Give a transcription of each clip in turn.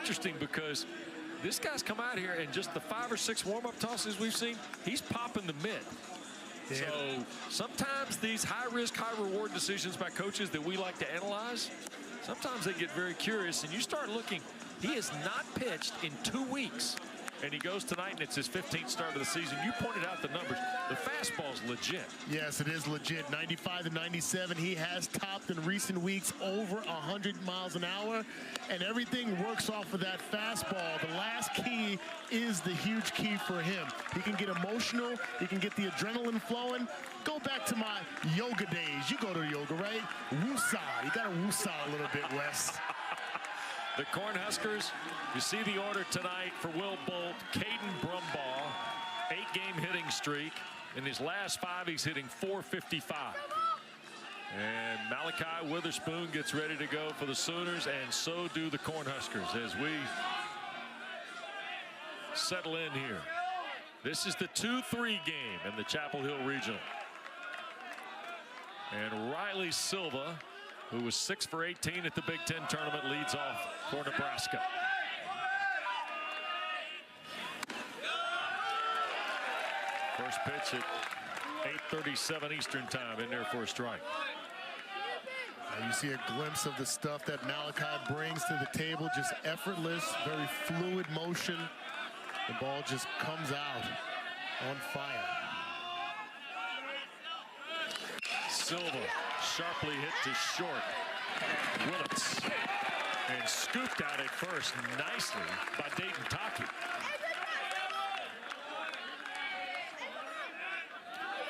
interesting because this guy's come out here and just the 5 or 6 warm-up tosses we've seen, he's popping the mid. Yeah. So sometimes these high-risk, high-reward decisions by coaches that we like to analyze, sometimes they get very curious, and you start looking. He has not pitched in 2 weeks, and he goes tonight, and it's his 15th start of the season. You pointed out the numbers. The fastball's legit. Yes, it is legit. 95 to 97. He has topped in recent weeks over 100 miles an hour, and everything works off of that fastball. The last key is the huge key for him. He can get emotional. He can get the adrenaline flowing. Go back to my yoga days. You go to yoga, right? Woosah. You got to woosah a little bit, Wes. The Cornhuskers, you see the order tonight for Will Bolt, Caden Brumbaugh, 8-game hitting streak. In his last 5, he's hitting .455. And Malachi Witherspoon gets ready to go for the Sooners, and so do the Cornhuskers as we settle in here. This is the 2-3 game in the Chapel Hill Regional. And Riley Silva, who was 6 for 18 at the Big Ten tournament, leads off for Nebraska. First pitch at 8:37 Eastern time, in there for a strike. You see a glimpse of the stuff that Malachi brings to the table, just effortless, very fluid motion. The ball just comes out on fire. Silva sharply hit to short. Willits, and scooped out at first nicely by Dayton Taki.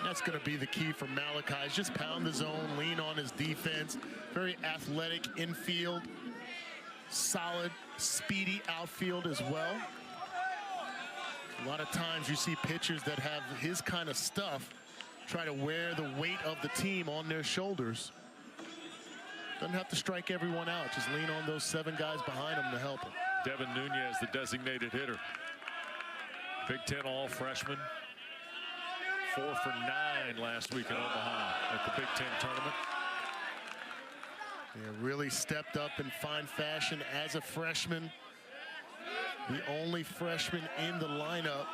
That's going to be the key for Malachi. Is just pound the zone, lean on his defense. Very athletic infield, solid, speedy outfield as well. A lot of times you see pitchers that have his kind of stuff try to wear the weight of the team on their shoulders. Doesn't have to strike everyone out. Just lean on those 7 guys behind him to help him. Devin Nunez, the designated hitter. Big Ten all-freshman. 4 for 9 last week in Omaha at the Big Ten tournament. Yeah, really stepped up in fine fashion as a freshman. The only freshman in the lineup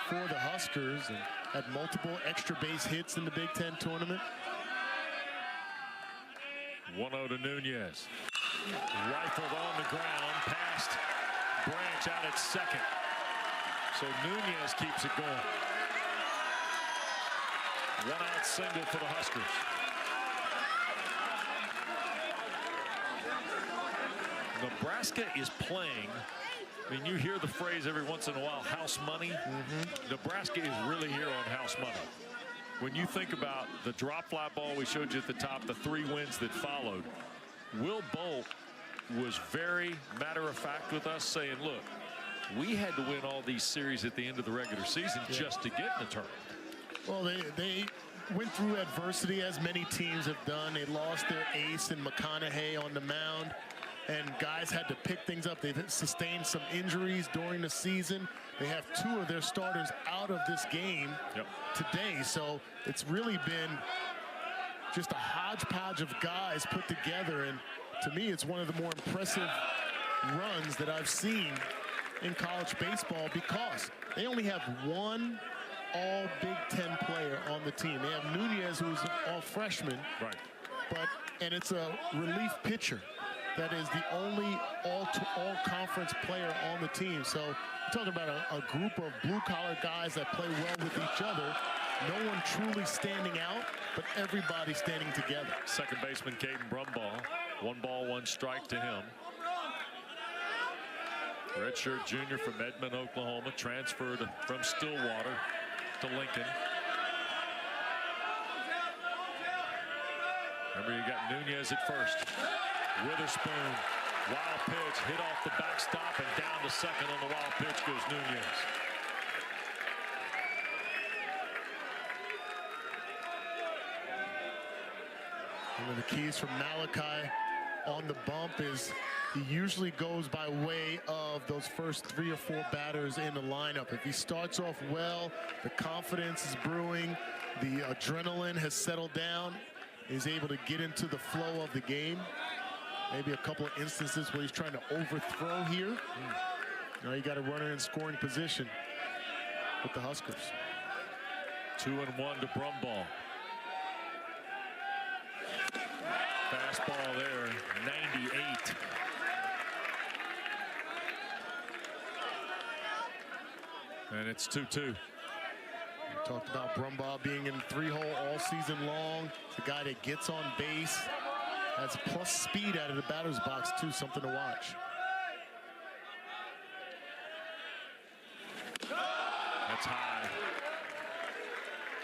for the Huskers, and had multiple extra base hits in the Big Ten tournament. 1-0 to Nunez. Rifled on the ground, past Branch out at second. So Nunez keeps it going. 1-out single for the Huskers. Nebraska is playing. I mean, you hear the phrase every once in a while, house money. Nebraska is really here on house money. When you think about the drop fly ball we showed you at the top, the 3 wins that followed, Will Bolt was very matter-of-fact with us, saying, look, we had to win all these series at the end of the regular season just to get in the tournament. Well, they went through adversity, as many teams have done. They lost their ace in McConaughey on the mound, and guys had to pick things up. They've sustained some injuries during the season. They have 2 of their starters out of this game today, so it's really been just a hodgepodge of guys put together, and to me, it's one of the more impressive runs that I've seen in college baseball, because they only have 1 all Big Ten player on the team. They have Nunez, who's an all freshman, and it's a relief pitcher that is the only all conference player on the team. So we're talking about a group of blue-collar guys that play well with each other. No one truly standing out, but everybody standing together. Second baseman Caden Brumbaugh, 1 ball, 1 strike to him. Redshirt junior from Edmond, Oklahoma, transferred from Stillwater to Lincoln. Remember, you got Nunez at first. Witherspoon, wild pitch, hit off the backstop, and down to second on the wild pitch goes Nunez. One of the keys for Malachi on the bump is he usually goes by way of those first 3 or 4 batters in the lineup. If he starts off well, the confidence is brewing, the adrenaline has settled down, he's able to get into the flow of the game. Maybe a couple of instances where he's trying to overthrow here. Now you got a runner in scoring position with the Huskers. 2-1 to Brumball. Fastball there, 98. And it's 2-2. We talked about Brumball being in 3-hole all season long. It's a guy that gets on base, has plus speed out of the batter's box too, something to watch. That's high.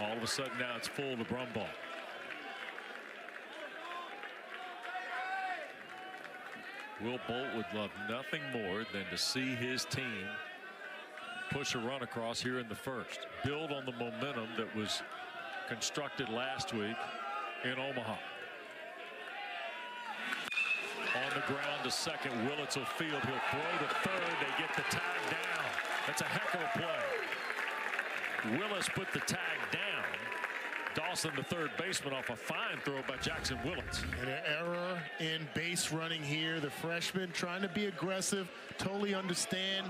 All of a sudden now it's full to Brumball. Will Bolt would love nothing more than to see his team push a run across here in the first. Build on the momentum that was constructed last week in Omaha. On the ground to second. Willits will field. He'll throw to third. They get the tag down. That's a heck of a play. Willis put the tag down. Dawson, the third baseman, off a fine throw by Jackson Willits. And an error in base running here. The freshman trying to be aggressive. Totally understand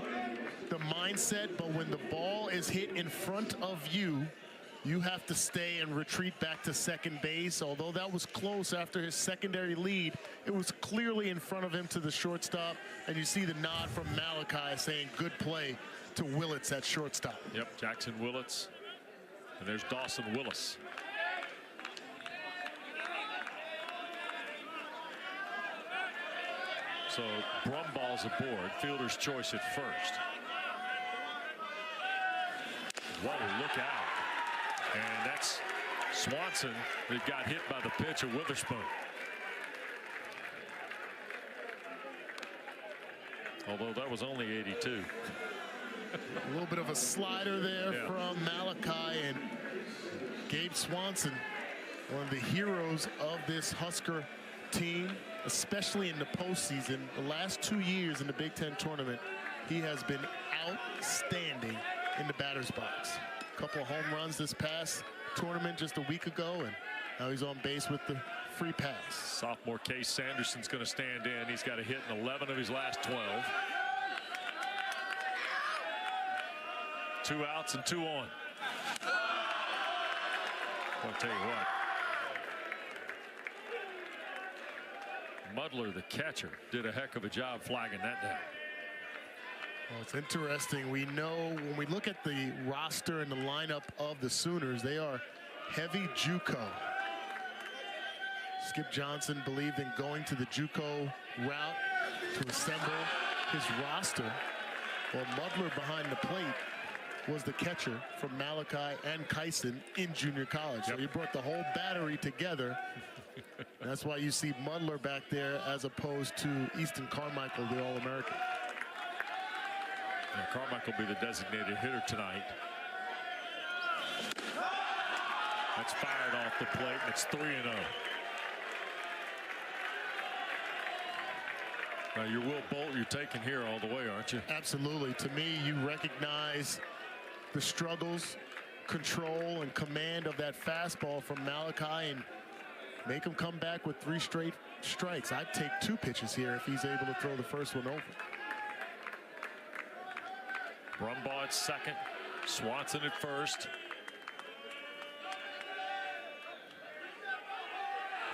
the mindset, but when the ball is hit in front of you, you have to stay and retreat back to second base. Although that was close after his secondary lead, it was clearly in front of him to the shortstop. And you see the nod from Malachi saying good play to Willits at shortstop. Yep, Jackson Willits. And there's Dawson Willis. So Brumball's aboard. Fielder's choice at first. Whoa, look out. And that's Swanson that got hit by the pitch of Witherspoon. Although that was only 82. A little bit of a slider there from Malachi, and Gabe Swanson, one of the heroes of this Husker team, especially in the postseason. The last 2 years in the Big Ten tournament, he has been outstanding in the batter's box. A couple of home runs this past tournament just a week ago, and now he's on base with the free pass. Sophomore Case Sanderson's going to stand in. He's got a hit in 11 of his last 12. 2 outs and 2 on. I'll tell you what. Mudler, the catcher, did a heck of a job flagging that down. Well, it's interesting. We know when we look at the roster and the lineup of the Sooners, they are heavy JUCO. Skip Johnson believed in going to the JUCO route to assemble his roster. Well, Mudler behind the plate was the catcher from Malachi and Kyson in junior college. So he brought the whole battery together. That's why you see Mudler back there as opposed to Easton Carmichael, the All-American. Yeah, Carmichael will be the designated hitter tonight. That's fired off the plate, and it's 3-0. Now, your Will Bolt, you're taking here all the way, aren't you? Absolutely. To me, you recognize the struggles, control, and command of that fastball from Malachi, and make him come back with 3 straight strikes. I'd take 2 pitches here if he's able to throw the first one over. Brumball at second, Swanson at first.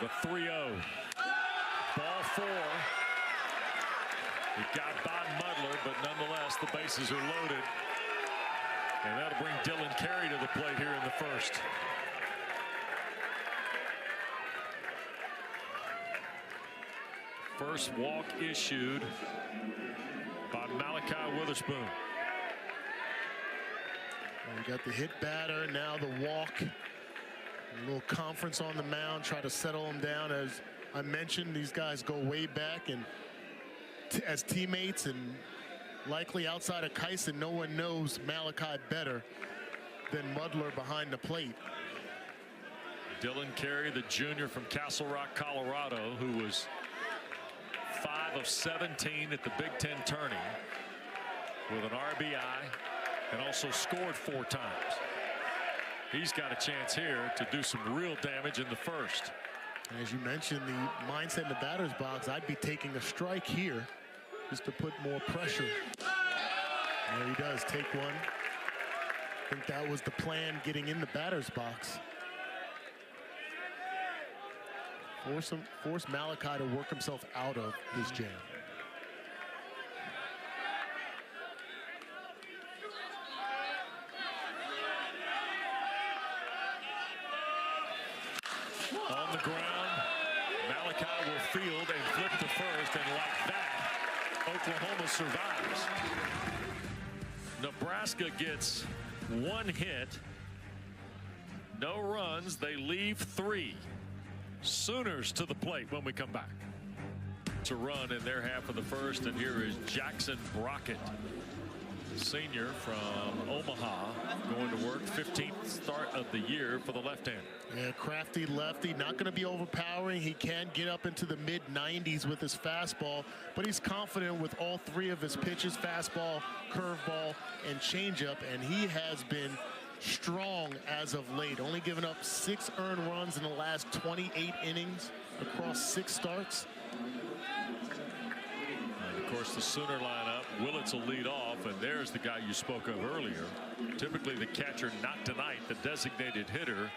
The 3-0. Ball 4. It got by Mudler, but nonetheless, the bases are loaded. And that'll bring Dylan Carey to the plate here in the first. First walk issued by Malachi Witherspoon. We got the hit batter, now the walk. A little conference on the mound, try to settle him down. As I mentioned, these guys go way back, and as teammates, and likely outside of Kyson, no one knows Malachi better than Mudler behind the plate. Dylan Carey, the junior from Castle Rock, Colorado, who was 5 of 17 at the Big Ten tourney with an RBI and also scored 4 times. He's got a chance here to do some real damage in the first. As you mentioned, the mindset in the batter's box, I'd be taking a strike here just to put more pressure. There he does, take one. I think that was the plan, getting in the batter's box. Force Malachi to work himself out of this jam. On the ground, Malachi will field and flip to first, and like that, Oklahoma survives. Nebraska gets one hit, no runs, they leave 3. Sooners to the plate when we come back. To run in their half of the first, and here is Jackson Brockett, senior from Omaha, going to work. 15th start of the year for the left-hander. Yeah, crafty lefty, not going to be overpowering. He can get up into the mid-90s with his fastball, but he's confident with all 3 of his pitches: fastball, curveball, and changeup, and he has been strong as of late. Only given up 6 earned runs in the last 28 innings across 6 starts. And of course, the Sooner lineup, Willits will lead off, and there's the guy you spoke of earlier. Typically the catcher, not tonight. The designated hitter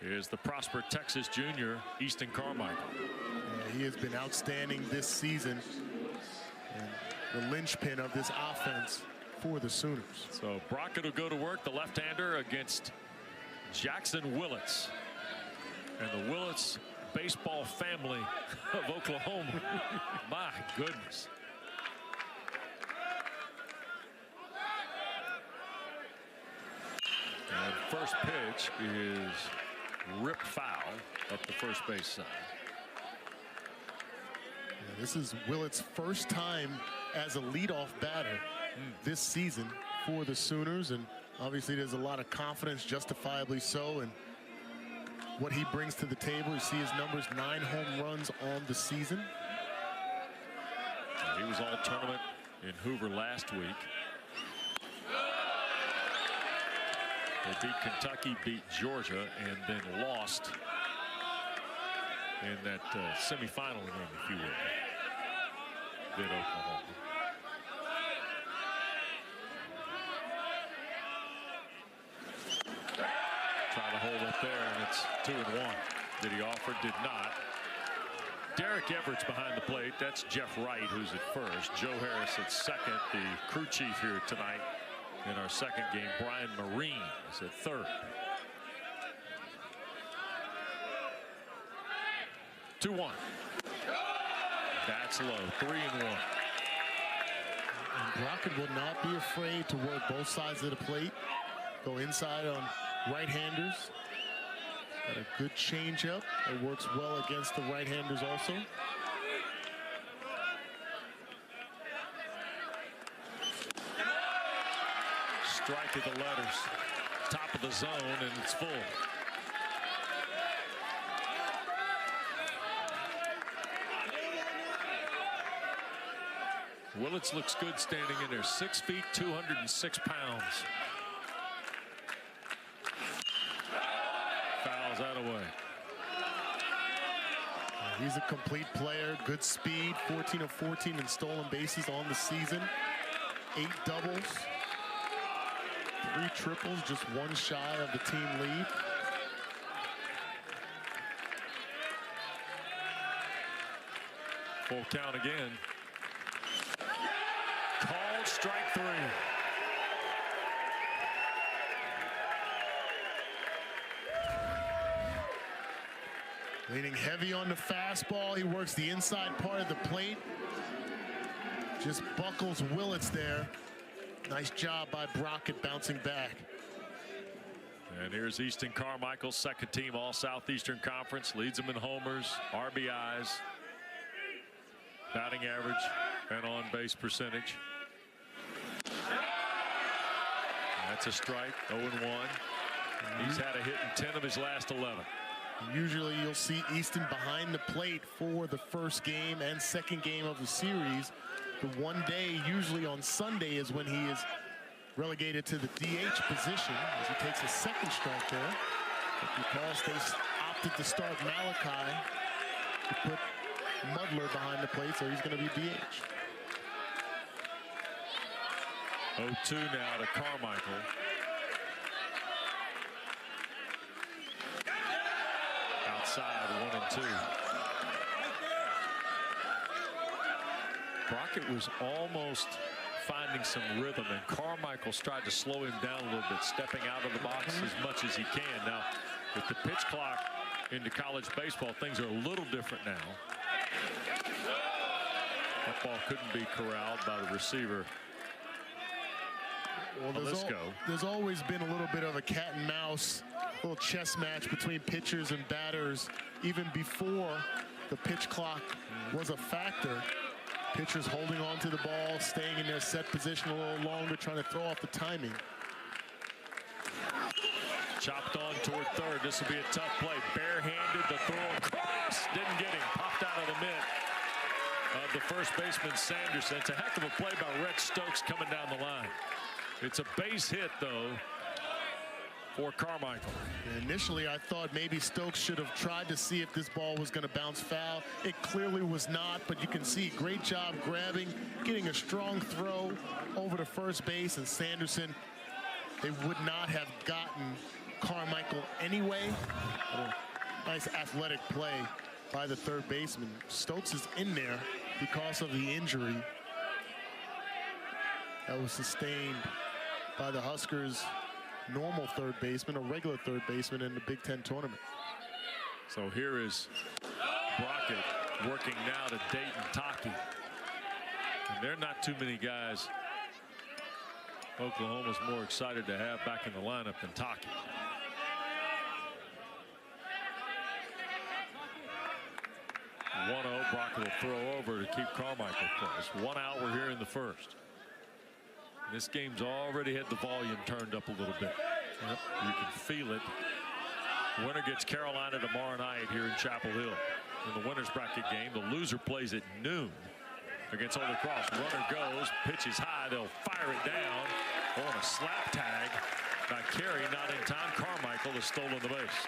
is the Prosper, Texas junior, Easton Carmichael. Yeah, he has been outstanding this season, and the linchpin of this offense for the Sooners. So Brockett will go to work, the left-hander, against Jackson Willits. And the Willits baseball family of Oklahoma. My goodness. And first pitch is ripped foul up the first base side. Yeah, this is Willits' first time as a leadoff batter this season for the Sooners, and obviously there's a lot of confidence, justifiably so, and what he brings to the table. You see his numbers: 9 home runs on the season. He was all tournament in Hoover last week. They beat Kentucky, beat Georgia, and then lost in that semifinal game, if you will. Did Oklahoma. Try to hold up there, and it's 2-1. Did he offer? Did not. Derek Everett's behind the plate. That's Jeff Wright, who's at first. Joe Harris at second. The crew chief here tonight in our second game, Brian Marine, is at third. 2-1. That's low. 3-1. And Brockett will not be afraid to work both sides of the plate. Go inside on right-handers. Got a good changeup that works well against the right-handers also. Strike at the letters. Top of the zone, and it's full. Willits looks good standing in there. 6 feet, 206 pounds. Fouls that away. He's a complete player. Good speed. 14 of 14 in stolen bases on the season. 8 doubles. 3 triples, just 1 shy of the team lead. Full count again. Called strike 3. Leaning heavy on the fastball. He works the inside part of the plate. Just buckles Willits there. Nice job by Brockett bouncing back. And here's Easton Carmichael, second team All Southeastern Conference, leads them in homers, RBIs, batting average, and on base percentage. That's a strike. 0-1. He's had a hit in 10 of his last 11. Usually you'll see Easton behind the plate for the first game and second game of the series. The one day, usually on Sunday, is when he is relegated to the DH position as he takes a second strike there. But because they opted to start Malachi to put Muddler behind the plate, so he's going to be DH. 0-2 now to Carmichael. Outside, 1-2. Brockett was almost finding some rhythm, and Carmichael's tried to slow him down a little bit, stepping out of the box as much as he can. Now, with the pitch clock into college baseball, things are a little different now. That ball couldn't be corralled by the receiver. Well, there's always been a little bit of a cat and mouse, little chess match between pitchers and batters, even before the pitch clock was a factor. Pitchers holding on to the ball, staying in their set position a little longer, trying to throw off the timing. Chopped on toward third. This will be a tough play. Barehanded, the throw across. Didn't get him. Popped out of the mitt of the first baseman, Sanderson. It's a heck of a play by Rhett Stokes coming down the line. It's a base hit, though, for Carmichael. Initially, I thought maybe Stokes should have tried to see if this ball was going to bounce foul. It clearly was not, but you can see great job grabbing, getting a strong throw over to first base, and Sanderson, they would not have gotten Carmichael anyway. Nice athletic play by the third baseman. Stokes is in there because of the injury that was sustained by the Huskers' normal third baseman, a regular third baseman in the Big Ten tournament. So here is Brockett working now to Dayton Taki. And there are not too many guys Oklahoma's more excited to have back in the lineup than Taki. Brockett will throw over to keep Carmichael close. 1 out, we're here in the first. This game's already had the volume turned up a little bit. Yep. You can feel it. Winner gets Carolina tomorrow night here in Chapel Hill in the winner's bracket game. The loser plays at noon against Holy Cross. Runner goes, pitches high, they'll fire it down on a slap tag by Carey. Not in time. Carmichael has stolen the base.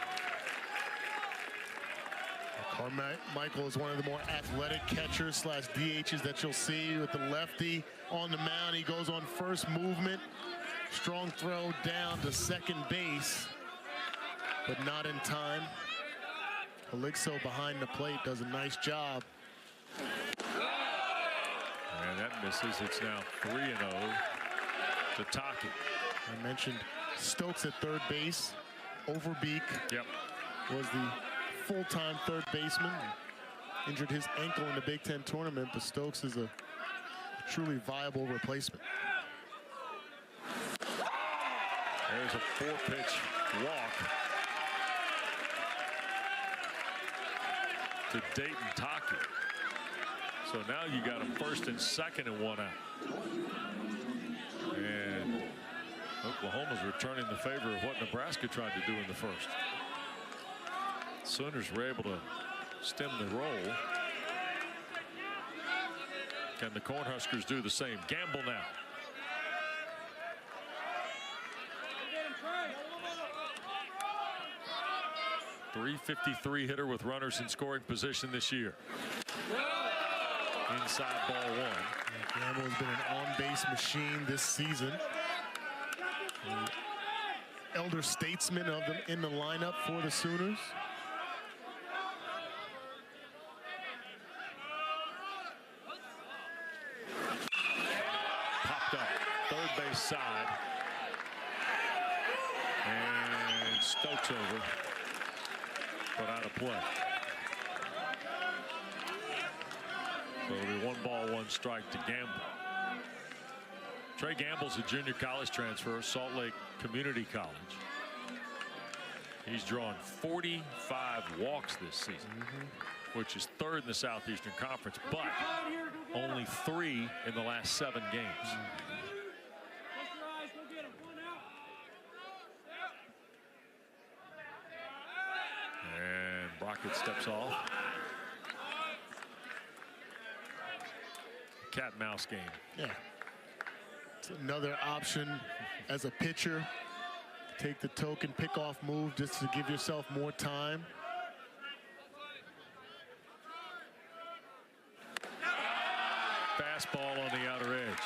Carmichael is one of the more athletic catchers slash DHs that you'll see with the lefty on the mound. He goes on first movement. Strong throw down to second base, but not in time. Calixto behind the plate does a nice job. And that misses. It's now 3-0 to Taki. I mentioned Stokes at third base. Overbeek was the full-time third baseman. Injured his ankle in the Big Ten tournament, but Stokes is a truly viable replacement. There's a 4-pitch walk to Dayton Taki. So now you got him first and second and 1 out. And Oklahoma's returning the favor of what Nebraska tried to do in the first. Sooners were able to stem the roll. Can the Cornhuskers do the same? Gamble now. .353 hitter with runners in scoring position this year. Inside ball 1. Gamble has been an on-base machine this season. The elder statesman of them in the lineup for the Sooners. Popped up, third base side. And Stokes over. Put out of play. So it'll be 1 ball, 1 strike to Gamble. Trey Gamble's a junior college transfer, Salt Lake Community College. He's drawn 45 walks this season, which is 3rd in the Southeastern Conference, but only 3 in the last 7 games. And Brockett steps off. Cat and mouse game. Yeah. It's another option as a pitcher. Take the token pickoff move just to give yourself more time. Fastball on the outer edge.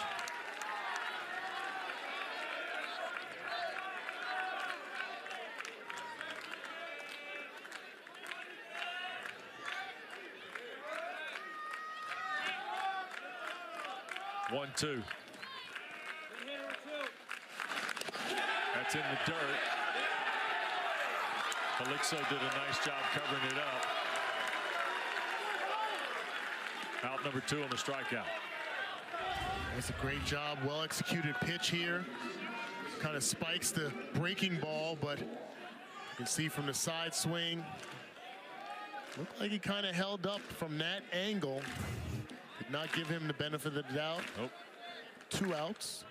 One, two. That's in the dirt. Felixo did a nice job covering it up. Out number 2 on the strikeout. That's a great job. Well executed pitch here. Kind of spikes the breaking ball, but you can see from the side swing. Looked like he kind of held up from that angle. Did not give him the benefit of the doubt. Nope. 2 outs.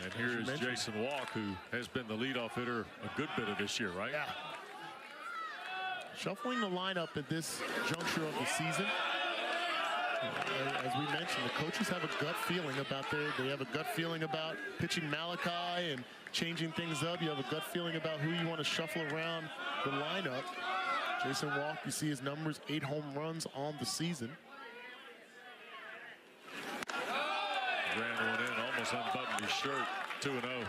And here is Jason Walk, who has been the leadoff hitter a good bit of this year, right? Yeah. Shuffling the lineup at this juncture of the season. As we mentioned, the coaches have a gut feeling about they have a gut feeling about pitching Malachi and changing things up. You have a gut feeling about who you want to shuffle around the lineup. Jason Walk, you see his numbers, 8 home runs on the season. Ran one in, almost unbuttoned his shirt. 2-0.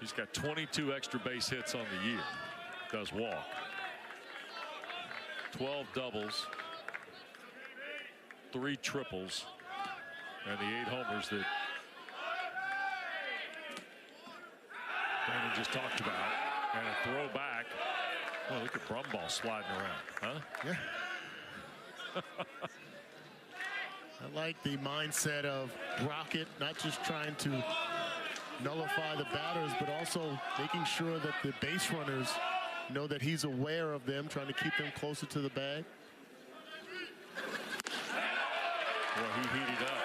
He's got 22 extra base hits on the year. Does Walk. 12 doubles, 3 triples, and the 8 homers that Brandon just talked about. And a throwback. Oh, look at Brumball sliding around, huh? Yeah. I like the mindset of Brockett, not just trying to nullify the batters, but also making sure that the base runners know that he's aware of them, trying to keep them closer to the bag. Well, he heated up.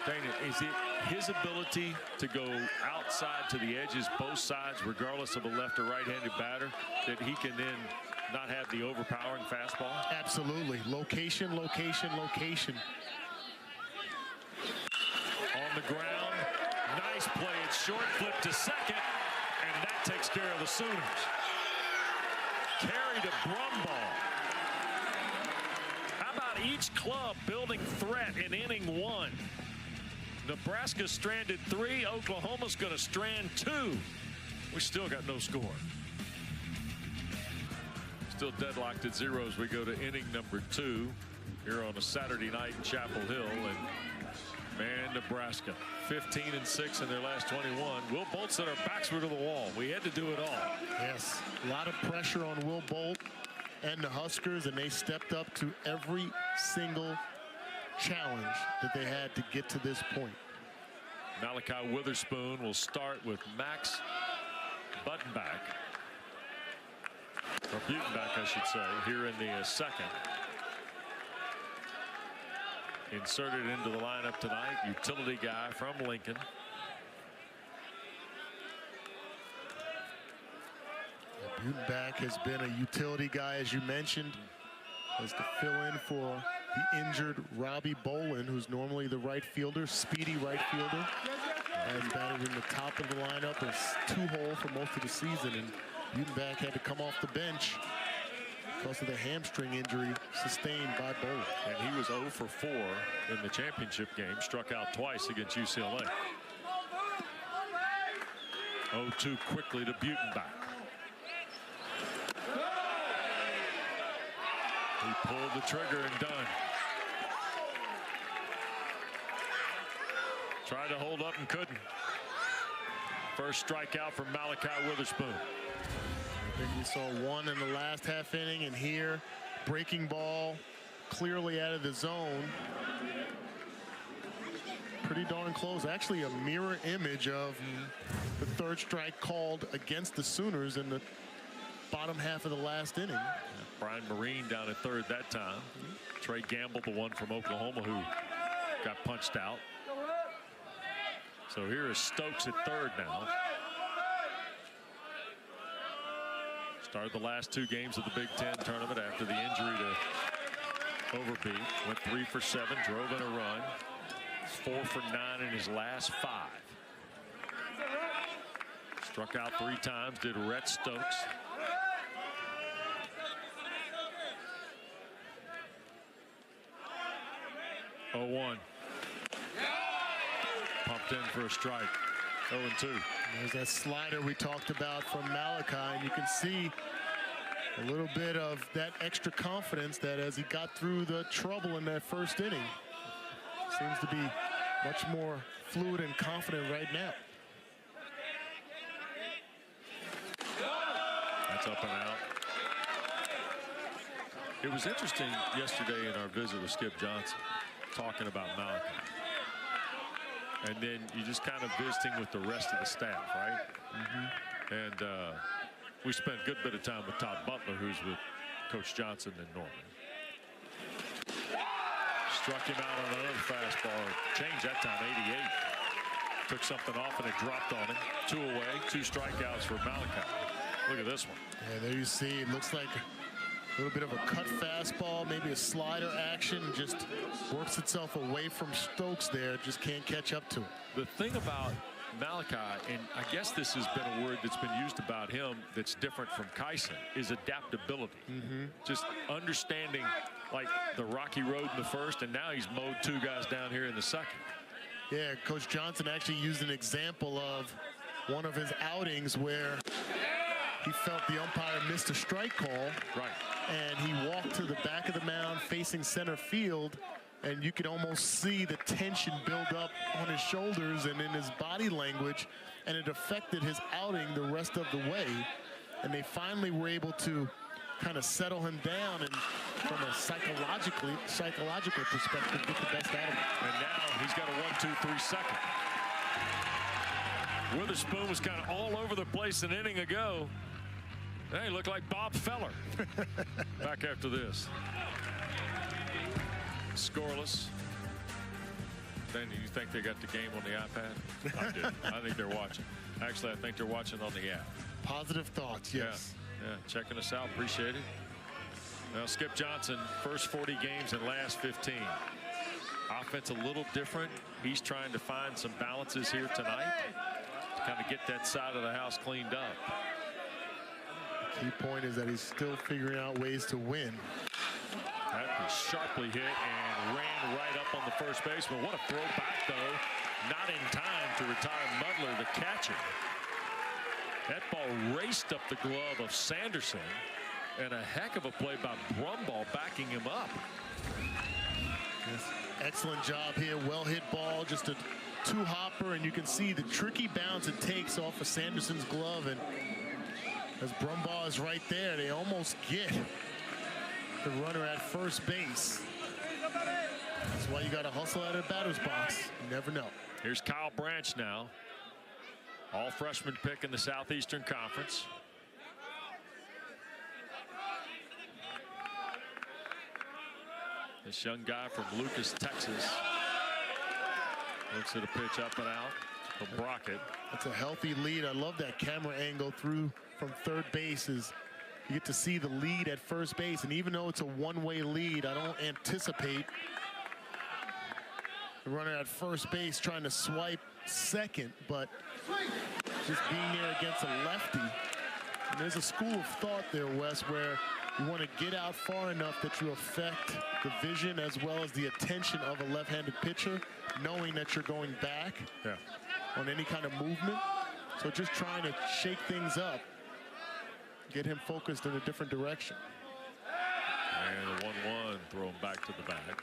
Dana, is it his ability to go outside to the edges, both sides, regardless of a left or right-handed batter, that he can then not have the overpowering fastball? Absolutely. Location, location, location. On the ground. Nice play. It's short, flip to second, and that takes care of the Sooners. Carry to Brumball. How about each club building threat in inning 1? Nebraska stranded 3. Oklahoma's going to strand 2. We still got no score. Still deadlocked at 0 as we go to inning number 2 here on a Saturday night in Chapel Hill. And man, Nebraska 15-6 in their last 21. Will Bolt said our backs were to the wall. We had to do it all. Yes, a lot of pressure on Will Bolt and the Huskers, and they stepped up to every single challenge that they had to get to this point. Malachi Witherspoon will start with Max Buttonback. Or Butenbach, I should say, here in the second. Inserted into the lineup tonight, utility guy from Lincoln. Butenbach has been a utility guy, as you mentioned, has to fill in for the injured Robbie Bolin, who's normally the right fielder, speedy right fielder. Has batted in the top of the lineup as 2-hole for most of the season, and Butenbach had to come off the bench because of the hamstring injury sustained by Bolin. And he was 0 for 4 in the championship game, struck out twice against UCLA. 0-2 quickly to Butenbach. He pulled the trigger and done. Tried to hold up and couldn't. First strikeout from Malachi Witherspoon. I think we saw 1 in the last half inning, and here breaking ball clearly out of the zone. Pretty darn close. Actually a mirror image of the third strike called against the Sooners in the bottom half of the last inning. Brian Marine down at third that time. Trey Gamble, the one from Oklahoma who got punched out. So here is Stokes at third now. Started the last 2 games of the Big Ten tournament after the injury to Overby. Went 3 for 7, drove in a run. 4 for 9 in his last 5. Struck out 3 times, did Rhett Stokes. 0-1. Pumped in for a strike. 0-2. There's that slider we talked about from Malachi, and you can see a little bit of that extra confidence that as he got through the trouble in that first inning, seems to be much more fluid and confident right now. That's up and out. It was interesting yesterday in our visit with Skip Johnson, talking about Malachi. And then you just kind of visiting with the rest of the staff, right? And we spent a good bit of time with Todd Butler, who's with Coach Johnson and Norman. Struck him out on another fastball. Changed that time, 88. Took something off and it dropped on him. 2 away, 2 strikeouts for Malachi. Look at this one. Yeah, there you see, it looks like a little bit of a cut fastball, maybe a slider action, just works itself away from Stokes there, just can't catch up to it. The thing about Malachi, and I guess this has been a word that's been used about him that's different from Kyson, is adaptability. Just understanding like the rocky road in the first, and now he's mowed 2 guys down here in the second. Yeah, Coach Johnson actually used an example of one of his outings where he felt the umpire missed a strike call. Right. And he walked to the back of the mound facing center field, and you could almost see the tension build up on his shoulders and in his body language, and it affected his outing the rest of the way. And they finally were able to kind of settle him down and from a psychological perspective get the best out of him. And now he's got a 1-2-3 second. Witherspoon was kind of all over the place an inning ago. Hey, looked like Bob Feller back after this. Scoreless. Then you think they got the game on the iPad? I did. I think they're watching. Actually, I think they're watching on the app. Positive thoughts, yes. Yeah, checking us out. Appreciate it. Now, Skip Johnson, first 40 games and last 15. Offense a little different. He's trying to find some balances here tonight to kind of get that side of the house cleaned up. The key point is that he's still figuring out ways to win. That was sharply hit and ran right up on the first baseman. What a throw back, though. Not in time to retire Mudler, the catcher. That ball raced up the glove of Sanderson, and a heck of a play by Brumball backing him up. Yes. Excellent job here. Well hit ball, just a 2-hopper, and you can see the tricky bounce it takes off of Sanderson's glove. And as Brumball is right there, they almost get the runner at first base. That's why you got to hustle out of the batter's box. You never know. Here's Kyle Branch now. All freshman pick in the Southeastern Conference. This young guy from Lucas, Texas. Looks at a pitch up and out from Brockett. That's a healthy lead. I love that camera angle through from third base. Is you get to see the lead at first base, and even though it's a one-way lead, I don't anticipate the runner at first base trying to swipe second, but just being there against a lefty. And there's a school of thought there, Wes, where you want to get out far enough that you affect the vision as well as the attention of a left-handed pitcher, knowing that you're going back on any kind of movement. So just trying to shake things up, get him focused in a different direction. And the 1-1 thrown back to the bag.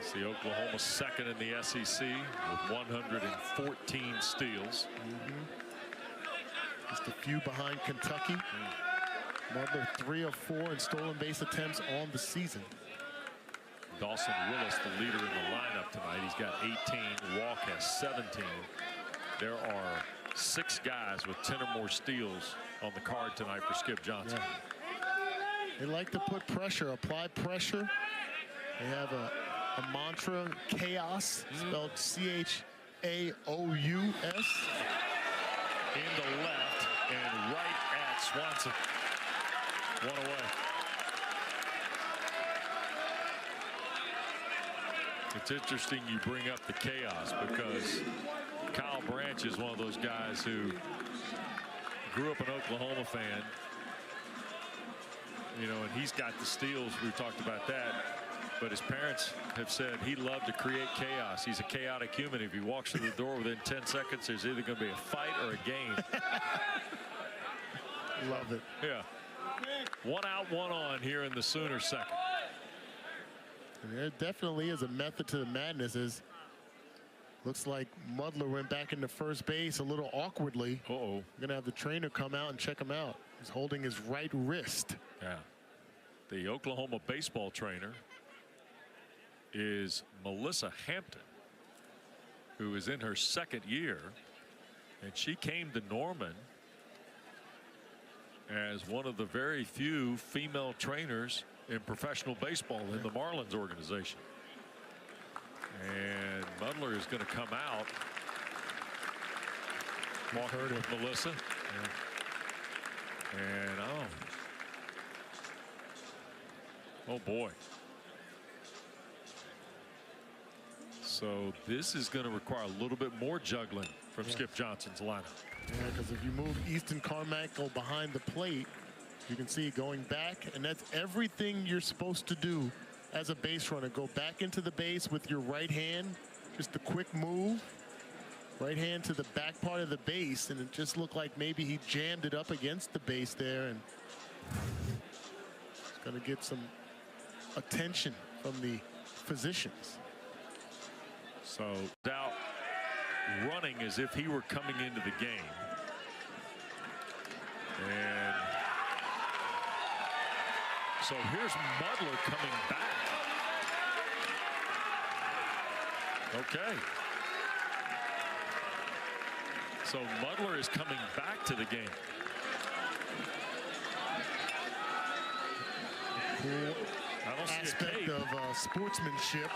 See Oklahoma second in the SEC with 114 steals. Just a few behind Kentucky. Number 3 of 4 in stolen base attempts on the season. Dawson Willis, the leader in the lineup tonight. He's got 18. Walk has 17. There are 6 guys with 10 or more steals on the card tonight for Skip Johnson. They like to put pressure, apply pressure. They have a mantra, chaos, spelled C-H-A-O-U-S. In the left and right at Swanson. 1 away. It's interesting you bring up the chaos because Kyle Branch is one of those guys who grew up an Oklahoma fan, You know, and he's got the steals. We've talked about that. But his parents have said he loved to create chaos. He's a chaotic human. If he walks through the door within 10 seconds, there's either going to be a fight or a game. Love it. Yeah. 1 out, 1 on here in the Sooner second. And there definitely is a method to the madness. As looks like Mudler went back into first base a little awkwardly. Uh-oh. We're going to have the trainer come out and check him out. He's holding his right wrist. Yeah. The Oklahoma baseball trainer is Melissa Hampton, who is in her second year, and she came to Norman as one of the very few female trainers in professional baseball in the Marlins organization. And Mudler is going to come out. Walking with Melissa. Yeah. And oh boy. So this is going to require a little bit more juggling from Skip Johnson's lineup. Yeah, because if you move Easton Carmichael behind the plate, you can see going back, and that's everything you're supposed to do as a base runner. Go back into the base with your right hand, just a quick move, right hand to the back part of the base, and it just looked like maybe he jammed it up against the base there, and it's going to get some attention from the physicians. So out running as if he were coming into the game. And so here's Mudler coming back. Okay. So Mudler is coming back to the game. Cool aspect of sportsmanship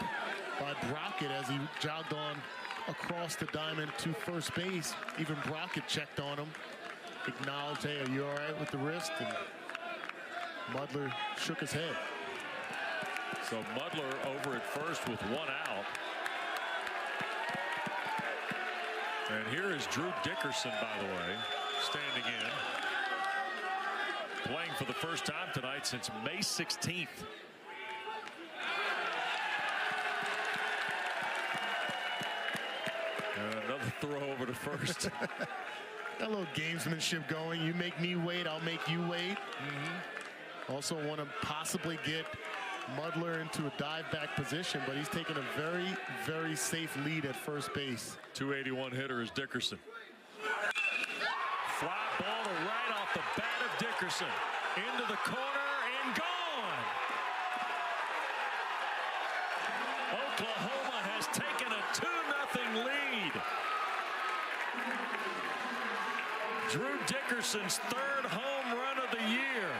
by Brockett as he jogged on across the diamond to first base. Even Brockett checked on him, acknowledged, hey, are you all right with the wrist? And Mudler shook his head. So Mudler over at first with 1 out. And here is Drew Dickerson, by the way, standing in. Playing for the first time tonight since May 16th. And another throw over to first. Got a little gamesmanship going. You make me wait, I'll make you wait. Also want to possibly get Mudler into a dive back position, but he's taking a very, very safe lead at first base. 281 hitter is Dickerson. Fly ball to right off the bat of Dickerson. Into the corner and gone. Oklahoma has taken a 2-0 lead. Drew Dickerson's third home run of the year.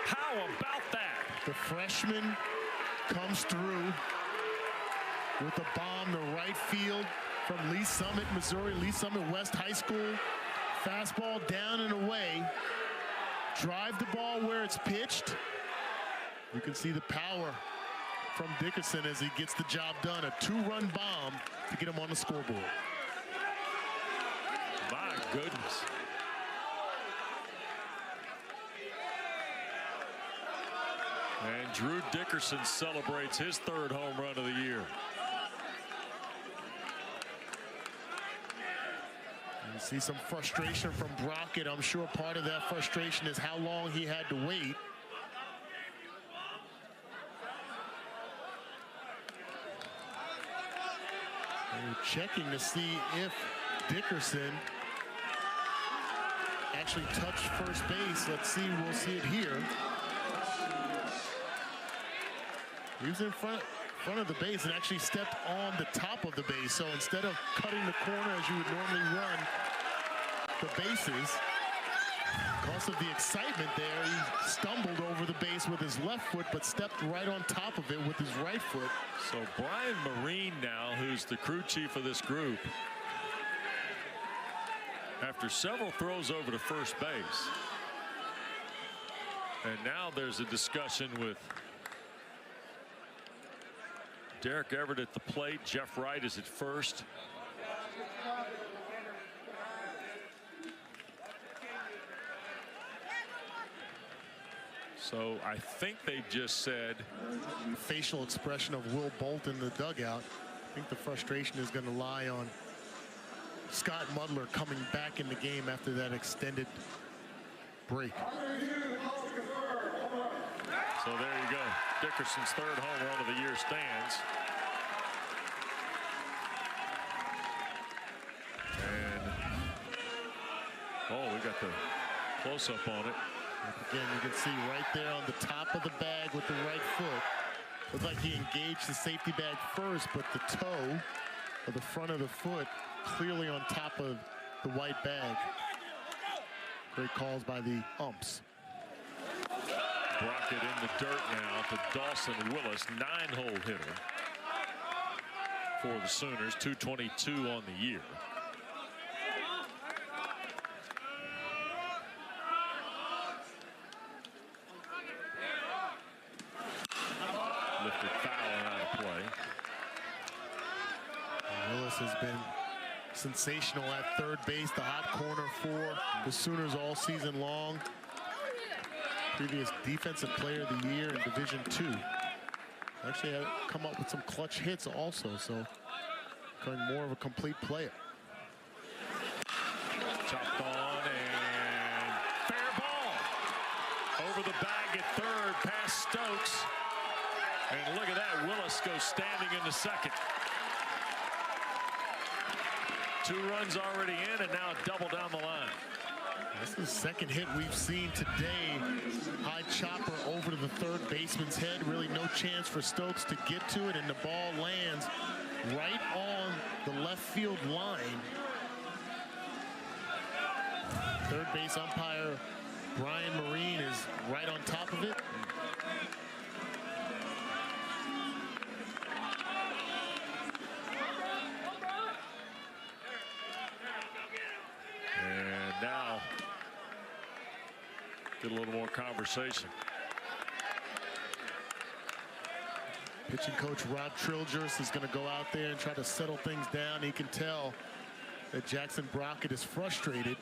How about that? The freshman comes through with a bomb to right field from Lee Summit, Missouri, Lee Summit West High School. Fastball down and away. Drive the ball where it's pitched. You can see the power from Dickerson as he gets the job done. A 2-run bomb to get him on the scoreboard. My goodness. And Drew Dickerson celebrates his third home run of the year. You see some frustration from Brockett. I'm sure part of that frustration is how long he had to wait. And we're checking to see if Dickerson actually touched first base. Let's see, we'll see it here. He was in front of the base and actually stepped on the top of the base. So instead of cutting the corner as you would normally run the bases, because of the excitement there, he stumbled over the base with his left foot, but stepped right on top of it with his right foot. So Brian Marine now, who's the crew chief of this group, after several throws over to first base. And now there's a discussion with Derek Everett at the plate. Jeff Wright is at first. So I think they just said the facial expression of Will Bolt in the dugout. I think the frustration is going to lie on Scott Mudler coming back in the game after that extended break. So there you go. Dickerson's third home run of the year stands. And oh, we got the close-up on it. Again, you can see right there on the top of the bag with the right foot. Looks like he engaged the safety bag first, but the toe of the front of the foot clearly on top of the white bag. Great calls by the umps. Brockett in the dirt now to Dawson Willis, 9-hole hitter for the Sooners, 222 on the year. Lifted foul and out of play. Willis has been sensational at third base, the hot corner for the Sooners all season long. Previous defensive player of the year in Division II. Actually had come up with some clutch hits also, so becoming more of a complete player. Chopped on and fair ball. Over the bag at third, past Stokes. And look at that, Willis goes standing in the second. 2 runs already in and now a double down the line. This is the second hit we've seen today. High chopper over to the third baseman's head. Really no chance for Stokes to get to it, and the ball lands right on the left field line. Third base umpire Brian Marine is right on top of it. And now get a little more conversation. Pitching coach Rob Trilgers is going to go out there and try to settle things down. He can tell that Jackson Brockett is frustrated.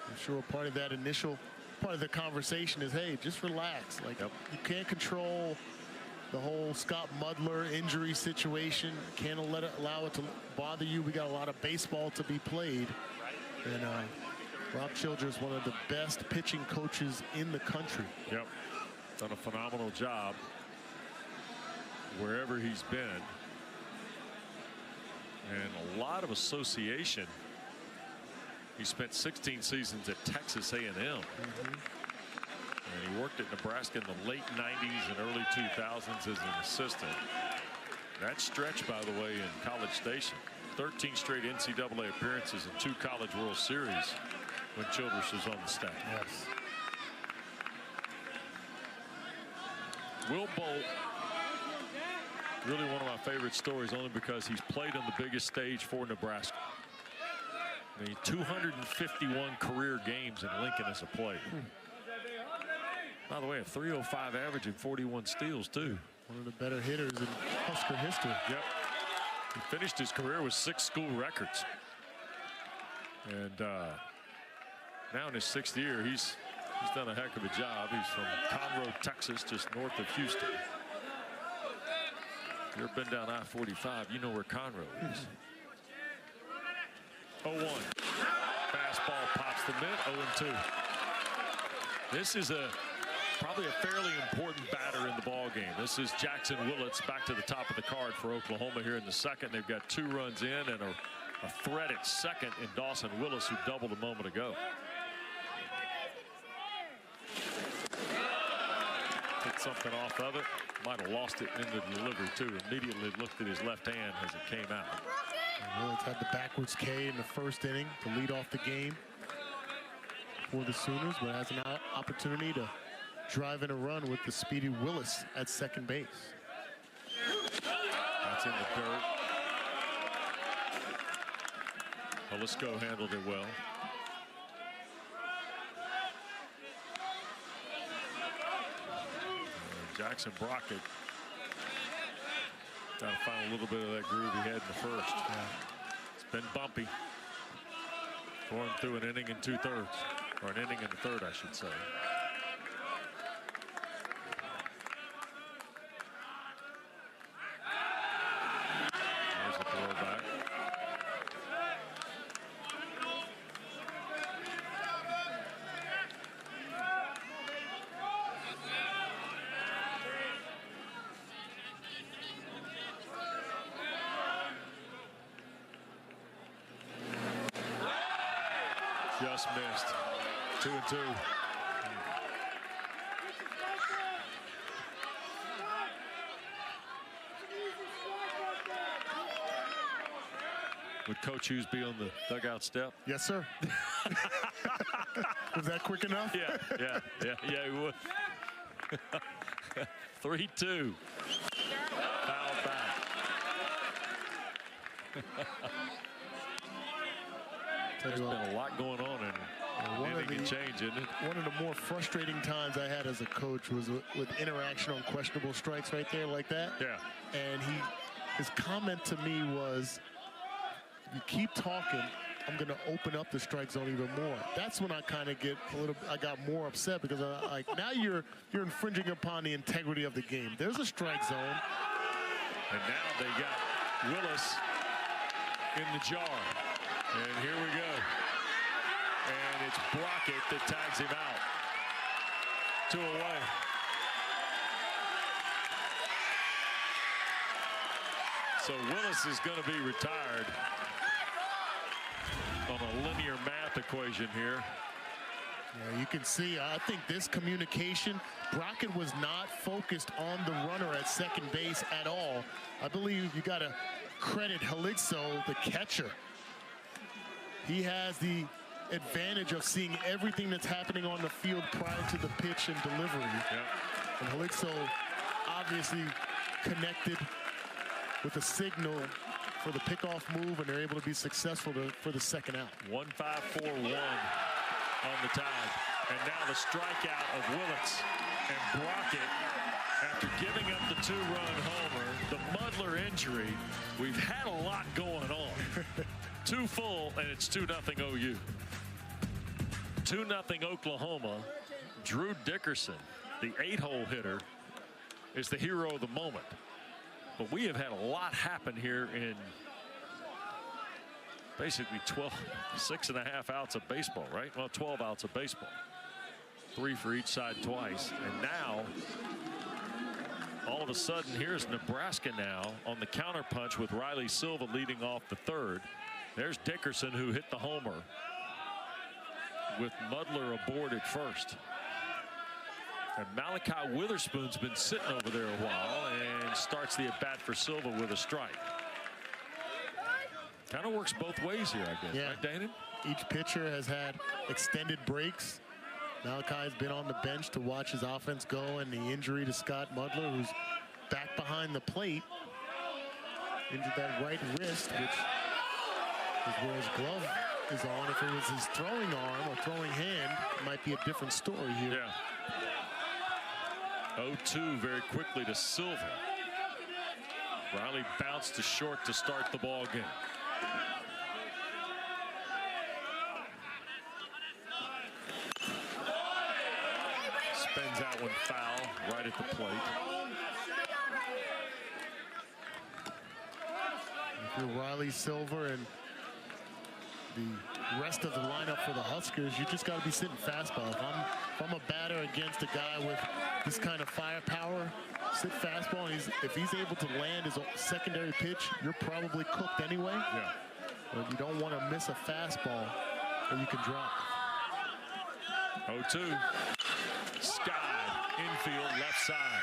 I'm sure part of that initial part of the conversation is, hey, just relax. Like, you can't control the whole Scott Mudler injury situation. Can't allow it to bother you. We got a lot of baseball to be played. And Rob Childress, one of the best pitching coaches in the country. Yep, done a phenomenal job wherever he's been. And a lot of association. He spent 16 seasons at Texas A&M. And he worked at Nebraska in the late 90s and early 2000s as an assistant. That stretch, by the way, in College Station. 13 straight NCAA appearances and 2 College World Series when Childress was on the staff. Yes. Will Bolt, really one of my favorite stories, only because he's played on the biggest stage for Nebraska. I mean, 251 career games in Lincoln as a player. By the way, a .305 average and 41 steals too. One of the better hitters in Husker history. Yep. He finished his career with 6 school records. And now in his 6th year, he's done a heck of a job. He's from Conroe, Texas, just north of Houston. If you've ever been down I-45, you know where Conroe is. 0-1. Fastball pops the mid, 0-2. This is probably a fairly important batter in the ball game. This is Jackson Willits back to the top of the card for Oklahoma here in the second. They've got 2 runs in and a threat at second in Dawson Willis, who doubled a moment ago. Hit something off of it. Might have lost it in the delivery too. Immediately looked at his left hand as it came out. Willits had the backwards K in the first inning to lead off the game for the Sooners, but has an opportunity to drive in a run with the speedy Willis at second base. That's in the dirt. Jalisco handled it well. Jackson Brockett got to find a little bit of that groove he had in the first. It's been bumpy. Going through an inning and 2/3, or an inning and a third, I should say. Just missed. 2-2. Would Coach Hughes be on the dugout step? Yes, sir. Was that quick enough? Yeah, he would. 3-2. Foul back. There's been a lot going on, and anything can change, isn't it? One of the more frustrating times I had as a coach was with interaction on questionable strikes right there like that. Yeah. And his comment to me was, you keep talking, I'm going to open up the strike zone even more. That's when I kind of I got more upset, because now you're infringing upon the integrity of the game. There's a strike zone. And now they got Willis in the jar. And here we go. And it's Brockett that tags him out. 2 away. So Willis is going to be retired on a linear math equation here. Yeah, you can see, I think this communication, Brockett was not focused on the runner at second base at all. I believe you got to credit Helixo, the catcher. He has the advantage of seeing everything that's happening on the field prior to the pitch and delivery. Yep. And Helixo obviously connected with a signal for the pickoff move, and they're able to be successful for the second out. 1-5-4-1 on the tag. And now the strikeout of Willits, and Brockett, after giving up the 2-run homer, the Mudler injury. We've had a lot going on. 2 full, and it's 2-0 OU. 2-0 Oklahoma. Drew Dickerson, the 8-hole hitter, is the hero of the moment. But we have had a lot happen here in basically 6.5 outs of baseball, right? Well, 12 outs of baseball. 3 for each side twice. And now, all of a sudden, here's Nebraska now on the counterpunch with Riley Silva leading off the 3rd. There's Dickerson, who hit the homer, with Mudler aboard at first. And Malachi Witherspoon's been sitting over there a while and starts the at-bat for Silva with a strike. Kind of works both ways here, I guess. Yeah. Right, Danon? Each pitcher has had extended breaks. Malachi's been on the bench to watch his offense go, and the injury to Scott Mudler, who's back behind the plate, injured that right wrist, which is where his glove is on. If it was his throwing arm or throwing hand, it might be a different story here. Yeah. 0-2 very quickly to Silva. Riley bounced to short to start the ball game. Spins out one foul right at the plate. If you're Riley Silva and the rest of the lineup for the Huskers, you just got to be sitting fastball. If I'm a batter against a guy with this kind of firepower, sit fastball, and if he's able to land his secondary pitch, you're probably cooked anyway. Yeah. But you don't want to miss a fastball or you can drop. 0-2. Sky, infield, left side.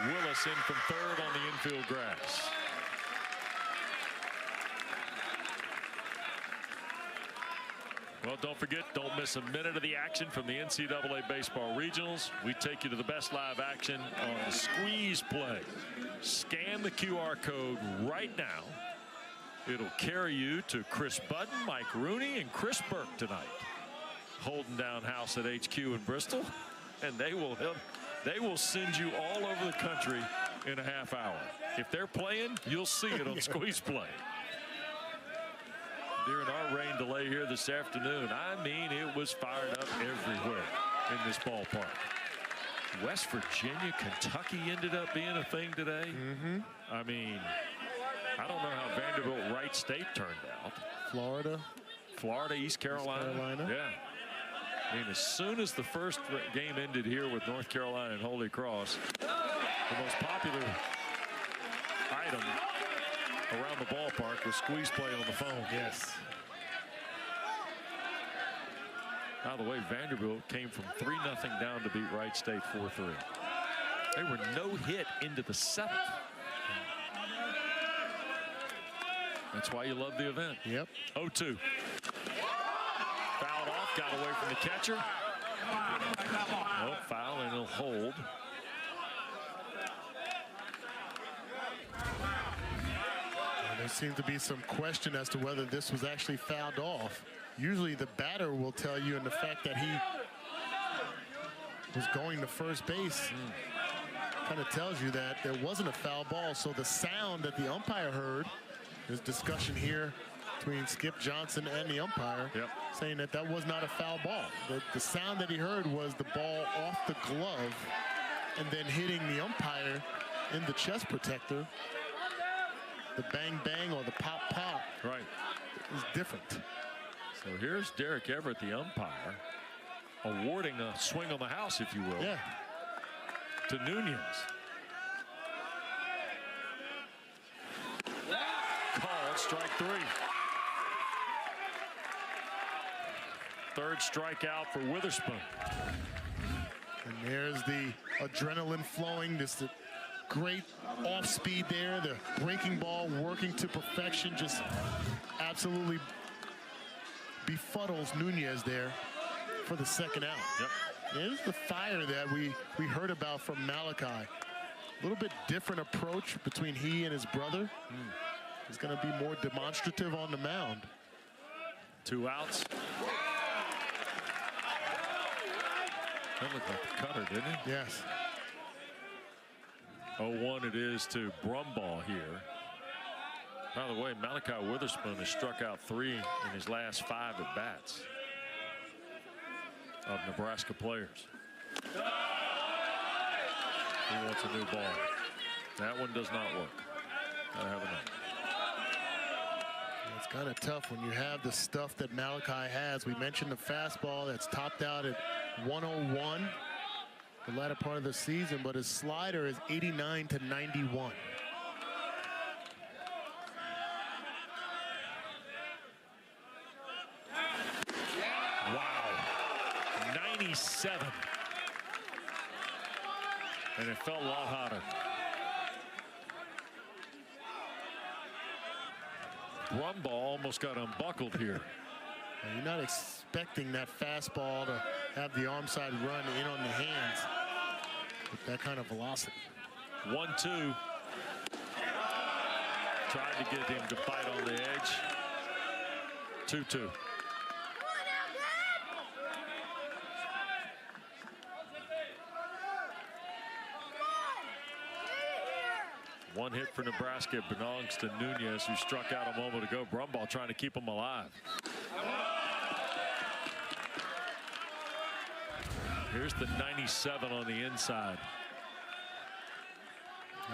Willis in from 3rd on the infield grass. Well, don't forget, don't miss a minute of the action from the NCAA Baseball Regionals. We take you to the best live action on the squeeze play. Scan the QR code right now. It'll carry you to Chris Budden, Mike Rooney, and Chris Burke tonight. Holding down house at HQ in Bristol, and they will send you all over the country in a half hour. If they're playing, you'll see it on Squeeze Play. During our rain delay here this afternoon, I mean, it was fired up everywhere in this ballpark. West Virginia, Kentucky ended up being a thing today. I mean, I don't know how Vanderbilt Wright State turned out. Florida, East Carolina. Yeah. I mean, as soon as the first game ended here with North Carolina and Holy Cross, the most popular item around the ballpark was Squeeze Play on the phone. Yes. By the way, Vanderbilt came from 3-0 down to beat Wright State 4-3. They were no hit into the 7th. That's why you love the event. Yep. 0-2. Fouled off, got away from the catcher. No foul, and he'll hold. There seems to be some question as to whether this was actually fouled off. Usually the batter will tell you, and the fact that he was going to first base kind of tells you that there wasn't a foul ball. So the sound that the umpire heard, there's discussion here between Skip Johnson and the umpire, saying that that was not a foul ball. The sound that he heard was the ball off the glove and then hitting the umpire in the chest protector. The bang bang or the pop pop is different. So here's Derek Everett, the umpire, awarding a swing on the house, if you will, to Nunez. Called strike 3. Third strikeout for Witherspoon. And there's the adrenaline flowing. This great off speed there. The breaking ball working to perfection. Just absolutely befuddles Nunez there for the second out. There's the fire that we heard about from Malachi. A little bit different approach between he and his brother. He's going to be more demonstrative on the mound. 2 outs. That looked like the cutter, didn't it? Yes. 0-1 it is to Brumball here. By the way, Malachi Witherspoon has struck out 3 in his last 5 at bats of Nebraska players. He wants a new ball. That one does not work. Gotta have enough. It's kind of tough when you have the stuff that Malachi has. We mentioned the fastball that's topped out at 101 the latter part of the season, but his slider is 89 to 91. Wow. 97. And it felt a lot hotter. Brumball almost got unbuckled here. You're not expecting that fastball to have the arm side run in on the hands with that kind of velocity. 1-2. Tried to get him to bite on the edge. 2-2. One hit for Nebraska belongs to Nunez, who struck out a moment ago. Brumball trying to keep him alive. Here's the 97 on the inside.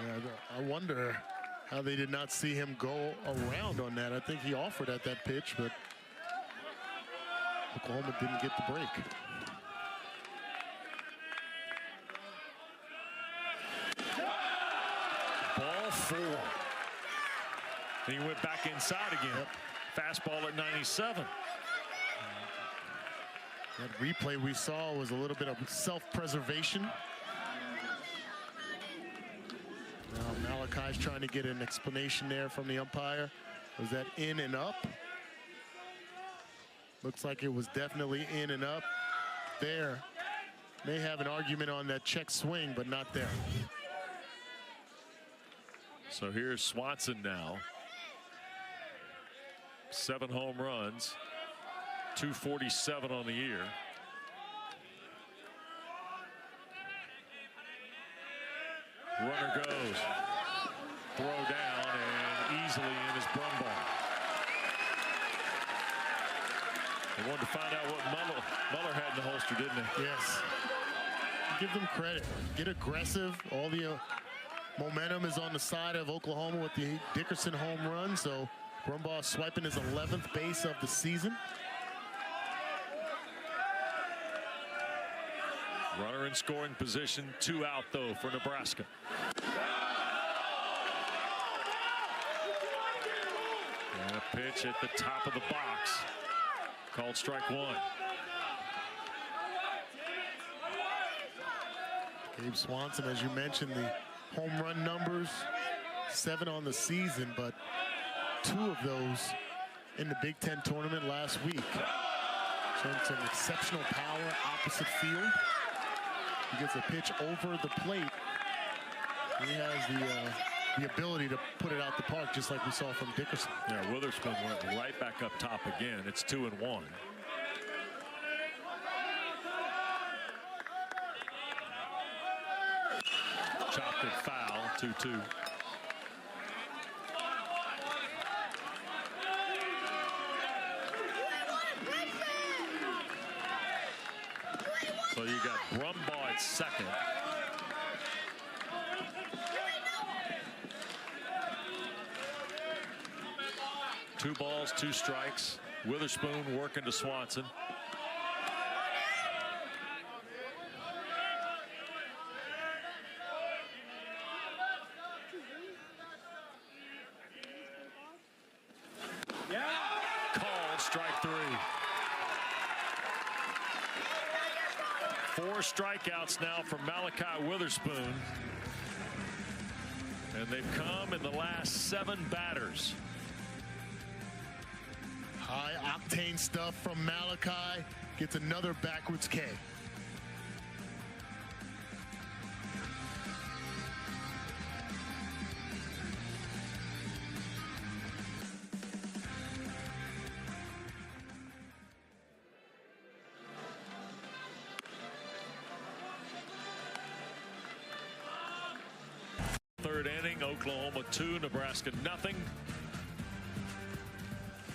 Yeah, I wonder how they did not see him go around on that. I think he offered at that pitch, but Oklahoma didn't get the break. Ball 4. And he went back inside again. Fastball at 97. That replay we saw was a little bit of self-preservation. Now Malachi's trying to get an explanation there from the umpire. Was that in and up? Looks like it was definitely in and up. There. May have an argument on that check swing, but not there. So here's Swanson now. 7 home runs. 247 on the year. Runner goes. Throw down and easily in is Brumball. They wanted to find out what Muller had in the holster, didn't they? Yes. Give them credit. Get aggressive. All the momentum is on the side of Oklahoma with the Dickerson home run. So Brumball swiping his 11th base of the season. Runner in scoring position. 2 out though for Nebraska. And a pitch at the top of the box. Called strike 1. Gabe Swanson, as you mentioned, the home run numbers, 7 on the season, but 2 of those in the Big Ten tournament last week. Showing some exceptional power, opposite field. He gets a pitch over the plate. He has the ability to put it out the park, just like we saw from Dickerson. Yeah, Witherspoon went right back up top again. It's 2-1. Chopped it foul, 2-2. So you got Brumbaugh at second. Two balls, 2 strikes. Witherspoon working to Swanson. Called strike 3. 4 strikeouts now from Malachi Witherspoon. And they've come in the last 7 batters. High octane stuff from Malachi. Gets another backwards K. Third inning, Oklahoma 2, Nebraska nothing.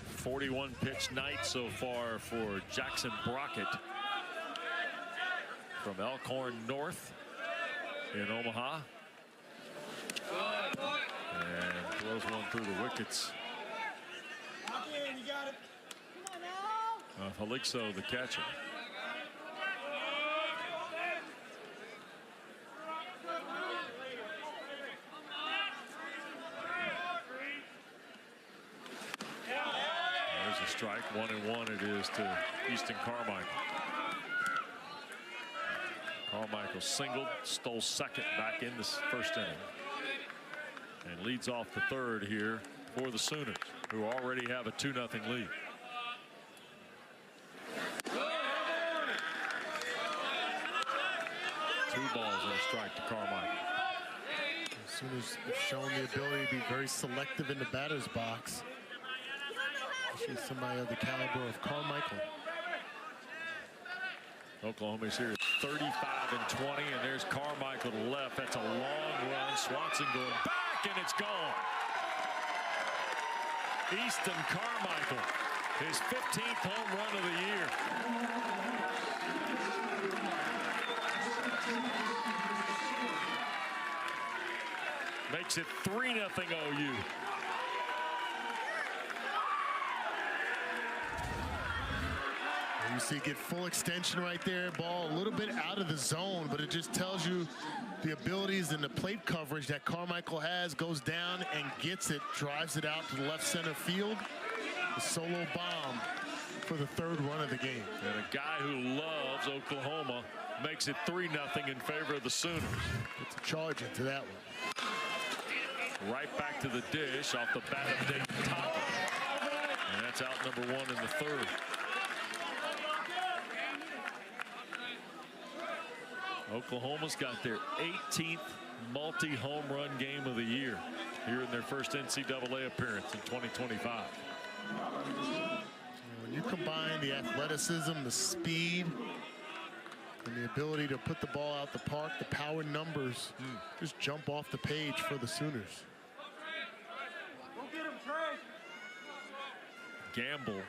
41 pitch night so far for Jackson Brockett from Elkhorn North in Omaha. And throws one through the wickets. Felixo, the catcher. Strike, 1-1 it is to Easton Carmichael. Carmichael singled, stole second back in this first inning, and leads off the third here for the Sooners, who already have a 2-0 lead. Two balls and a strike to Carmichael. The Sooners have shown the ability to be very selective in the batter's box. She's somebody of the caliber of Carmichael. Oklahoma series 35-20, and there's Carmichael to the left. That's a long run. Swanson going back, and it's gone. Easton Carmichael, his 15th home run of the year. Makes it 3-0 OU. You see, get full extension right there. Ball a little bit out of the zone, but it just tells you the abilities and the plate coverage that Carmichael has. Goes down and gets it, drives it out to the left center field. A solo bomb for the 3rd run of the game. And a guy who loves Oklahoma makes it 3-0 in favor of the Sooners. Puts a charge into that one. Right back to the dish off the bat of Dayton Top. And that's out number 1 in the 3rd. Oklahoma's got their 18th multi-home run game of the year here in their first NCAA appearance in 2025. When you combine the athleticism, the speed, and the ability to put the ball out the park, the power numbers just jump off the page for the Sooners. Gamble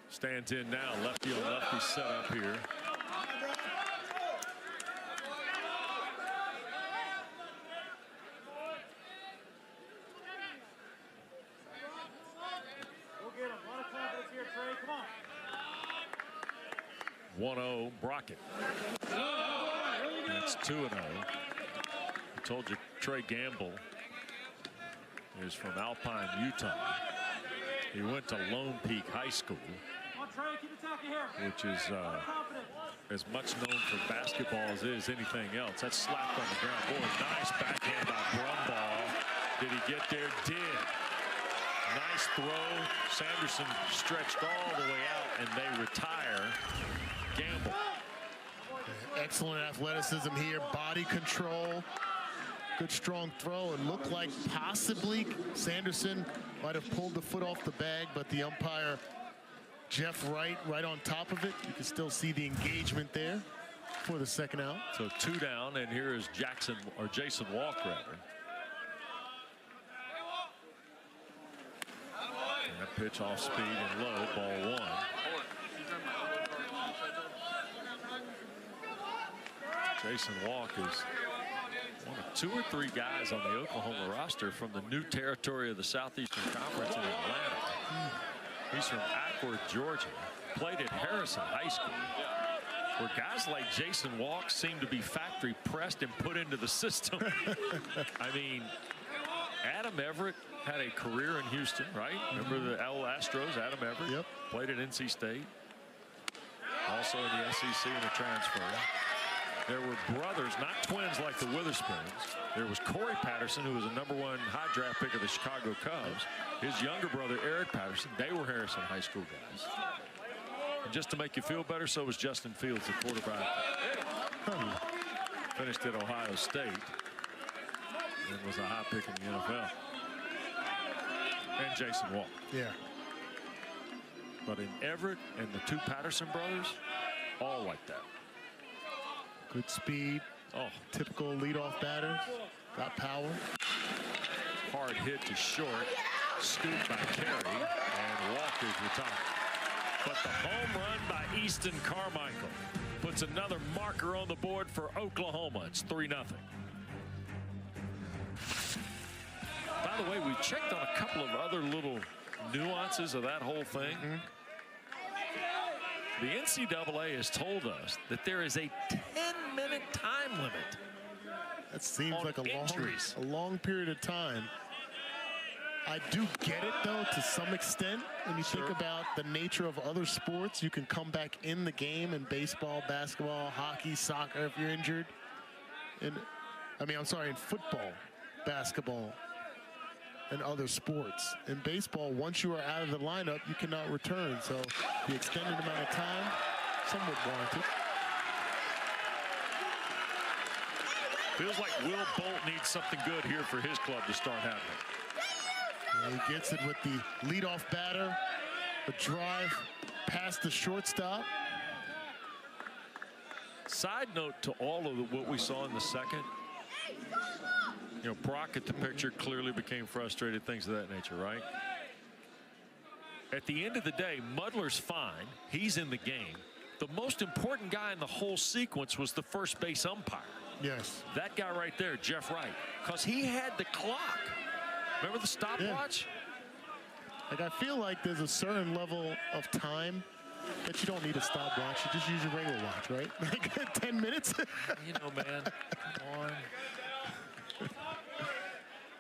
stands in now. Lefty on lefty set up here. Brockett. That's 2-0. I told you Trey Gamble is from Alpine, Utah. He went to Lone Peak High School, which is as much known for basketball as it is anything else. That's slapped on the ground. Boy, nice backhand by Brumball. Did he get there? Did. Nice throw. Sanderson stretched all the way out, and they retire Gamble. Excellent athleticism here, body control, good strong throw. It looked like possibly Sanderson might have pulled the foot off the bag, but the umpire, Jeff Wright, right on top of it. You can still see the engagement there for the second out. So 2 down, and here is Jason Walk, rather. And that pitch off speed and low, ball 1. Jason Walk is one of 2 or 3 guys on the Oklahoma roster from the new territory of the Southeastern Conference in Atlanta. He's from Acworth, Georgia. Played at Harrison High School, where guys like Jason Walk seem to be factory pressed and put into the system. I mean, Adam Everett had a career in Houston, right? Remember the Astros, Adam Everett? Yep. Played at NC State. Also in the SEC in a transfer. There were brothers, not twins like the Witherspoons. There was Corey Patterson, who was a #1 high draft pick of the Chicago Cubs. His younger brother, Eric Patterson. They were Harrison High School guys. And just to make you feel better, so was Justin Fields, the quarterback. Finished at Ohio State and was a high pick in the NFL. And Jason Walk. Yeah. But in Everett and the 2 Patterson brothers, all like that. Good speed. Oh, typical leadoff batter. Got power. Hard hit to short. Scooped by Carey. And Walk is retired. But the home run by Easton Carmichael puts another marker on the board for Oklahoma. It's 3-0. By the way, we checked on a couple of other little nuances of that whole thing. The NCAA has told us that there is a 10-minute time limit. That seems like a long period of time. I do get it, though, to some extent. When you think about the nature of other sports, you can come back in the game in baseball, basketball, hockey, soccer if you're injured. In football, basketball, and other sports. In baseball, once you are out of the lineup, you cannot return. So the extended amount of time, somewhat warranted. Feels like Will Bolt needs something good here for his club to start happening. And he gets it with the leadoff batter, a drive past the shortstop. Side note to all of what we saw in the second. You know, Brock at the picture clearly became frustrated, things of that nature, right? At the end of the day, Mudler's fine. He's in the game. The most important guy in the whole sequence was the first base umpire. Yes. That guy right there, Jeff Wright, because he had the clock. Remember the stopwatch? Yeah. Like, I feel like there's a certain level of time that you don't need a stopwatch. You just use your regular watch, right? Like 10 minutes. You know, man, come on.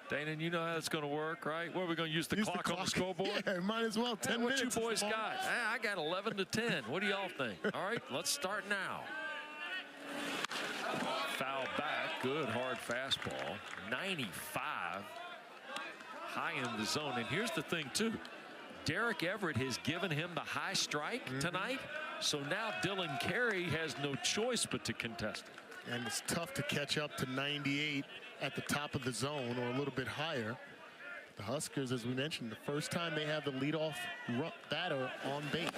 Dana, you know how it's going to work, right? What are we going to use the clock on the scoreboard? Yeah, might as well. 10 minutes. What you boys got? I got 11 to 10. What do y'all think? All right, let's start now. Foul back. Good hard fastball. 95. High in the zone. And here's the thing, too. Derek Everett has given him the high strike tonight. So now Dylan Carey has no choice but to contest it. And it's tough to catch up to 98 at the top of the zone or a little bit higher. The Huskers, as we mentioned, the first time they have the leadoff batter on base.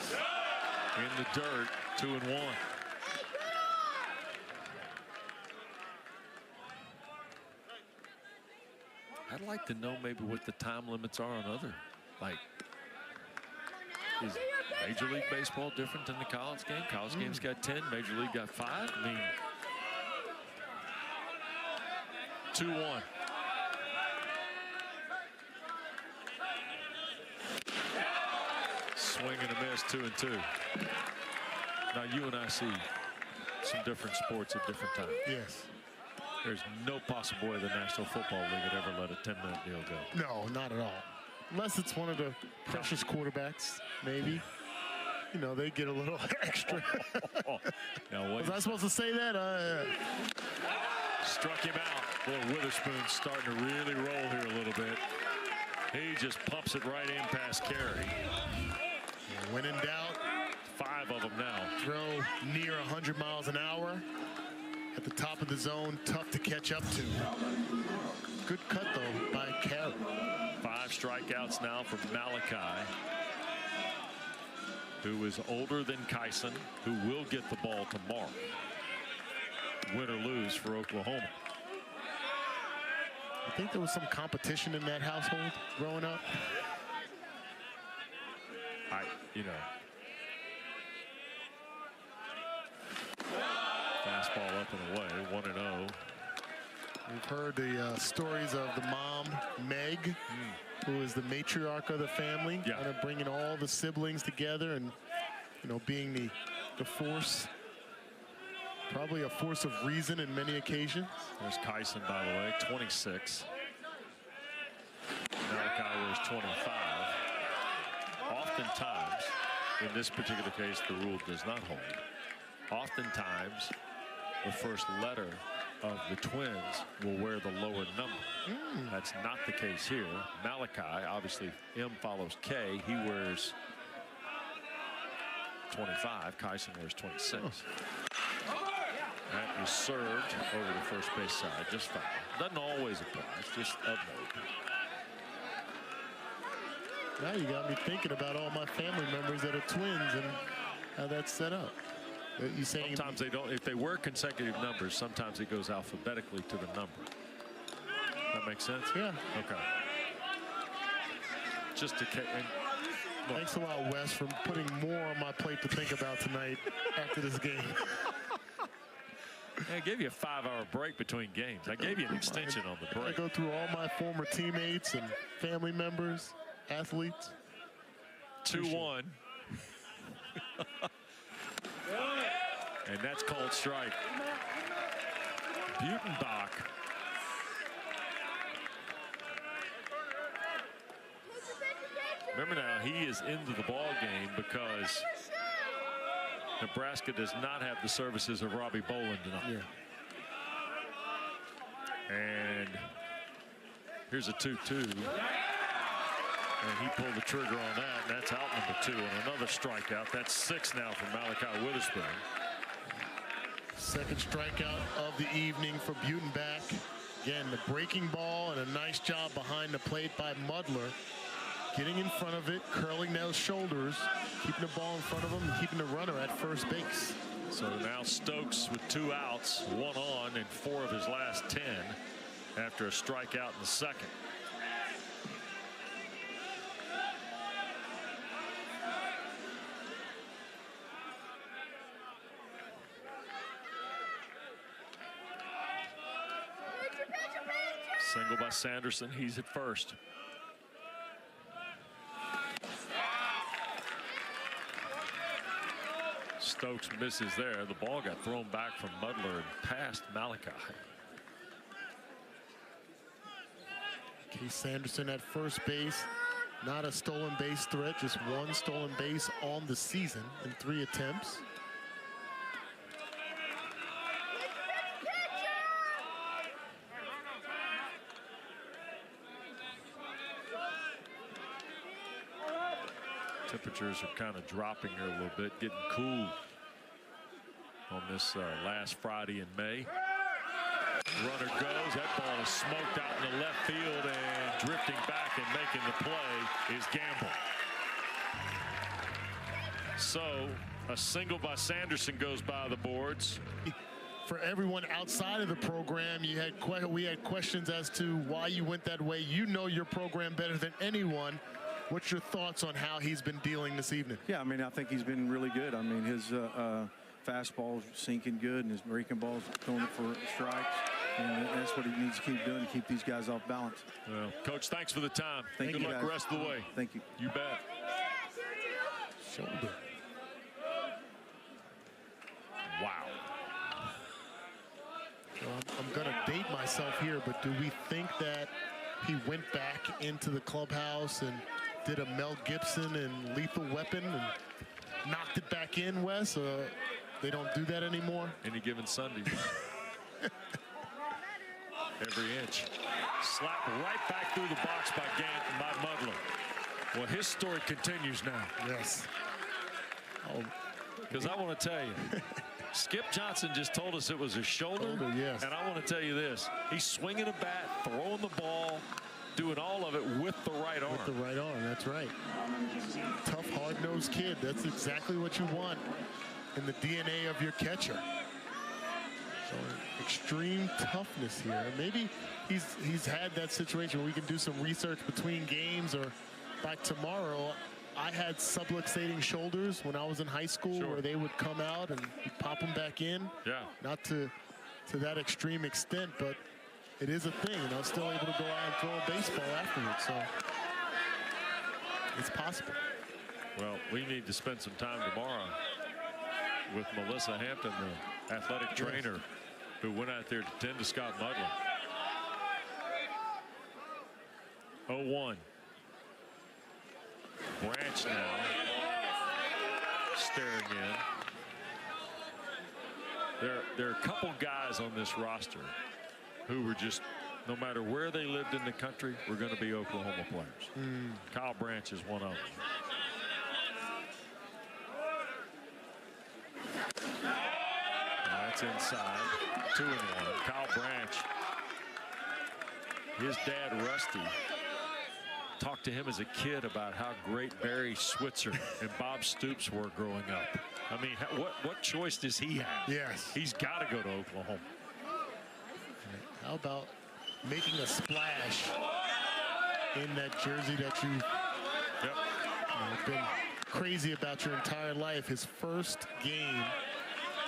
In the dirt, 2-1. I'd like to know maybe what the time limits are on other, like, is Major League Baseball different than the college game? College game's got 10, Major League got 5. I mean, 2-1. Swing and a miss, 2-2. Now you and I see some different sports at different times. Yes. There's no possible way the National Football League would ever let a 10-minute deal go. No, not at all. Unless it's one of the precious quarterbacks, maybe. You know, they get a little extra. Now Was I supposed to say that? Struck him out. Boy, Witherspoon's starting to really roll here a little bit. He just pumps it right in past Carey. When in doubt, 5 of them now. Throw near 100 miles an hour at the top of the zone. Tough to catch up to. Good cut, though, by Carey. 5 strikeouts now from Malachi, who is older than Kyson, who will get the ball tomorrow. Win or lose for Oklahoma. I think there was some competition in that household growing up. You know. Fastball up and away, 1-0. We've heard the stories of the mom, Meg, who is the matriarch of the family, yeah, kind of bringing all the siblings together and, you know, being the force, probably a force of reason in many occasions. There's Kyson, by the way, 26. Malachi wears 25. Oftentimes, in this particular case, the rule does not hold. Oftentimes, the first letter of the twins will wear the lower number. That's not the case here. Malachi, obviously, M follows K. He wears 25. Kyson wears 26. That was served over the first base side, just fine. Doesn't always apply, it's just of note. Now you got me thinking about all my family members that are twins and how that's set up. You saying sometimes they don't, if they wear consecutive numbers, sometimes it goes alphabetically to the number. That makes sense? Yeah. Okay. Just to thanks a lot, Wes, for putting more on my plate to think about tonight after this game. I gave you a 5-hour break between games. I gave you an extension on the break. I go through all my former teammates and family members, athletes. 2-1. And that's called strike. Butenbach. Remember now, he is into the ball game because Nebraska does not have the services of Robbie Boland tonight. Yeah. And here's a 2-2. And he pulled the trigger on that, and that's out number 2 and another strikeout. That's 6 now for Malachi Witherspoon. Second strikeout of the evening for Butenbach. Again, the breaking ball and a nice job behind the plate by Mudler. Getting in front of it, curling those shoulders, keeping the ball in front of him, and keeping the runner at first base. So now Stokes with 2 outs, 1 on in 4 of his last 10 after a strikeout in the second. Single by Sanderson. He's at first. Stokes misses there. The ball got thrown back from Mudler and past Malachi. Case Sanderson at first base. Not a stolen base threat, just 1 stolen base on the season in 3 attempts. Temperatures are kind of dropping here a little bit, getting cool on this last Friday in May. Runner goes. That ball is smoked out in the left field, and drifting back and making the play is Gamble. So a single by Sanderson goes by the boards. For everyone outside of the program, we had questions as to why you went that way. You know your program better than anyone. What's your thoughts on how he's been dealing this evening? Yeah, I mean, I think he's been really good. I mean, his fastball's sinking good, and his breaking ball's going for strikes. And that's what he needs to keep doing to keep these guys off balance. Well, Coach, thanks for the time. Good luck guys. the rest of the way. Thank you. You bet. Shoulder. Wow. Well, I'm going to date myself here, but do we think that he went back into the clubhouse and did a Mel Gibson and Lethal Weapon and knocked it back in, Wes? they don't do that anymore. Any given Sunday. Every inch. Slap right back through the box by Mudler. Well, his story continues now. Yes. Oh, because I want to tell you, Skip Johnson just told us it was his shoulder. Yes. And I want to tell you this. He's swinging a bat, throwing the ball, doing all of it with the right arm. With the right arm, that's right. Tough, hard-nosed kid. That's exactly what you want in the DNA of your catcher. So extreme toughness here. Maybe he's had that situation where we can do some research between games, or by tomorrow. I had subluxating shoulders when I was in high school, where they would come out and pop them back in. Yeah. Not to that extreme extent, but it is a thing, and I was still able to go out and throw a baseball afterwards. So it's possible. Well, we need to spend some time tomorrow with Melissa Hampton, the athletic trainer who went out there to tend to Scott Mudler. 0-1. Branch now staring in. There are a couple guys on this roster who were just, no matter where they lived in the country, were going to be Oklahoma players. Kyle Branch is one of them. That's inside. 2-1. Kyle Branch. His dad, Rusty, talked to him as a kid about how great Barry Switzer and Bob Stoops were growing up. I mean, what choice does he have? Yes. He's got to go to Oklahoma. How about making a splash in that jersey that you've been crazy about your entire life? His first game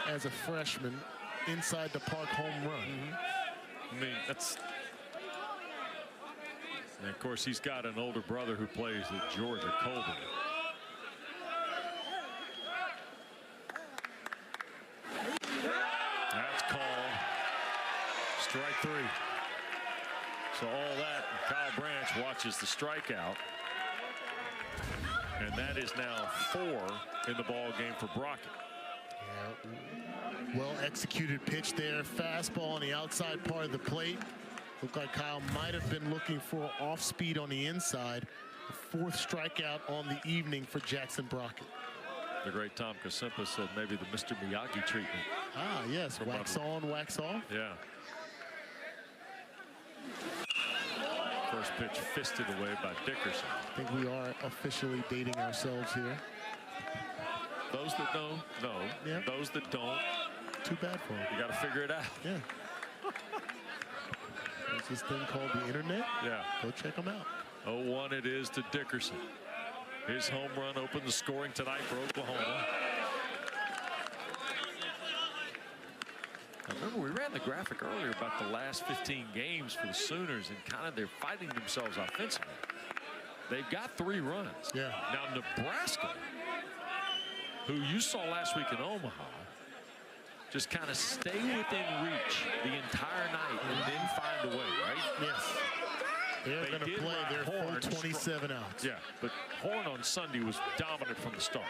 as a freshman inside the park home run. I mean, that's... And of course, he's got an older brother who plays at Georgia, Colby. That's called strike 3. So all that, Kyle Branch watches the strikeout. And that is now 4 in the ball game for Brockett. Yeah, well executed pitch there. Fastball on the outside part of the plate. Looked like Kyle might have been looking for off speed on the inside. The 4th strikeout on the evening for Jackson Brockett. The great Tom Kasimpa said maybe the Mr. Miyagi treatment. Ah, yes, wax on, wax off. Yeah. First pitch fisted away by Dickerson. I think we are officially dating ourselves here. Those that know, know. Yeah. Those that don't, too bad for them. You got to figure it out. Yeah. There's this thing called the internet. Yeah. Go check them out. 0-1 it is to Dickerson. His home run opened the scoring tonight for Oklahoma. I remember we ran the graphic earlier about the last 15 games for the Sooners and kind of they're fighting themselves offensively. They've got 3 runs. Yeah. Now Nebraska, who you saw last week in Omaha, just kind of stay within reach the entire night and then find a way, right? Yes. They're going to play their full 27 outs. Yeah, but Horn on Sunday was dominant from the start.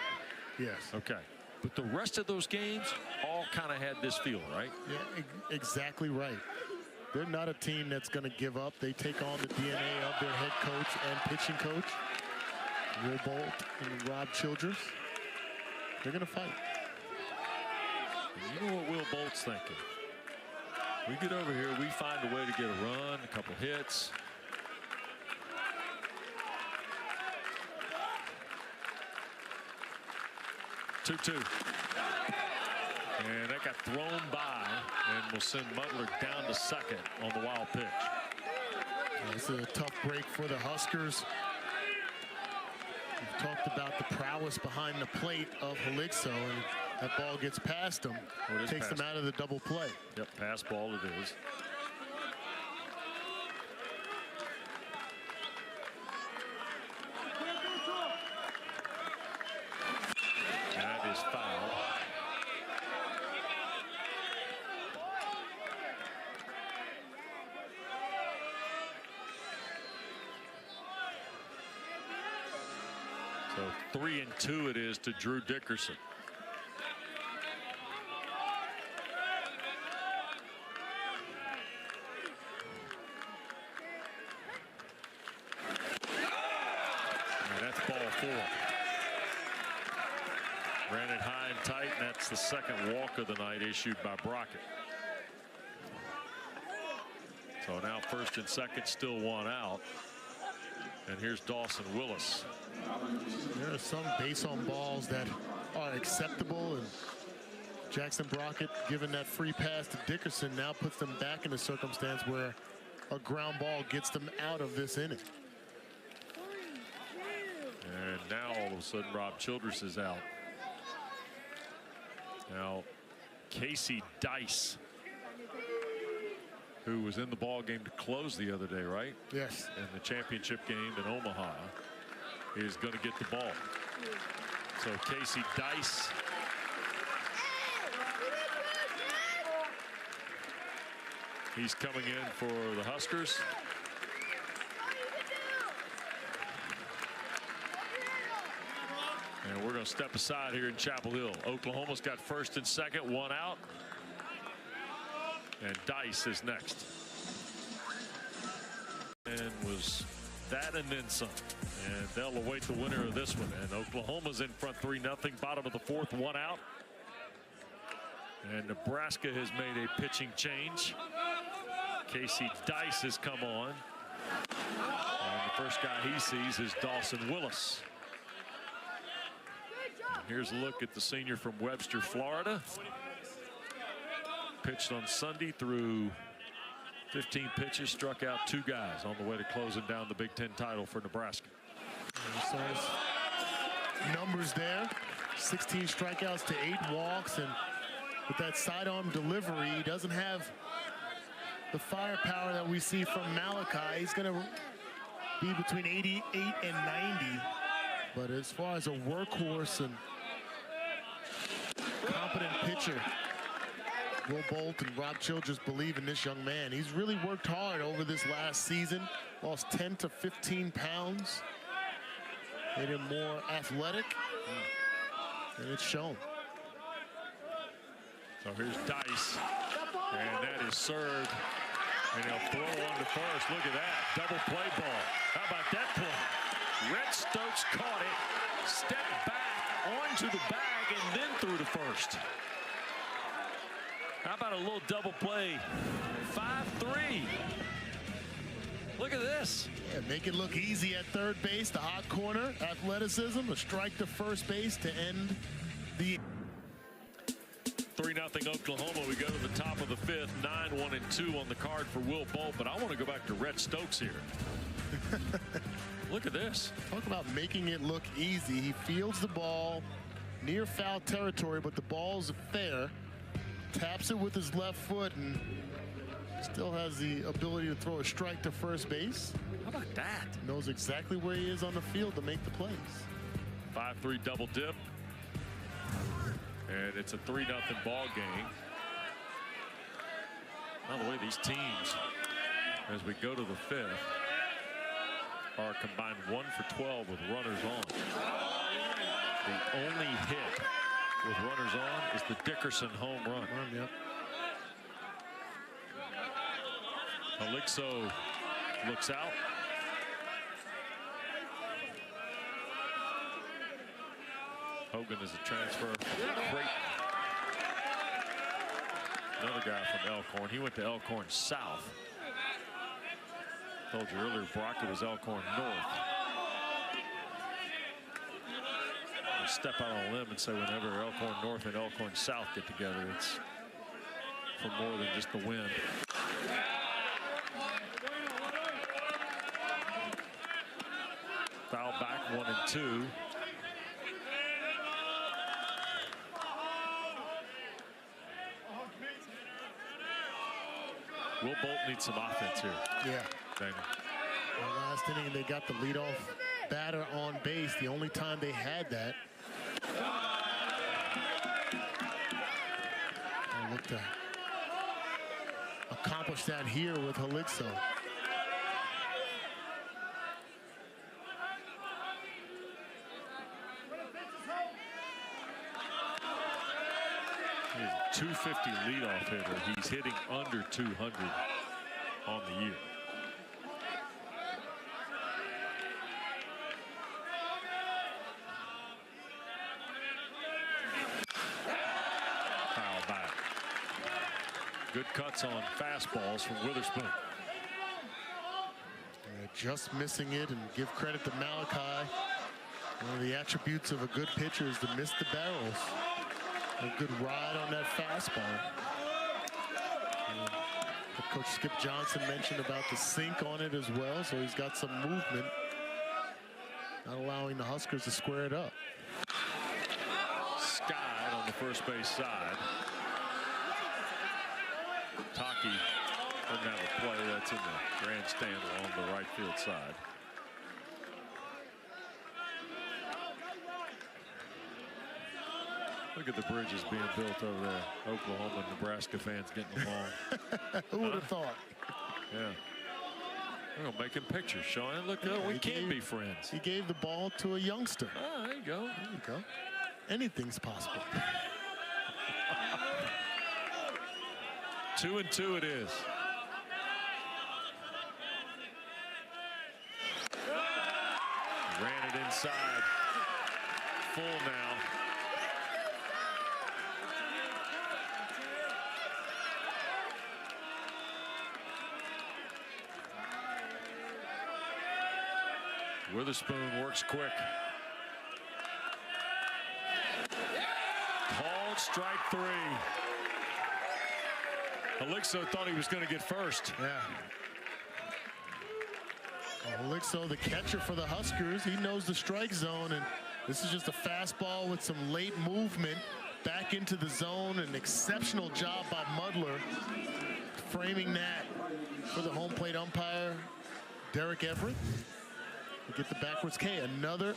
Yes. Okay. But the rest of those games all kind of had this feel, right? Yeah, exactly right. They're not a team that's going to give up. They take on the DNA of their head coach and pitching coach, Will Bolt and Rob Childress. They're going to fight. And you know what Will Bolt's thinking? We get over here, we find a way to get a run, a couple hits. Two. And that got thrown by and will send Mudler down to second on the wild pitch. This is a tough break for the Huskers. We've talked about the prowess behind the plate of Helixo, and that ball gets past him. Takes them out of the double play. Yep, pass ball it is. That is foul. So 3-2 it is to Drew Dickerson. 4. Ran it high and tight, and that's the second walk of the night issued by Brockett. So now first and second, still 1 out. And here's Dawson Willis. There are some base on balls that are acceptable, and Jackson Brockett, given that free pass to Dickerson, now puts them back in a circumstance where a ground ball gets them out of this inning. And now all of a sudden Rob Childress is out. Now Casey Dice, who was in the ball game to close the other day, right? Yes. In the championship game in Omaha, is going to get the ball. So Casey Dice he's coming in for the Huskers. And we're going to step aside here in Chapel Hill. Oklahoma's got first and second, 1 out. And Dice is next. And was that and then some. And they'll await the winner of this one. And Oklahoma's in front 3-0. Bottom of the 4th, 1 out. And Nebraska has made a pitching change. Casey Dice has come on. And the first guy he sees is Dawson Willis. And here's a look at the senior from Webster, Florida. Pitched on Sunday through 15 pitches, struck out 2 guys on the way to closing down the Big Ten title for Nebraska. So his numbers there, 16 strikeouts to 8 walks, and with that sidearm delivery, he doesn't have the firepower that we see from Malachi. He's going to be between 88 and 90, but as far as a workhorse and competent pitcher, Will Bolt and Rob Childress believe in this young man. He's really worked hard over this last season, lost 10 to 15 pounds, made him more athletic, and it's shown. So here's Dice, and that is served, and he'll throw on to first. Look at that, double play ball. How about that play? Red Stokes caught it, stepped back onto the bag, and then threw to first. How about a little double play? 5-3. Look at this. Yeah, make it look easy at third base, the hot corner, athleticism, a strike to first base to end the 3-0 Oklahoma. We go to the top of the 5th. 9-1-2 on the card for Will Bolt, but I want to go back to Red Stokes here. Look at this. Talk about making it look easy. He fields the ball near foul territory, but the ball's fair. Taps it with his left foot and still has the ability to throw a strike to first base. How about that? Knows exactly where he is on the field to make the plays. 5-3 double dip. And it's a 3-0 ball game. By the way, these teams, as we go to the 5th, are combined 1 for 12 with runners on. The only hit with runners on is the Dickerson home run. Yep. Elixo looks out. Hogan is a transfer from Creighton. Another guy from Elkhorn. He went to Elkhorn South. Told you earlier, Brockett was Elkhorn North. I'll step out on a limb and say whenever Elkhorn North and Elkhorn South get together, it's for more than just the win. Foul back, 1-2. Will Bolt needs some offense here. Yeah. Dana. Last inning, they got the leadoff batter on base. The only time they had that. I look to accomplish that here with Elixo. He's a 250 leadoff hitter. He's hitting under 200 on the year. Good cuts on fastballs from Witherspoon. Just missing it, and give credit to Malachi. One of the attributes of a good pitcher is to miss the barrels. A good ride on that fastball. Coach Skip Johnson mentioned about the sink on it as well, so he's got some movement, not allowing the Huskers to square it up. Skied on the first base side. Taki doesn't have a play. That's in the grandstand along the right field side. Look at the bridges being built over there. Oklahoma and Nebraska fans getting along. Who would have thought? Yeah. We're gonna make him pictures, Sean. Look, we can be friends. He gave the ball to a youngster. Oh, there you go. There you go. Anything's possible. 2-2 it is. Ran it inside. Full now. Witherspoon works quick. Called strike 3. Elixo thought he was going to get first. Yeah. Elixo, the catcher for the Huskers, he knows the strike zone, and this is just a fastball with some late movement back into the zone. An exceptional job by Mudler framing that for the home plate umpire, Derek Everett. We get the backwards K. Another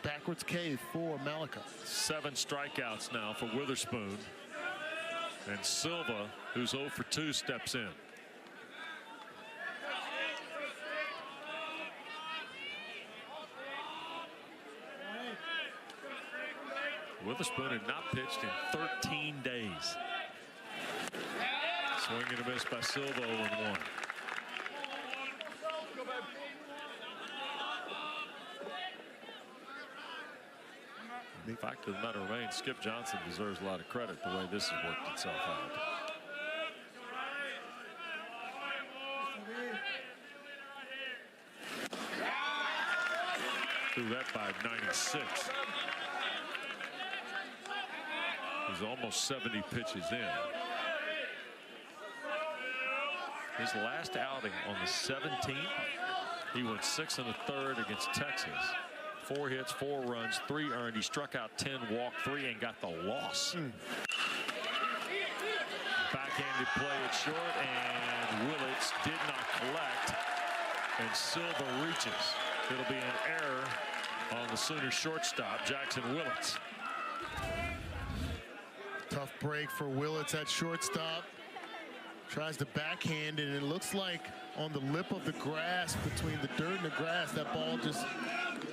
backwards K for Malachi. 7 strikeouts now for Witherspoon. And Silva, who's 0 for 2, steps in. Witherspoon had not pitched in 13 days. Swing and a miss by Silva, 0-1. The fact of the matter remains, Skip Johnson deserves a lot of credit the way this has worked itself out. Threw that by 96. He's almost 70 pitches in. His last outing on the 17th, he went 6 1/3 against Texas. 4 hits, 4 runs, 3 earned. He struck out 10, walked 3, and got the loss. Backhanded play at short, and Willits did not collect. And Silva reaches. It'll be an error on the Sooners shortstop, Jackson Willits. Tough break for Willits at shortstop. Tries to backhand it, and it looks like on the lip of the grass, between the dirt and the grass, that ball just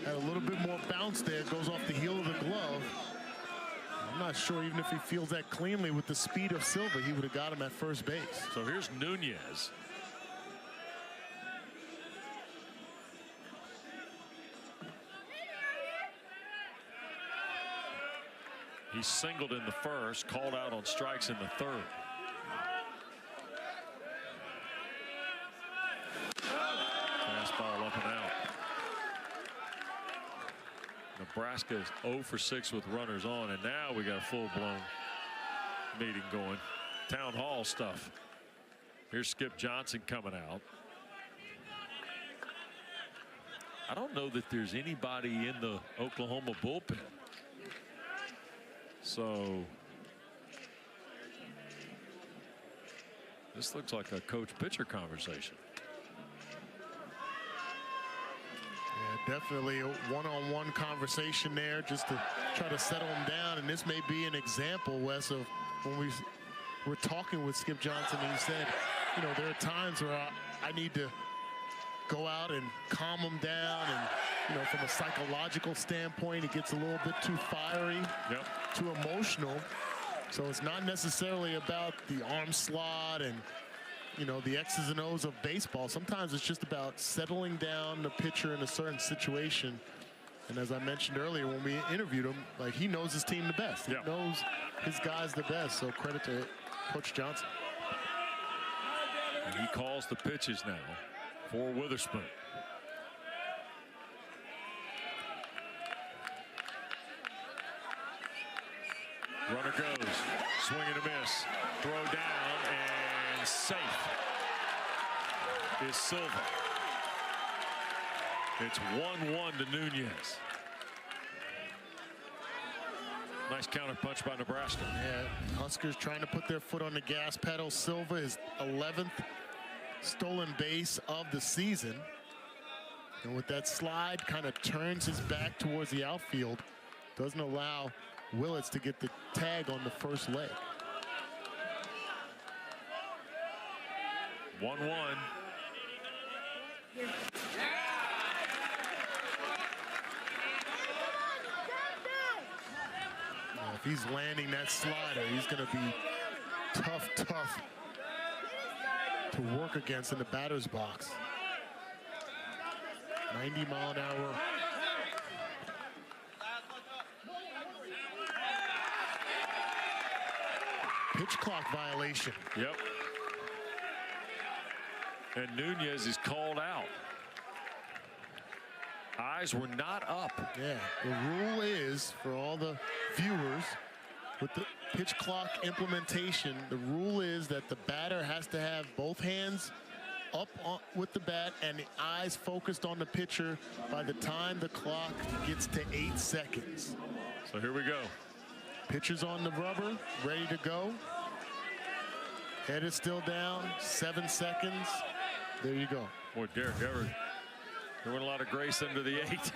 had a little bit more bounce there. It goes off the heel of the glove. I'm not sure even if he feels that cleanly with the speed of Silva, he would have got him at first base. So here's Nunez. He singled in the first, called out on strikes in the third. Fastball up and out. Nebraska is 0 for 6 with runners on, and now we got a full-blown meeting going. Town hall stuff. Here's Skip Johnson coming out. I don't know that there's anybody in the Oklahoma bullpen. So this looks like a coach-pitcher conversation. Yeah, definitely a one-on-one conversation there just to try to settle him down. And this may be an example, Wes, of when we were talking with Skip Johnson, and he said, you know, there are times where I need to go out and calm him down, and you know, from a psychological standpoint, he gets a little bit too fiery, too emotional. So it's not necessarily about the arm slot and, you know, the X's and O's of baseball. Sometimes it's just about settling down the pitcher in a certain situation. And as I mentioned earlier when we interviewed him, like, he knows his team the best. He knows his guys the best. So credit to Coach Johnson. And he calls the pitches now for Witherspoon. Runner goes, swing and a miss, throw down, and safe is Silva. It's 1-1 to Nunez. Nice counter punch by Nebraska. Yeah, Huskers trying to put their foot on the gas pedal. Silva is 11th stolen base of the season. And with that slide, kind of turns his back towards the outfield. Doesn't allow Willits to get the tag on the first leg. 1-1. If he's landing that slider, he's going to be tough to work against in the batter's box. 90-mile-an-hour. Pitch clock violation. Yep. And Nunez is called out. Eyes were not up. Yeah, the rule is, for all the viewers, with the pitch clock implementation, the rule is that the batter has to have both hands up with the bat and the eyes focused on the pitcher by the time the clock gets to 8 seconds. So here we go. Pitcher's on the rubber, ready to go. Head is still down, 7 seconds. There you go. Boy, Derek Everett, there went a lot of grace under the 8.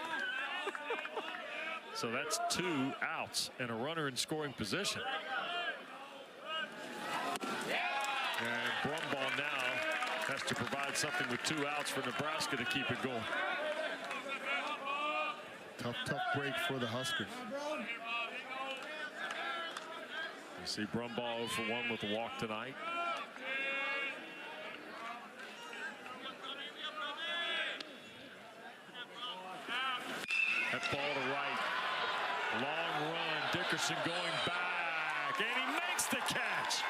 So that's 2 outs and a runner in scoring position. And Brumbaugh now has to provide something with 2 outs for Nebraska to keep it going. Tough break for the Huskers. You see Brumbaugh 0 for 1 with a walk tonight. That ball to right. Long run. Dickerson going back. And he makes the catch.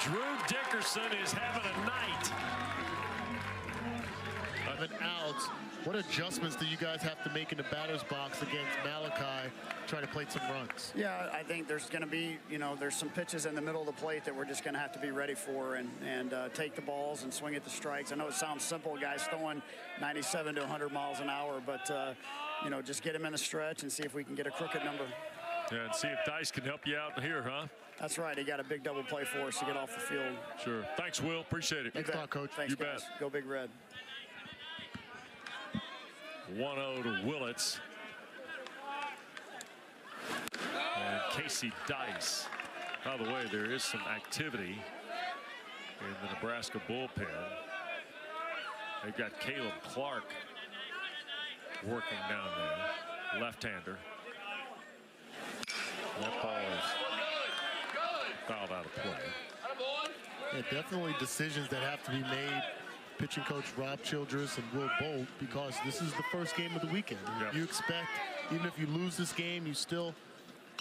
Drew Dickerson is having a night. 11 outs. What adjustments do you guys have to make in the batter's box against Malachi trying to play some runs? Yeah, I think there's going to be, there's some pitches in the middle of the plate that we're just going to have to be ready for and take the balls and swing at the strikes. I know it sounds simple, guys throwing 97 to 100 miles an hour, but, just get him in a stretch and see if we can get a crooked number. Yeah, and see if Dice can help you out here, huh? That's right. He got a big double play for us to get off the field. Sure. Thanks, Will. Appreciate it. Thanks a lot, Coach. Thanks, you guys. bet. Go Big Red. 1-0 to Willits. And Casey Dice. By the way, there is some activity in the Nebraska bullpen. They've got Caleb Clark working down there, left-hander. That ball is fouled out of play. Yeah, definitely decisions that have to be made. Pitching coach Rob Childress and Will Bolt, because this is the first game of the weekend. Yep. You expect, even if you lose this game, you still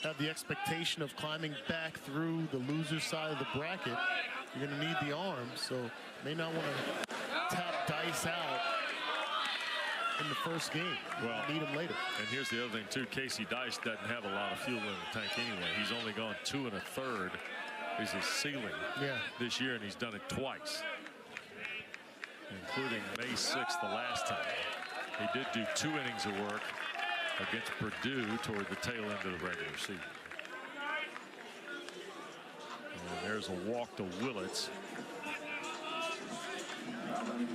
have the expectation of climbing back through the loser side of the bracket. You're going to need the arms, so may not want to tap Dice out in the first game. Well, need him later. And here's the other thing too. Casey Dice doesn't have a lot of fuel in the tank anyway. He's only gone 2 1/3 is his ceiling this year, and he's done it twice, including May 6th the last time. He did do 2 innings of work against Purdue toward the tail end of the regular season. And there's a walk to Willits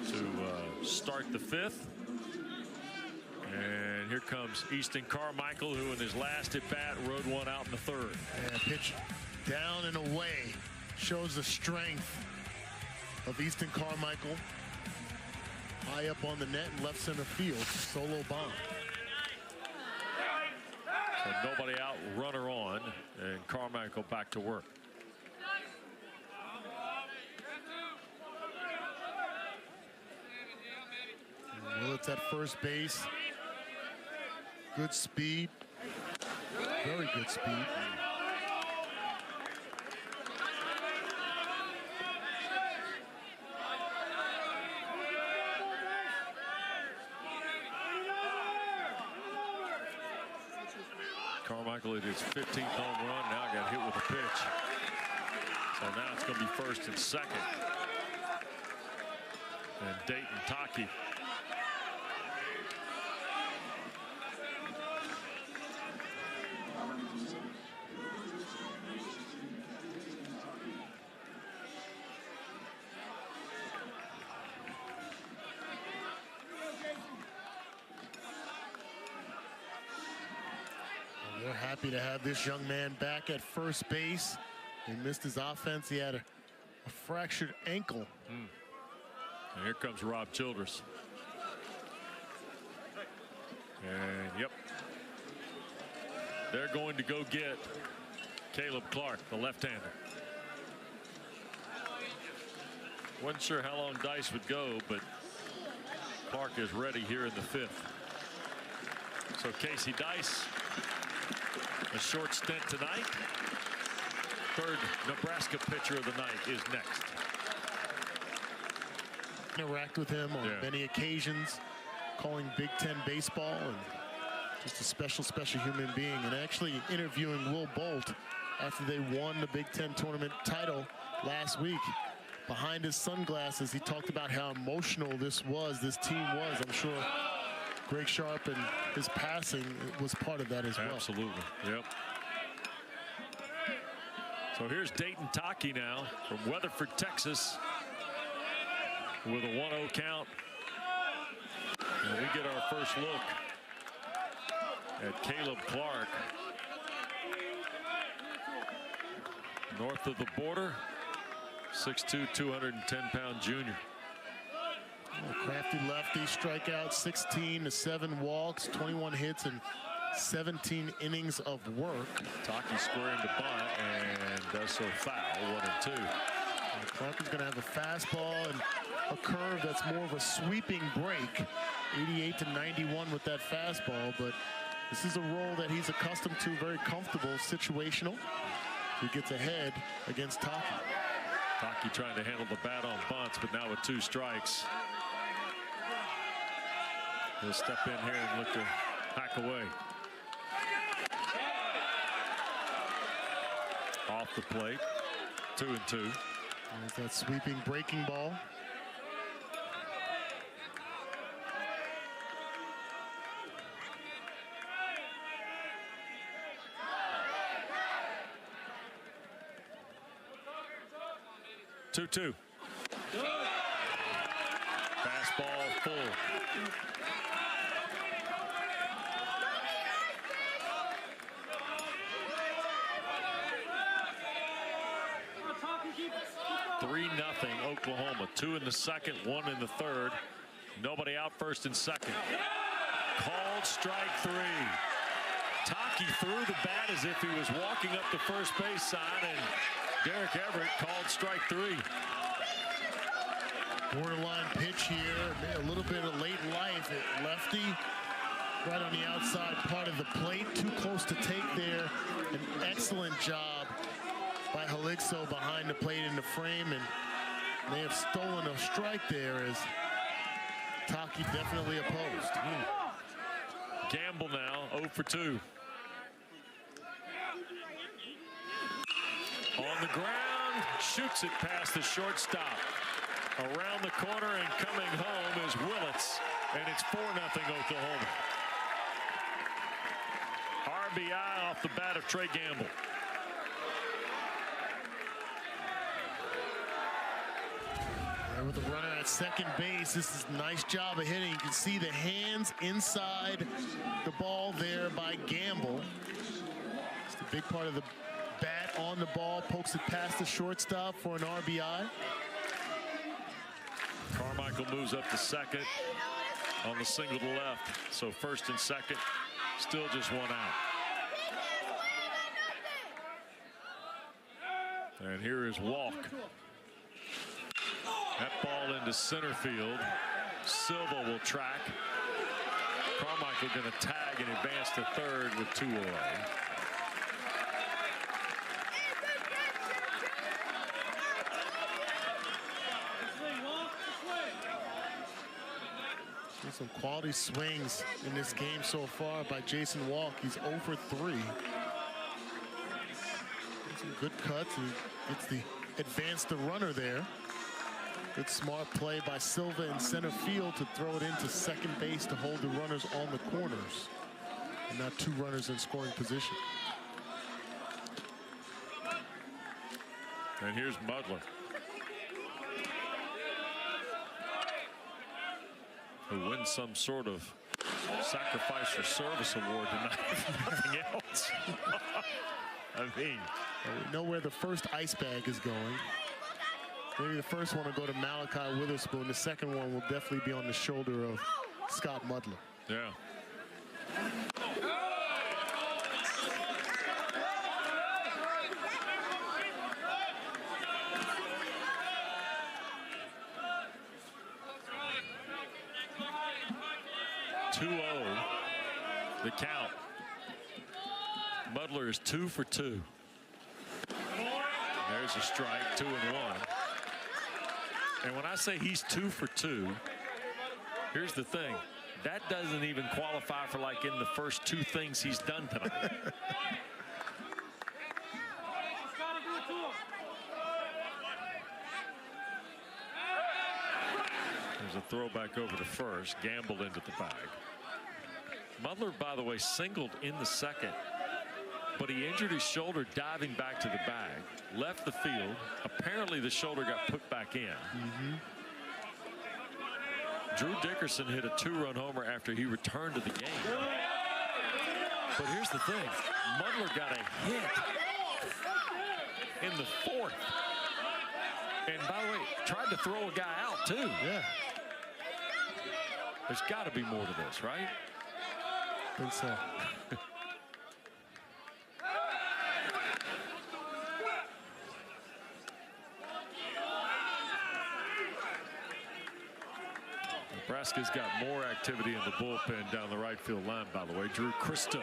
to start the 5th. And here comes Easton Carmichael, who in his last at bat rode 1 out in the 3rd. And pitch down and away shows the strength of Easton Carmichael. High up on the net in left center field, solo bomb. So nobody out, runner on, and Carmichael back to work. Willits at first base. Good speed. Very good speed. Carmichael at his 15th home run. Now got hit with a pitch. So now it's going to be first and second. And Dayton Taki. They're happy to have this young man back at first base. He missed his offense. He had a fractured ankle. And here comes Rob Childress. And yep, they're going to go get Caleb Clark, the left-hander. Wasn't sure how long Dice would go, but Clark is ready here in the fifth. So Casey Dice, a short stint tonight. Third Nebraska pitcher of the night is next. Interact with him on many occasions, calling Big Ten baseball, and just a special human being. And actually interviewing Will Bolt after they won the Big Ten tournament title last week. Behind his sunglasses, he talked about how emotional this team was. I'm sure Greg Sharp and his passing was part of that as well. Absolutely, yep. So here's Dayton Taki now from Weatherford, Texas, with a 1-0 count. And we get our first look at Caleb Clark. North of the border, 6'2", 210-pound junior. Crafty lefty, strikeouts, 16 to 7 walks, 21 hits, and 17 innings of work. Taki squaring to bunt and does so foul, 1-2. Clark is going to have a fastball and a curve that's more of a sweeping break. 88 to 91 with that fastball, but this is a role that he's accustomed to, very comfortable, situational. He gets ahead against Taki. Taki trying to handle the bat on bunts, but now with 2 strikes. He'll step in here and look to hack away. Off the plate, 2-2. There's that sweeping breaking ball. Two. Fastball full. Nothing Oklahoma. 2 in the second, 1 in the third. Nobody out, first and second. Called strike 3. Taki threw the bat as if he was walking up the first base sign, and Derek Everett called strike 3. Borderline pitch here, a little bit of late life at lefty, right on the outside part of the plate, too close to take there. An excellent job by Halixo behind the plate in the frame, and they have stolen a strike there as Taki definitely opposed. Gamble now, 0 for 2. On the ground, shoots it past the shortstop. Around the corner and coming home is Willits, and it's 4-0 Oklahoma. RBI off the bat of Trey Gamble. With the runner at second base, this is a nice job of hitting. You can see the hands inside the ball there by Gamble. It's the big part of the bat on the ball, pokes it past the shortstop for an RBI. Carmichael moves up to second on the single to left. So first and second, still just 1 out. And here is Walk. That ball into center field. Silva will track. Carmichael going to tag and advance to third with 2 away. Some quality swings in this game so far by Jason Walk. He's 0 for 3. Some good cuts. He gets the advance the runner there. Good smart play by Silva in center field to throw it into second base to hold the runners on the corners. And not two runners in scoring position. And here's Mudler, who wins some sort of sacrifice or service award tonight, if nothing else. I mean, we know where the first ice bag is going. Maybe the first one will go to Malachi Witherspoon. The second one will definitely be on the shoulder of Scott Mudler. Yeah. The count. Mudler is 2 for 2. There's a strike, 2 and 1. And when I say he's 2 for 2, here's the thing. That doesn't even qualify for like in the first 2 things he's done tonight. There's a throwback over to first. Gamble into the bag. Mudler, by the way, singled in the second, but he injured his shoulder diving back to the bag, left the field. Apparently the shoulder got put back in. Drew Dickerson hit a 2-run homer after he returned to the game. But here's the thing. Mudler got a hit in the 4th. And by the way, tried to throw a guy out too. Yeah. There's got to be more to this, right? I think so. Nebraska's got more activity in the bullpen down the right field line, by the way. Drew Christo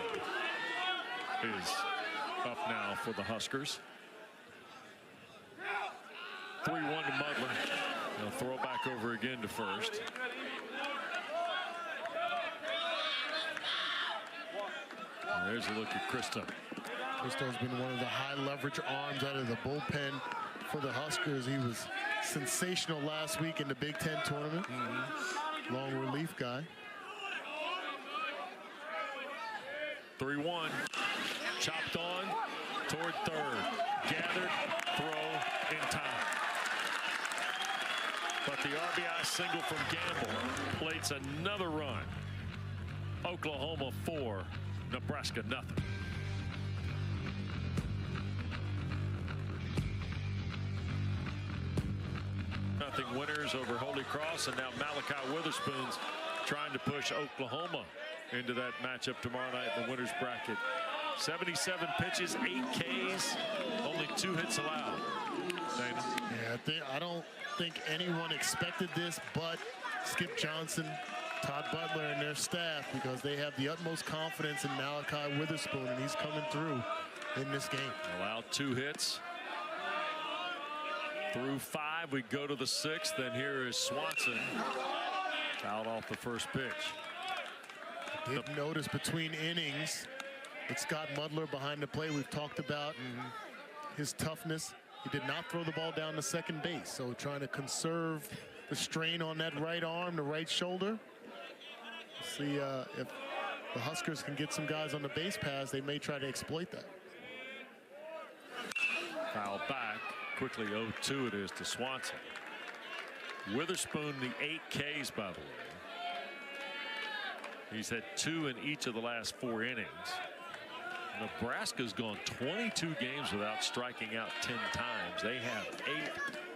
is up now for the Huskers. 3-1 to Mudler. They'll throw back over again to first. And there's a look at Christo. Christo's been one of the high leverage arms out of the bullpen for the Huskers. He was sensational last week in the Big Ten tournament. Long relief guy. 3-1. Chopped on toward third. Gathered, throw in time. But the RBI single from Gamble plates another run. Oklahoma 4, Nebraska nothing. Nothing winners over Holy Cross, and now Malachi Witherspoon's trying to push Oklahoma into that matchup tomorrow night in the winners bracket. 77 pitches, 8 Ks, only 2 hits allowed. Dana? Yeah, I don't think anyone expected this but Skip Johnson, Todd Butler, and their staff, because they have the utmost confidence in Malachi Witherspoon, and he's coming through in this game. Allowed 2 hits. Through 5, we go to the 6th, and here is Swanson out off the first pitch. Did notice between innings with Scott Mudler behind the plate. We've talked about his toughness. He did not throw the ball down to second base, so trying to conserve the strain on that right arm, the right shoulder. See if the Huskers can get some guys on the base paths, they may try to exploit that. Foul back. Quickly 0-2 it is to Swanson. Witherspoon, the 8 Ks, by the way. He's had 2 in each of the last 4 innings. Nebraska's gone 22 games without striking out 10 times. They have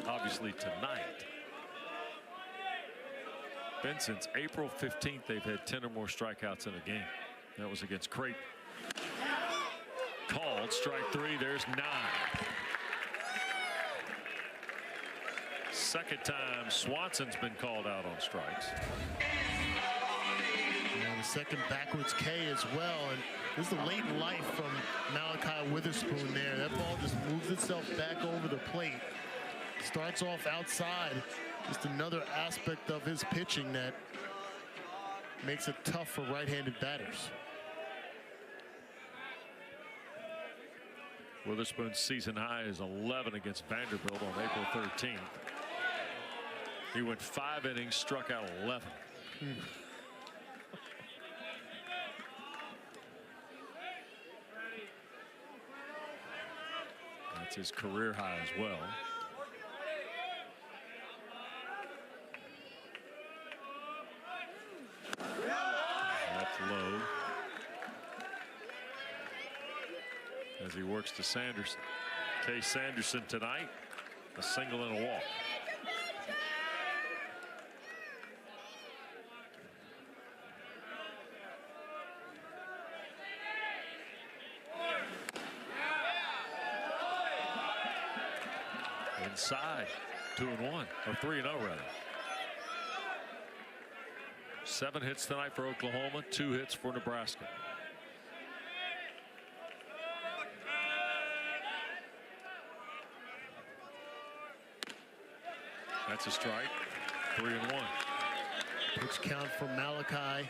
8, obviously, tonight. Been since April 15th, they've had 10 or more strikeouts in a game. That was against Creighton. Called strike 3. There's 9. Second time Swanson's been called out on strikes. And the second backwards K as well. And this is the latent life from Malachi Witherspoon there. That ball just moves itself back over the plate. Starts off outside. Just another aspect of his pitching that makes it tough for right-handed batters. Witherspoon's season high is 11 against Vanderbilt on April 13th. He went 5 innings, struck out 11. That's his career high as well. That's low. As he works to Sanderson. Case Sanderson tonight, a single and a walk. Inside, 2-1, or 3-0 rather. 7 hits tonight for Oklahoma, 2 hits for Nebraska. That's a strike. 3-1. Pitch count for Malachi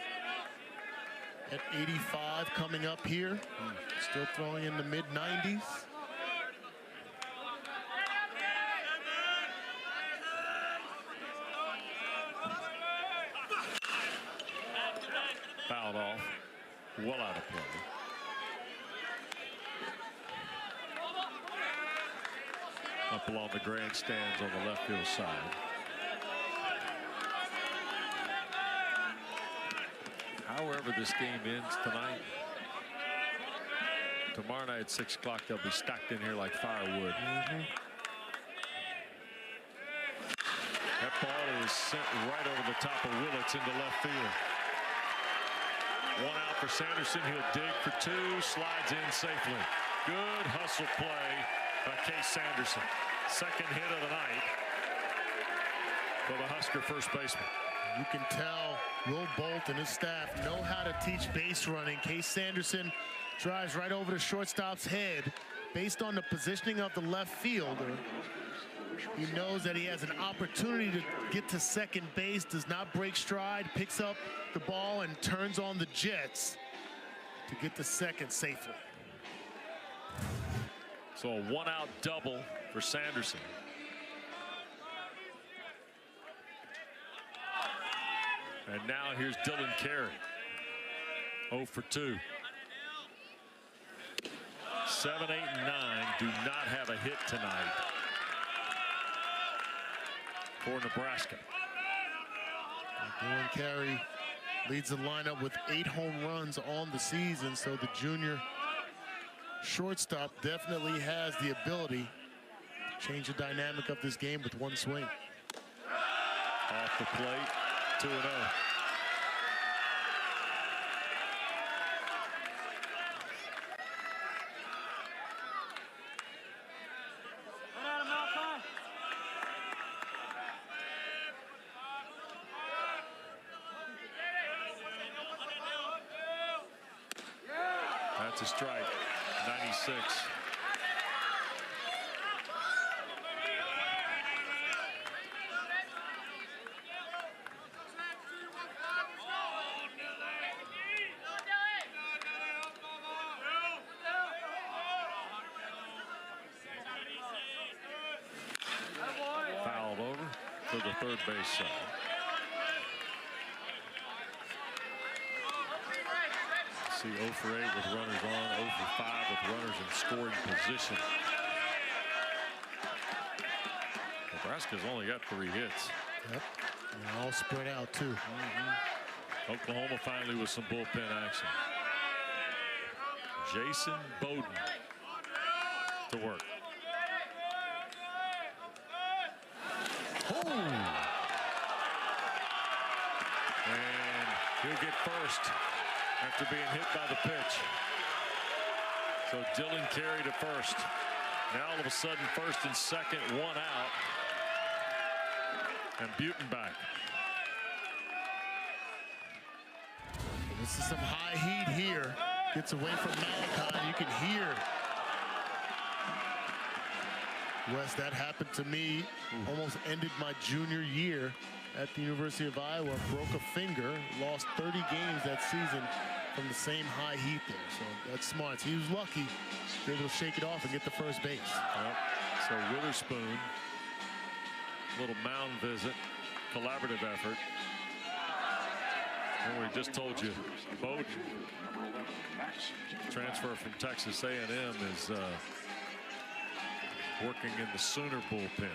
at 85 coming up here. Still throwing in the mid-90s. Fouled off. Well out of play. Up along the grandstands on the left field side. However this game ends tonight, tomorrow night at 6 o'clock they'll be stacked in here like firewood. That ball is sent right over the top of Willits into left field. 1 out for Sanderson. He'll dig for 2, slides in safely. Good hustle play by Case Sanderson. Second hit of the night for the Husker first baseman. You can tell Will Bolt and his staff know how to teach base running. Case Sanderson drives right over the shortstop's head. Based on the positioning of the left fielder, he knows that he has an opportunity to get to second base, does not break stride, picks up the ball and turns on the jets to get to second safely. So a 1-out double for Sanderson. And now here's Dylan Carey. 0 for 2. 7, 8, and 9 do not have a hit tonight for Nebraska. Dylan Carey leads the lineup with 8 home runs on the season, so the junior shortstop definitely has the ability to change the dynamic of this game with 1 swing. Off the plate, 2-0. That's a strike. 96. Fouled over to the third base side. See 0 for 8 with runners on, 0 for 5 with runners in scoring position. Nebraska's only got 3 hits. Yep, and all spread out too. Oklahoma finally with some bullpen action. Jason Bowden to work. And he'll get first after being hit by the pitch. So Dylan Carey to first. Now all of a sudden first and second, 1 out. And Butin back. This is some high heat here. Gets away from Malachi. You can hear. Wes, that happened to me. Almost ended my junior year at the University of Iowa. Broke a finger. Lost 30 games that season from the same high heat there. So that's smart. So he was lucky to be able to shake it off and get the first base. Yep. So Witherspoon, little mound visit, collaborative effort. And we just told you, Bowden, transfer from Texas A&M, is working in the Sooner bullpen.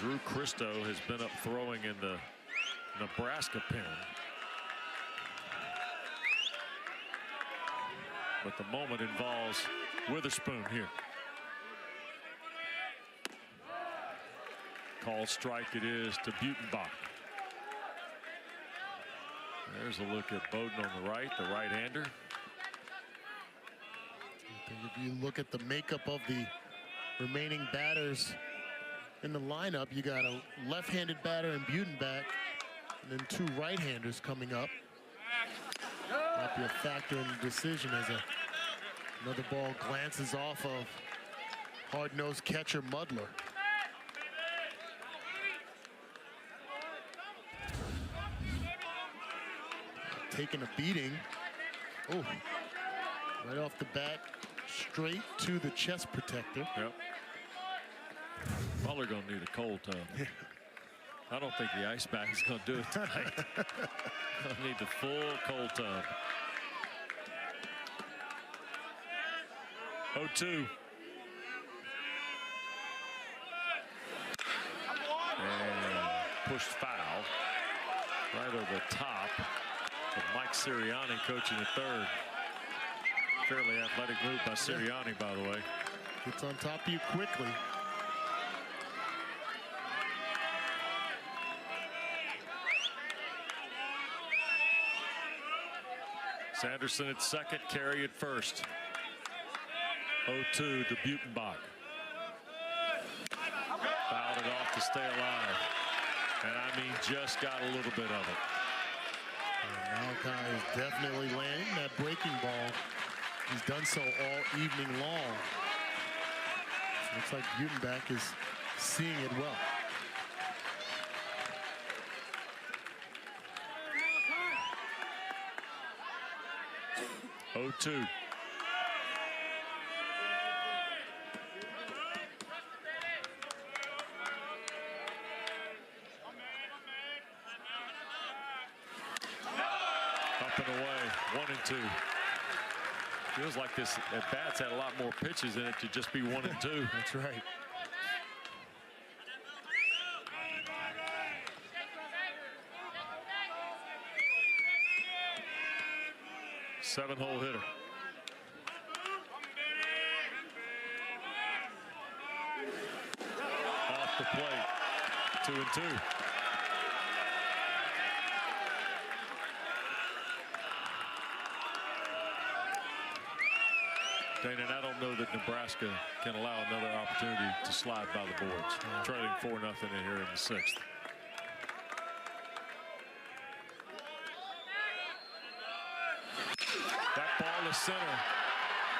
Drew Christo has been up throwing in the Nebraska pen. But the moment involves Witherspoon here. Call strike it is to Butenbach. There's a look at Bowden on the right-hander. I think if you look at the makeup of the remaining batters in the lineup, you got a left-handed batter in Butenbach, and then two right-handers coming up. Might be a factor in the decision as another ball glances off of hard-nosed catcher Mudler. Taking a beating. Oh, right off the bat, straight to the chest protector. Yep. Butler gonna need a cold tub. I don't think the ice bag is gonna do it tonight. Gonna need the full cold tub. 0-2. And pushed foul right over the top of Mike Sirianni coaching at third. Fairly athletic move by Sirianni, by the way. Gets on top of you quickly. Sanderson at second, Carey at first. 0-2 to Butenbach. Fouled it off to stay alive. And I mean, just got a little bit of it. Malachi is definitely landing that breaking ball. He's done so all evening long. Looks like Butenbach is seeing it well. Oh, 2. Up and away, 1-2. Feels like this at bats had a lot more pitches in it to just be 1-2. That's right. Seven-hole hitter. Off the plate, 2-2. Dana, and I don't know that Nebraska can allow another opportunity to slide by the boards. Trailing 4-0 in here in the sixth. That ball to center.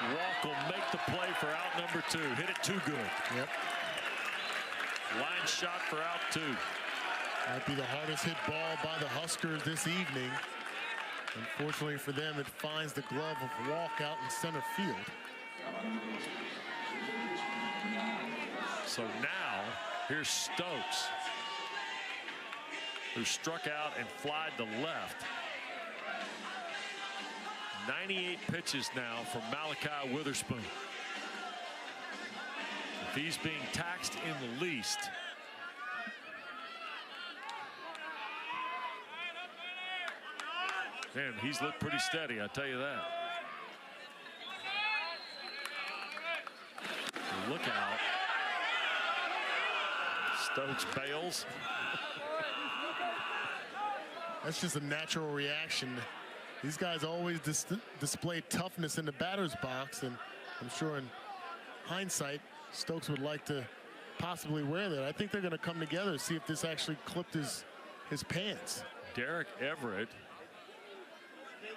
Walk will make the play for out number 2. Hit it too good. Yep. Line shot for out 2. Might be the hardest hit ball by the Huskers this evening. Unfortunately for them, it finds the glove of Walk out in center field. So now, here's Stokes, who struck out and flied to left. 98 pitches now from Malachi Witherspoon. If he's being taxed in the least, man, he's looked pretty steady, I tell you that. Look out. Stokes bails. That's just a natural reaction. These guys always display toughness in the batter's box, and I'm sure in hindsight, Stokes would like to possibly wear that. I think they're going to come together and see if this actually clipped his pants. Derek Everett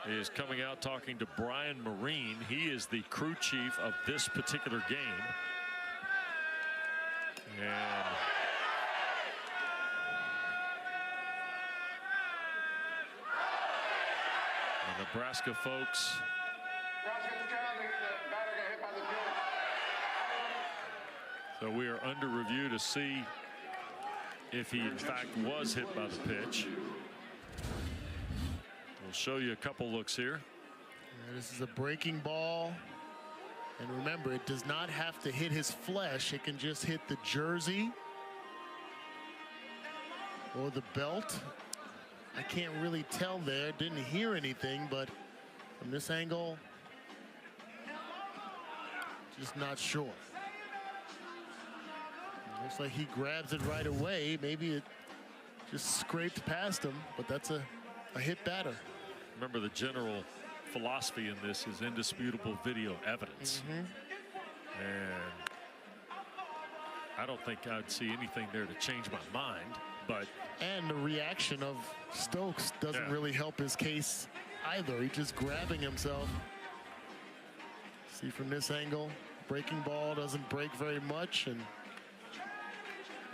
is coming out talking to Brian Marine. He is the crew chief of this particular game. And Nebraska folks. So we are under review to see if he in fact was hit by the pitch. We'll show you a couple looks here. Yeah, this is a breaking ball. And remember, it does not have to hit his flesh. It can just hit the jersey or the belt. I can't really tell there. Didn't hear anything, but from this angle, just not sure. Looks like he grabs it right away. Maybe it just scraped past him, but that's a hit batter. Remember, the general philosophy in this is indisputable video evidence. And I don't think I'd see anything there to change my mind. But and the reaction of Stokes doesn't really help his case either. He's just grabbing himself. See from this angle, breaking ball doesn't break very much, and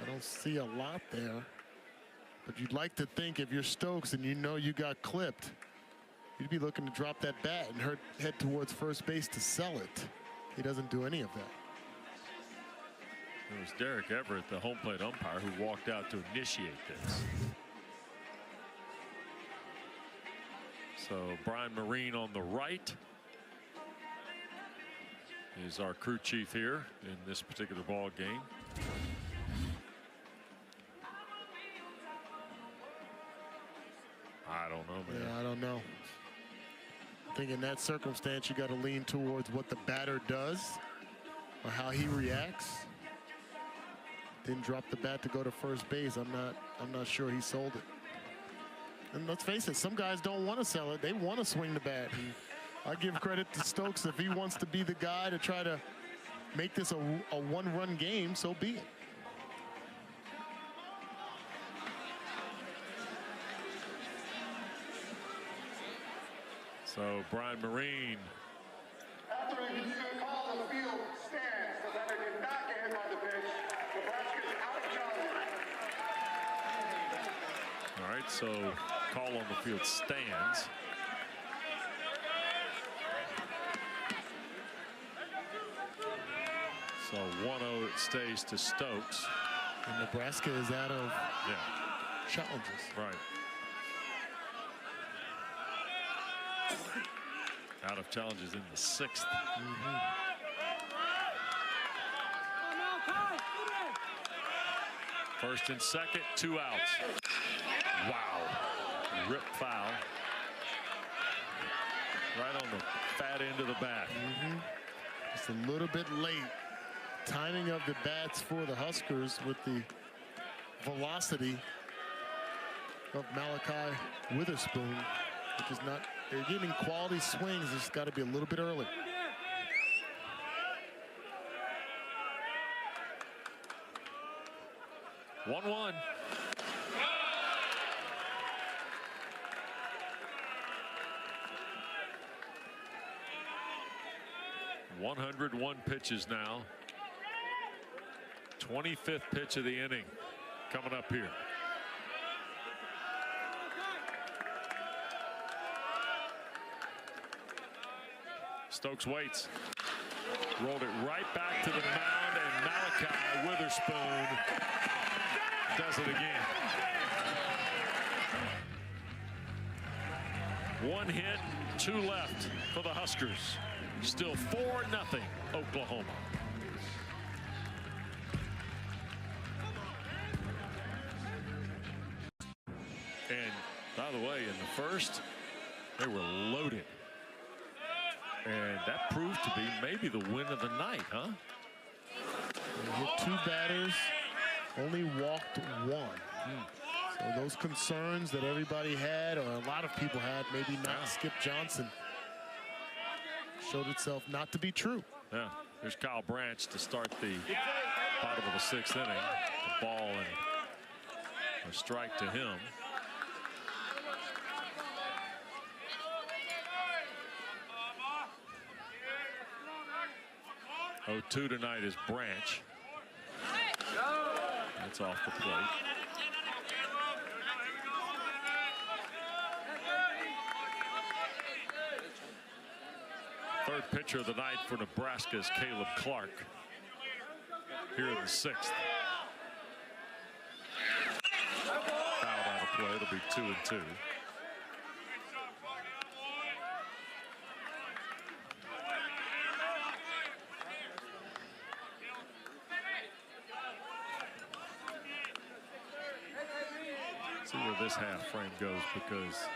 I don't see a lot there. But you'd like to think if you're Stokes and you know you got clipped, you'd be looking to drop that bat and head towards first base to sell it. He doesn't do any of that. It was Derek Everett, the home plate umpire, who walked out to initiate this. So Brian Marine on the right is our crew chief here in this particular ball game. I don't know, man. Yeah, I don't know. I think in that circumstance, you got to lean towards what the batter does or how he reacts. Didn't drop the bat to go to first base. I'm not sure he sold it. And let's face it, some guys don't want to sell it. They want to swing the bat. And I give credit to Stokes. If he wants to be the guy to try to make this a one-run game, so be it. So Brian Marine. After a review call on the field stands, the batter did not get hit by the pitch. Nebraska's out of challenge. All right, so call on the field stands. So 1-0 it stays to Stokes. And Nebraska is out of challenges. Right. Out of challenges in the 6th. First and second, 2 outs. Wow. Rip foul. Right on the fat end of the bat. Just a little bit late. Timing of the bats for the Huskers with the velocity of Malachi Witherspoon, which is not, they're getting quality swings. It's got to be a little bit early. One. 101 pitches now. 25th pitch of the inning coming up here. Stokes waits. Rolled it right back to the mound, and Malachi Witherspoon does it again. One hit, 2 left for the Huskers. Still 4-0 Oklahoma. And by the way, in the first, they were loaded. And that proved to be maybe the win of the night, huh? They hit 2 batters, only walked 1. So those concerns that everybody had, or a lot of people had, maybe not Skip Johnson, showed itself not to be true. Yeah, there's Kyle Branch to start the bottom of the 6th inning. The ball and a strike to him. Oh, 2 tonight is Branch. That's off the plate. third pitcher of the night for Nebraska is Caleb Clark here in the 6th. Fouled out of play. It'll be 2-2. See where this half frame goes, because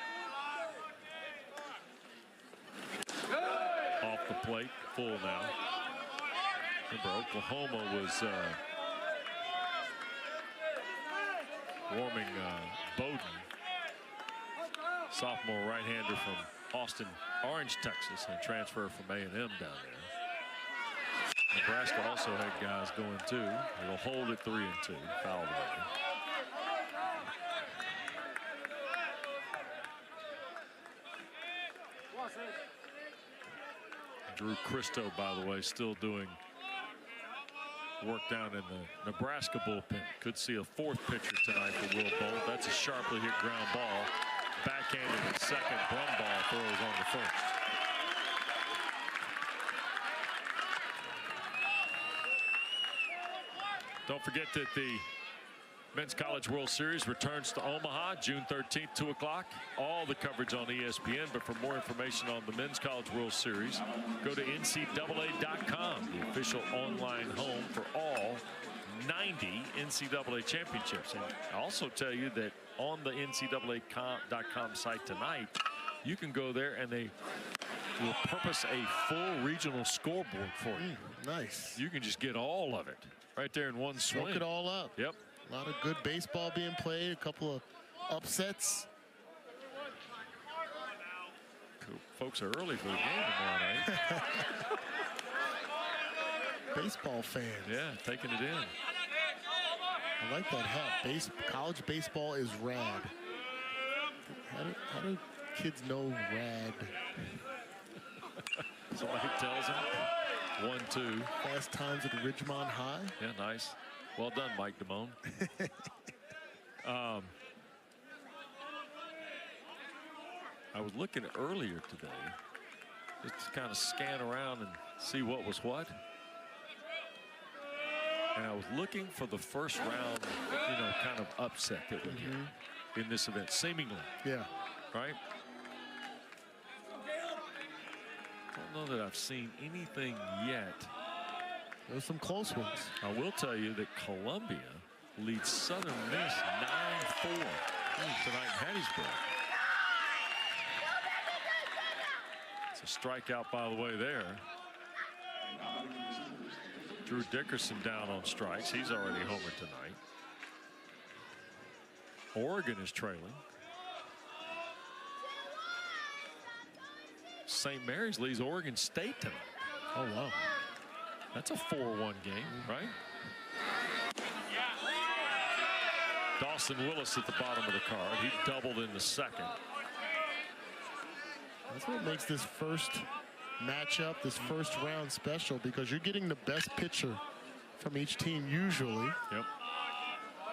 off the plate, full now. Remember, Oklahoma was warming Bowden, sophomore right-hander from Austin, Orange, Texas, and transfer from A&M down there. Nebraska also had guys going too. It'll hold at 3-2. Fouled away. Drew Christo, by the way, still doing work down in the Nebraska bullpen. Could see a 4th pitcher tonight for Will Bolt. That's a sharply hit ground ball. Backhanded at second. Brumbaugh throws on the 1st. Don't forget that the Men's College World Series returns to Omaha June 13th, 2 o'clock. All the coverage on ESPN. But for more information on the Men's College World Series, go to NCAA.com, the official online home for all 90 NCAA championships. And I also tell you that on the NCAA.com site tonight, you can go there and they will purpose a full regional scoreboard for you. Nice. You can just get all of it right there in one swing. Soak it all up. Yep. A lot of good baseball being played, a couple of upsets. Cool. Folks are early for the game tomorrow night. Baseball fans. Yeah, taking it in. I like that hat. College baseball is rad. How do kids know rad? Somebody tells them. 1-2. Fast times at Ridgemont High. Yeah, nice. Well done, Mike Damone. I was looking earlier today just to kind of scan around and see what was what. And I was looking for the first round, kind of upset that we get in this event, seemingly. Yeah. Right? I don't know that I've seen anything yet. There's some close ones. I will tell you that Columbia leads Southern Miss 9-4 tonight in Hattiesburg. It's a strikeout, by the way, there. Drew Dickerson down on strikes. He's already homered tonight. Oregon is trailing. St. Mary's leads Oregon State tonight. Oh, wow. That's a 4-1 game, right? Dawson Willis at the bottom of the card. He doubled in the 2nd. That's what makes this first matchup, this first round special, because you're getting the best pitcher from each team usually. Yep.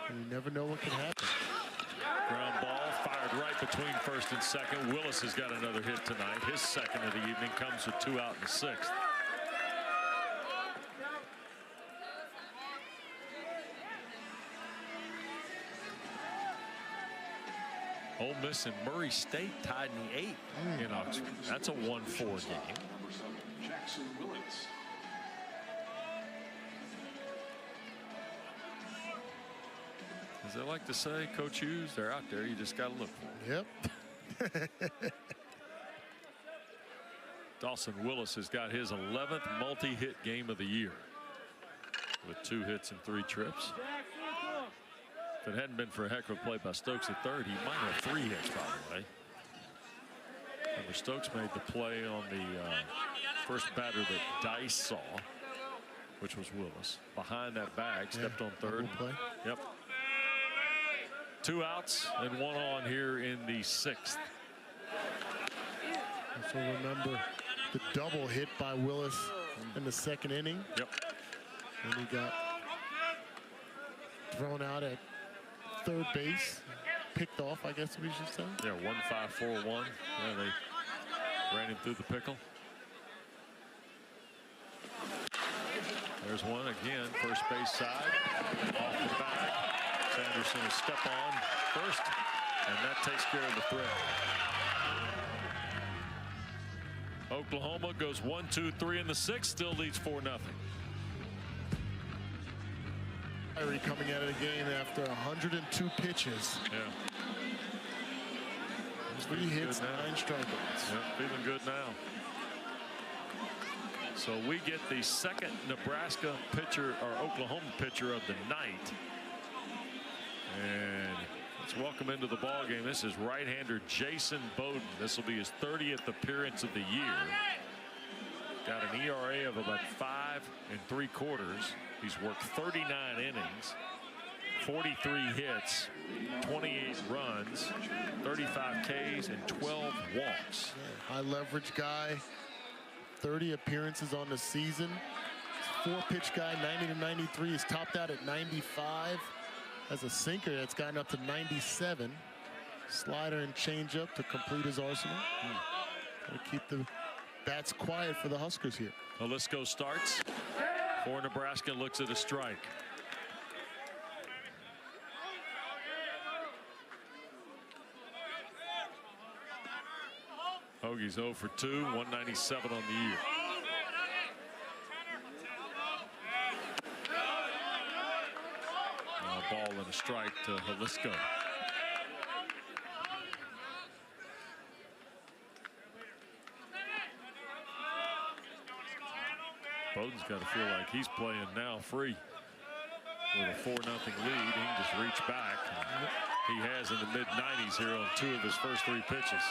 And you never know what can happen. Ground ball fired right between 1st and 2nd. Willis has got another hit tonight. His 2nd of the evening comes with 2 out in the 6th. Ole Miss and Murray State tied in the 8th in Oxford. That's a 1-4 game. As I like to say, Coach Hughes, they're out there. You just got to look for them. Yep. Dawson Willis has got his 11th multi-hit game of the year with 2 hits and 3 trips. If it hadn't been for a heck of a play by Stokes at third, he might have 3 hits, by the way. Remember, Stokes made the play on the first batter that Dice saw, which was Willis. Behind that bag, stepped on third. Play. Yep. 2 outs and 1 on here in the 6th. So remember the double hit by Willis in the 2nd inning. Yep. And he got thrown out at 3rd base, picked off, I guess we should say. Yeah, 1-5-4-1. Yeah, they ran him through the pickle. There's one again, first base side, off the bag. Sanderson will step on first, and that takes care of the threat. Oklahoma goes 1-2-3 in the sixth, still leads 4-0. Coming out of the game after 102 pitches. Yeah. 3 hits, 9 strikeouts. Yeah, feeling good now. So we get the second Nebraska pitcher or Oklahoma pitcher of the night. And let's welcome into the ball game. This is right-hander Jason Bowden. This will be his 30th appearance of the year. Got an ERA of about 5 3/4. He's worked 39 innings, 43 hits, 28 runs, 35 Ks, and 12 walks. Yeah, high leverage guy. 30 appearances on the season. 4-pitch guy, 90-93. He's topped out at 95. Has a sinker that's gotten up to 97. Slider and changeup to complete his arsenal. Gotta keep the bats quiet for the Huskers here. Holisko starts for Nebraska, looks at a strike. Hoagie's 0 for 2, 197 on the year. Now a ball and a strike to Holisko. Bowden's got to feel like he's playing now free. With a 4-0 lead, he can just reach back. He has in the mid-90s here on 2 of his first 3 pitches.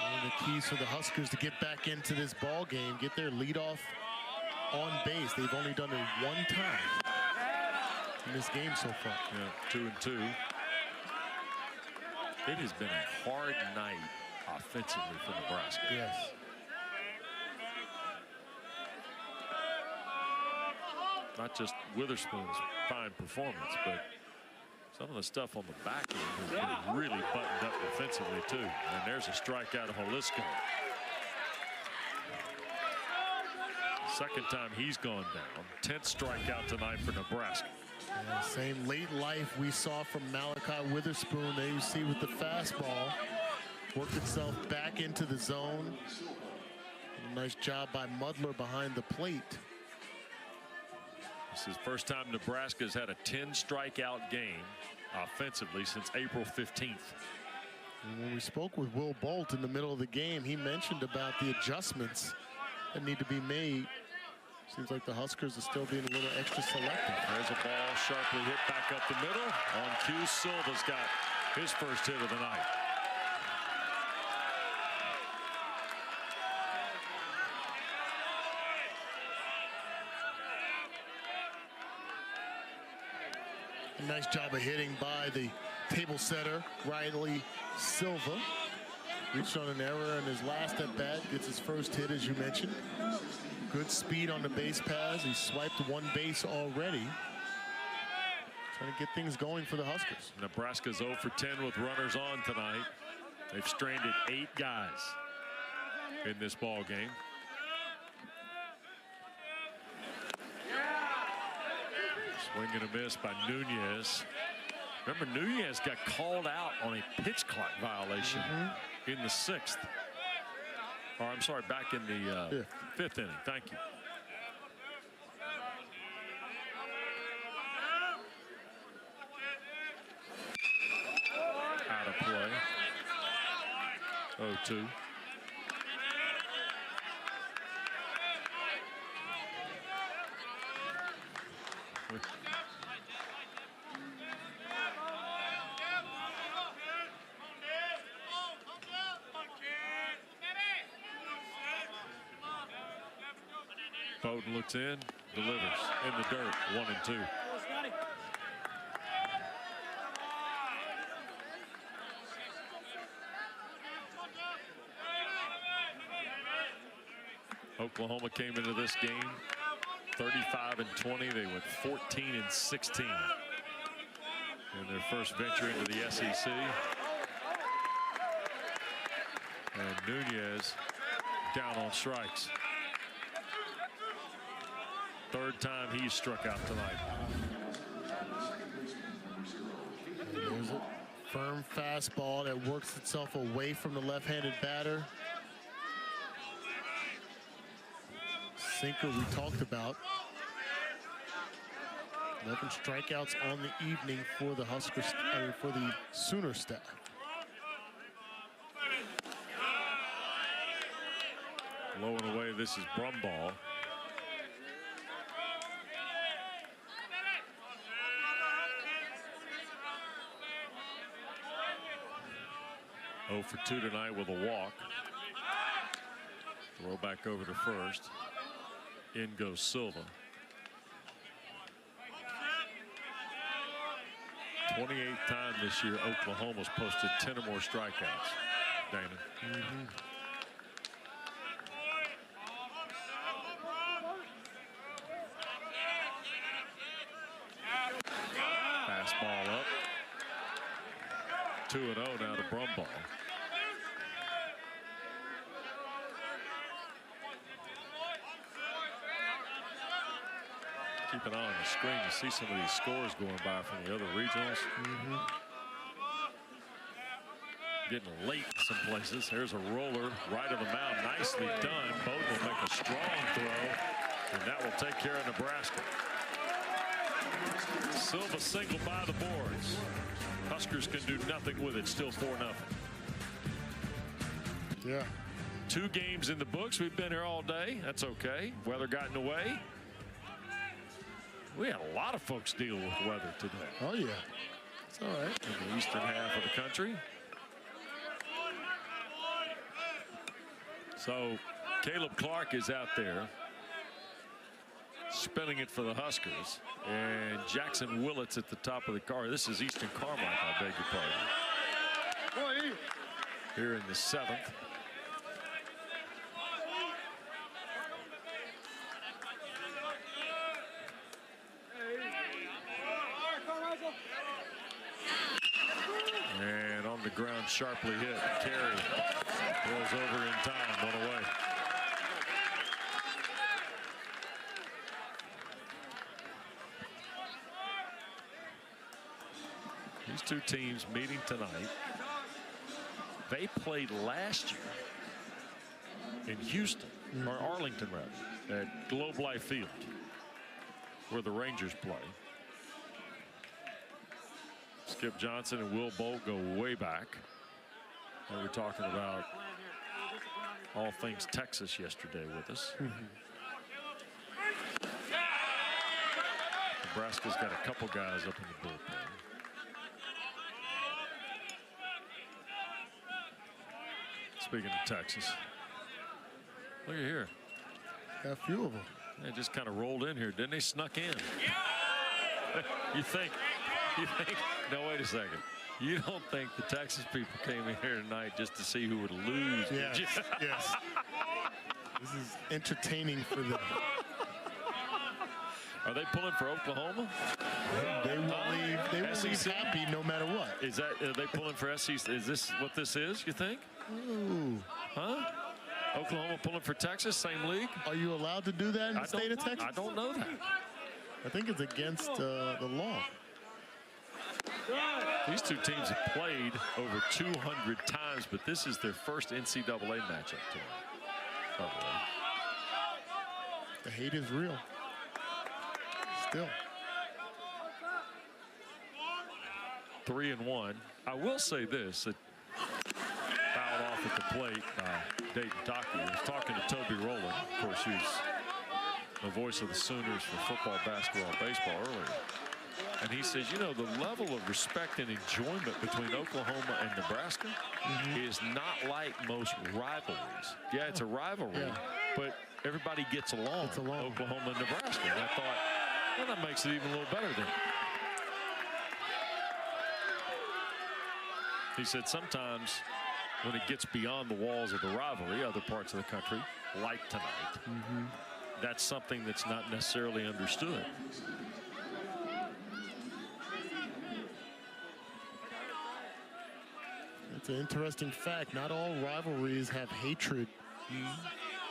One of the keys for the Huskers to get back into this ball game, get their leadoff on base. They've only done it 1 time in this game so far. Yeah, 2-2. It has been a hard night offensively for Nebraska. Yes. Not just Witherspoon's fine performance, but some of the stuff on the back end has been really buttoned up defensively too. And there's a strikeout of Holisko. Second time he's gone down. 10th strikeout tonight for Nebraska. Yeah, same late life we saw from Malachi Witherspoon. There you see with the fastball. Worked itself back into the zone. Nice job by Mudler behind the plate. This is the first time Nebraska's had a 10 strikeout game offensively since April 15th. And when we spoke with Will Bolt in the middle of the game, he mentioned about the adjustments that need to be made. Seems like the Huskers are still being a little extra selective. There's a ball sharply hit back up the middle. On cue, Silva's got his first hit of the night. A nice job of hitting by the table setter, Riley Silva. Reached on an error in his last at bat, gets his first hit, as you mentioned. Good speed on the base paths. He swiped 1 base already. Trying to get things going for the Huskers. Nebraska's 0 for 10 with runners on tonight. They've stranded 8 guys in this ball game. Swing and a miss by Nunez. Remember, Nunez got called out on a pitch clock violation in the 6th. Or I'm sorry, back in the 5th inning. Thank you. Out of play. 0-2. Bowden looks in, delivers in the dirt, 1-2. Oklahoma came into this game 35-20. They went 14-16 in their first venture into the SEC. And Nunez down on strikes. Third time he's struck out tonight. There's a firm fastball that works itself away from the left-handed batter. Sinker we talked about. 11 strikeouts on the evening for the for the Sooner staff. Low and away, this is Brumball. Oh for 2 tonight with a walk. Throw back over to first. In goes Silva. 28th time this year Oklahoma's posted 10 or more strikeouts. Dana. Fastball up. 2-0 now to Brumball. Keep an eye on the screen to see some of these scores going by from the other regionals. Getting late in some places. Here's a roller right of the mound. Nicely done. Bowden will make a strong throw, and that will take care of Nebraska. Silva single by the boards. Huskers can do nothing with it. Still 4-0. Yeah. 2 games in the books. We've been here all day. That's okay. Weather got in the way. We had a lot of folks deal with weather today. Oh, yeah. It's all right. In the eastern half of the country. So Caleb Clark is out there spinning it for the Huskers. And Jackson Willits at the top of the car. This is Easton Carmichael, I beg your pardon. Here in the 7th. And on the ground, sharply hit. Carey goes over in time, 1 away. These 2 teams meeting tonight. They played last year in Houston, or Arlington rather, at Globe Life Field, where the Rangers play. Skip Johnson and Will Bolt go way back. And we're talking about all things Texas yesterday with us. Nebraska's got a couple guys up in the bullpen. Speaking of Texas, look at here. Got a few of them. They just kind of rolled in here, didn't they? Snuck in. You think, no, wait a second. You don't think the Texas people came in here tonight just to see who would lose? Yes, yes. This is entertaining for them. Are they pulling for Oklahoma? They will leave happy no matter what. Is that, are they pulling for SEC? Is this what this is, you think? Ooh. Huh? Oklahoma pulling for Texas, same league? Are you allowed to do that in the state of Texas? I don't know that. I think it's against the law. These 2 teams have played over 200 times, but this is their first NCAA matchup tonight. The hate is real. Still. 3-1. I will say this. It fouled off at the plate by Dayton Taki. I was talking to Toby Rowland, of course, who's the voice of the Sooners for football, basketball, baseball earlier. And he says, you know, the level of respect and enjoyment between Oklahoma and Nebraska is not like most rivalries. Yeah, it's a rivalry, but everybody gets along. Oklahoma and Nebraska. And I thought, well, that makes it even a little better then. He said sometimes when it gets beyond the walls of the rivalry, other parts of the country, like tonight, that's something that's not necessarily understood. It's an interesting fact. Not all rivalries have hatred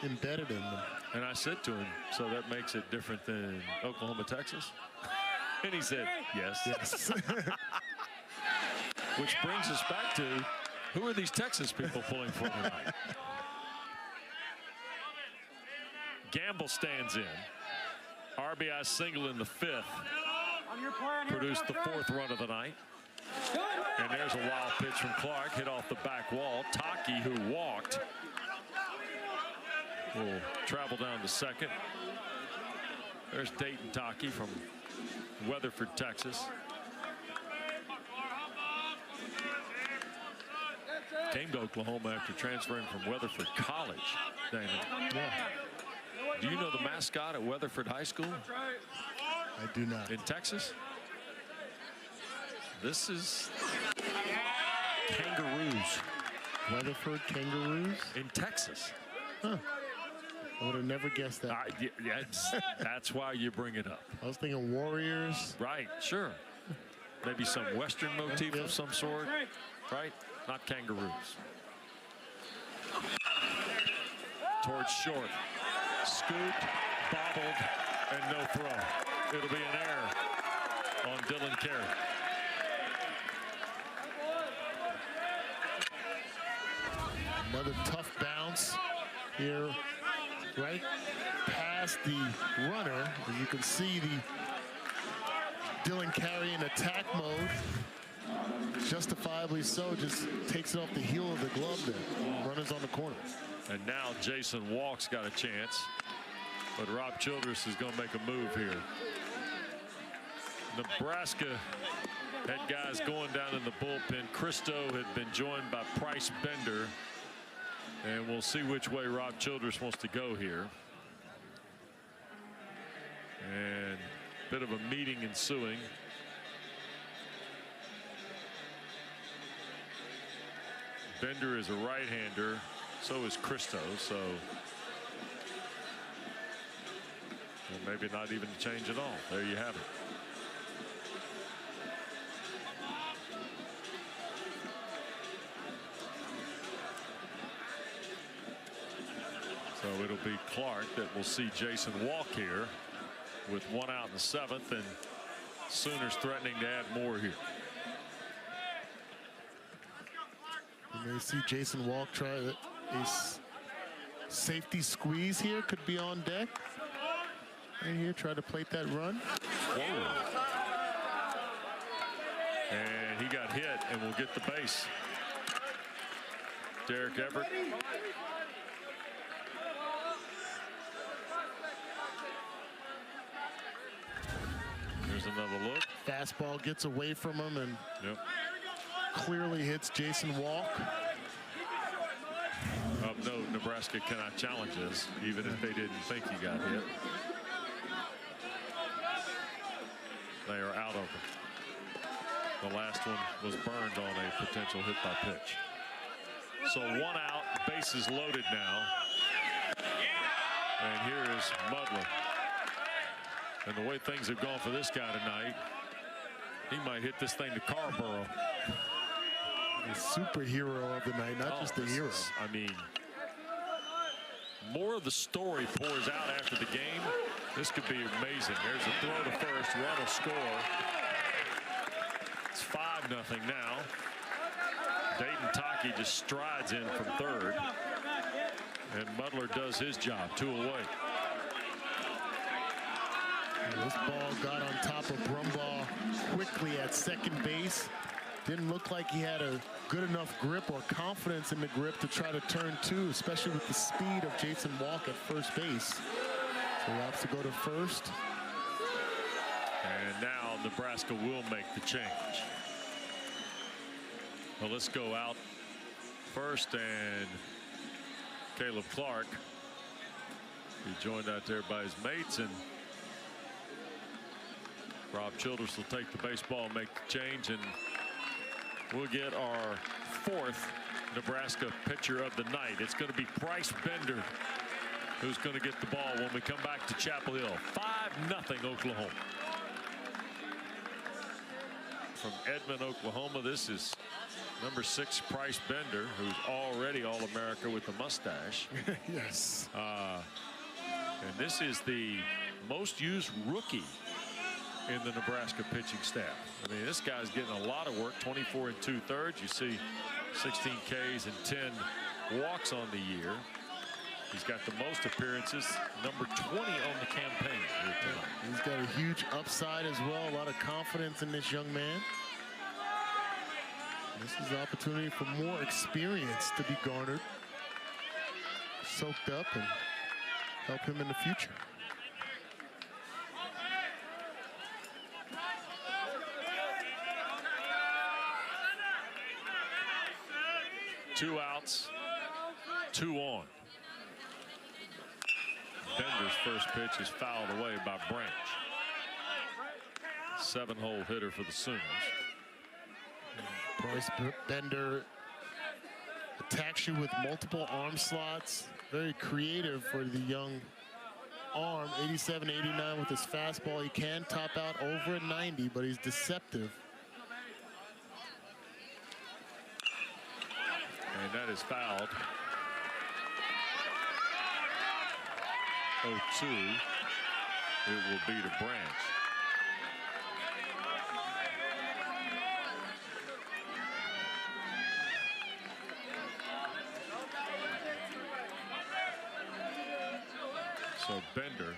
embedded in them. And I said to him, so that makes it different than Oklahoma, Texas? And he said, yes. Yes. Which brings us back to, who are these Texas people pulling for tonight? Gamble stands in. RBI single in the 5th. Produced the 4th run of the night. And there's a wild pitch from Clark, hit off the back wall. Taki, who walked, will travel down to second. There's Dayton Taki from Weatherford, Texas. Came to Oklahoma after transferring from Weatherford College. Damon. Yeah. Do you know the mascot at Weatherford High School? I do not. In Texas? This is kangaroos. Weatherford Kangaroos? In Texas. Huh. I would have never guessed that. That's why you bring it up. I was thinking Warriors. Right, sure. Maybe some Western motif of some sort, right? Not kangaroos. Towards short. Scooped, bobbled, and no throw. It'll be an error on Dylan Carey. Another tough bounce here, right past the runner. As you can see, the Dylan Carey in attack mode. Justifiably so, just takes it off the heel of the glove there. Runners on the corner. And now Jason Walk's got a chance. But Rob Childress is going to make a move here. Nebraska had guys going down in the bullpen. Christo had been joined by Price Bender. And we'll see which way Rob Childress wants to go here. And a bit of a meeting ensuing. Bender is a right-hander. So is Christo. So well, maybe not even a change at all. There you have it. So it'll be Clark that will see Jason Walk here with 1 out in the 7th, and Sooners threatening to add more here. You may see Jason Walk try a safety squeeze here. Could be on deck. Right here, try to plate that run. Whoa. And he got hit and will get the base. Derek Everett. Here's another look. Fastball gets away from him and clearly hits Jason Walk. Of note, Nebraska cannot challenge this, even if they didn't think he got hit. They are out of it. The last one was burned on a potential hit by pitch. So 1 out, bases loaded now. And here is Mudler. And the way things have gone for this guy tonight, he might hit this thing to Carborough. The superhero of the night, not just the hero. I mean, more of the story pours out after the game. This could be amazing. There's a throw to first. Run will score. It's 5-0 now. Dayton Taki just strides in from third. And Mudler does his job. 2 away. This ball got on top of Brumbaugh quickly at second base. Didn't look like he had a good enough grip or confidence in the grip to try to turn 2, especially with the speed of Jason Walk at first base. So he opts to go to first. And now Nebraska will make the change. Well, let's go out first, and Caleb Clark be joined out there by his mates, and Rob Childress will take the baseball and make the change, and we'll get our 4th Nebraska pitcher of the night. It's going to be Price Bender who's going to get the ball when we come back to Chapel Hill. 5-0 Oklahoma. From Edmond, Oklahoma, this is Number 6, Price Bender, who's already All-America with the mustache. Yes. And this is the most used rookie in the Nebraska pitching staff. I mean, this guy's getting a lot of work, 24 2/3. You see 16 Ks and 10 walks on the year. He's got the most appearances, number 20 on the campaign here tonight. He's got a huge upside as well, a lot of confidence in this young man. This is an opportunity for more experience to be garnered, soaked up, and help him in the future. Two outs, 2 on. Bender's first pitch is fouled away by Branch. 7-hole hitter for the Sooners. Price Bender attacks you with multiple arm slots. Very creative for the young arm. 87, 89 with his fastball. He can top out over a 90, but he's deceptive. And that is fouled. 0-2. It will be to Branch. So Bender.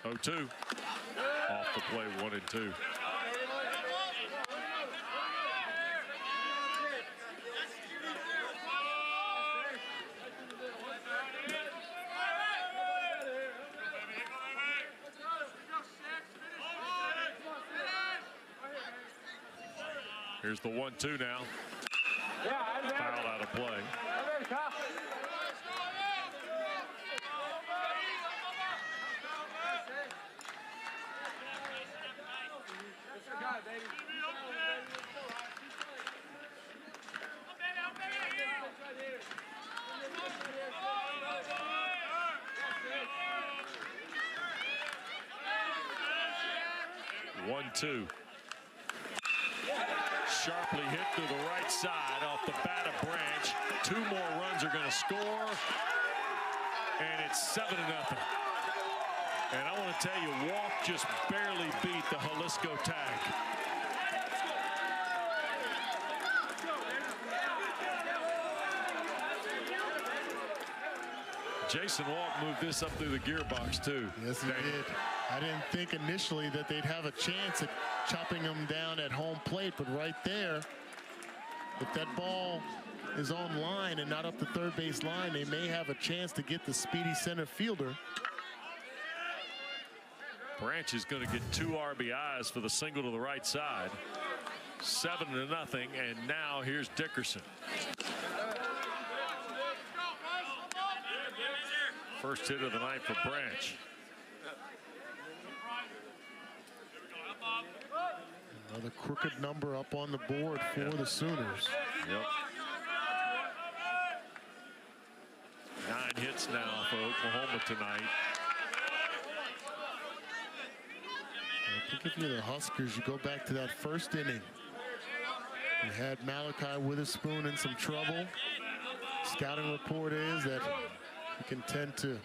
0-2. Off the play, 1 and 2. Here's the 1-2 now. Foul out of play. One, two. Sharply hit to the right side off the bat of Branch. 2 more runs are going to score, and it's 7-0. And I want to tell you, Walk just barely beat the Jalisco tag. Jason Walk moved this up through the gearbox too. Yes, he did. I didn't think initially that they'd have a chance at chopping him down at home plate, but right there, if that ball is on line and not up the third base line, they may have a chance to get the speedy center fielder. Branch is going to get 2 RBIs for the single to the right side. 7-0, and now here's Dickerson. First hit of the night for Branch. Another crooked number up on the board for the Sooners. Yep. 9 hits now for Oklahoma tonight. I think if you're the Huskers, you go back to that first inning. You had Malachi Witherspoon in some trouble. Scouting report is that he can tend to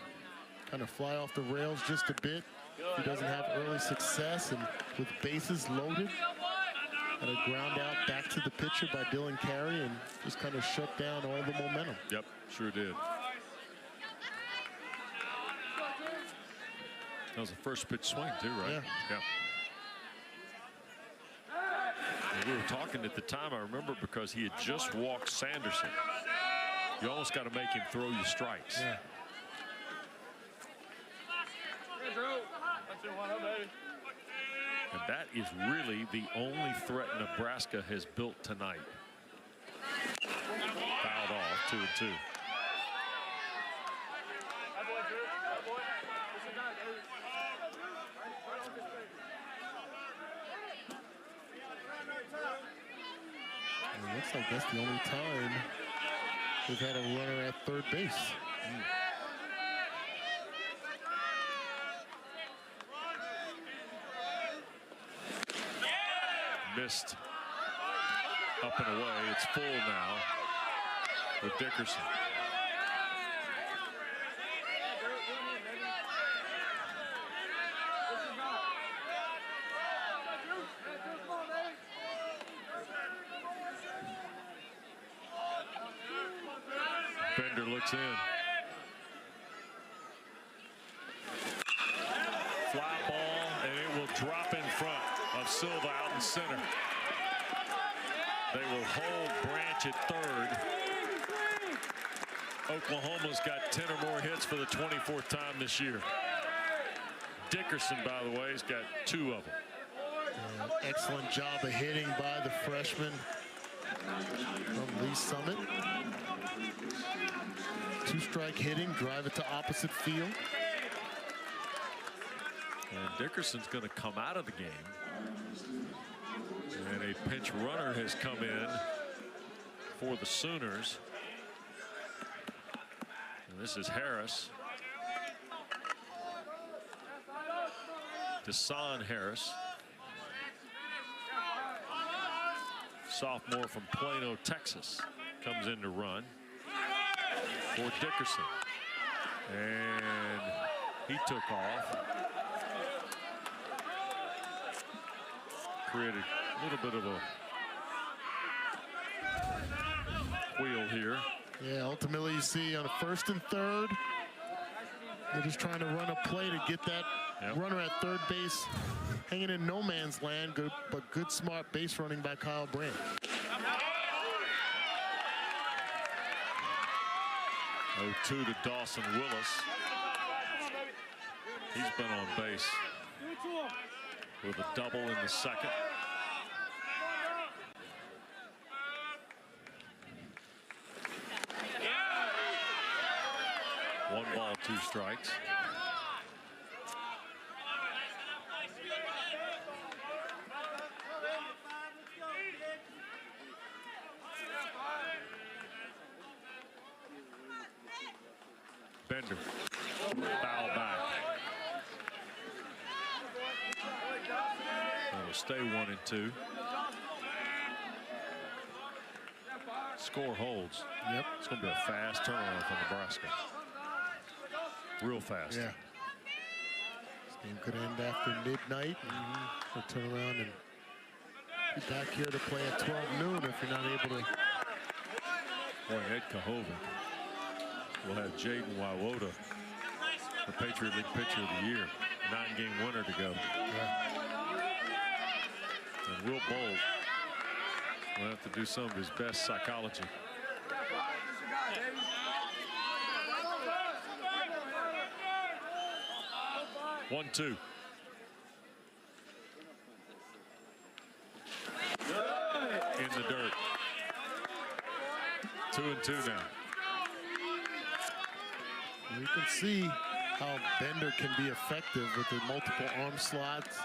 kind of fly off the rails just a bit. He doesn't have early success, and with bases loaded, had a ground out back to the pitcher by Dylan Carey and just kind of shut down all the momentum. Yep, sure did. That was a first pitch swing too, right? Yeah. And we were talking at the time, I remember, because he had just walked Sanderson. You almost got to make him throw you strikes. Yeah. And that is really the only threat Nebraska has built tonight. Fouled off, 2 and 2. It looks like that's the only time we've had a runner at third base. Missed up and away. It's full now with Dickerson. Bender looks in. Fly ball, and it will drop in front of Silva out in center. They will hold Branch at third. Oklahoma's got 10 or more hits for the 24th time this year. Dickerson, by the way, has got 2 of them. Excellent job of hitting by the freshman from Lee Summit. 2-strike hitting, drive it to opposite field. And Dickerson's going to come out of the game. And a pinch runner has come in for the Sooners. And this is Harris. Desan Harris. Sophomore from Plano, Texas, comes in to run for Dickerson. And he took off. Created a little bit of a wheel here. Yeah, ultimately you see on a 1st and 3rd, they're just trying to run a play to get that runner at third base hanging in no man's land, but good smart base running by Kyle Branch. Oh, 2 to Dawson Willis. He's been on base with a double in the second. One ball, 2 strikes. Bender, foul back. It'll stay 1 and 2. Score holds. Yep. It's going to be a fast turnaround for Nebraska. Real fast. Yeah. This game could end after midnight. We'll turn around and be back here to play at 12 noon if you're not able to. Boy, Ed Cahovic will have Jaden Wywota, the Patriot League Pitcher of the Year. 9-game winner to go. And Will Bolt will have to do some of his best psychology. One, 2. In the dirt. 2 and 2 now. You can see how Bender can be effective with the multiple arm slots.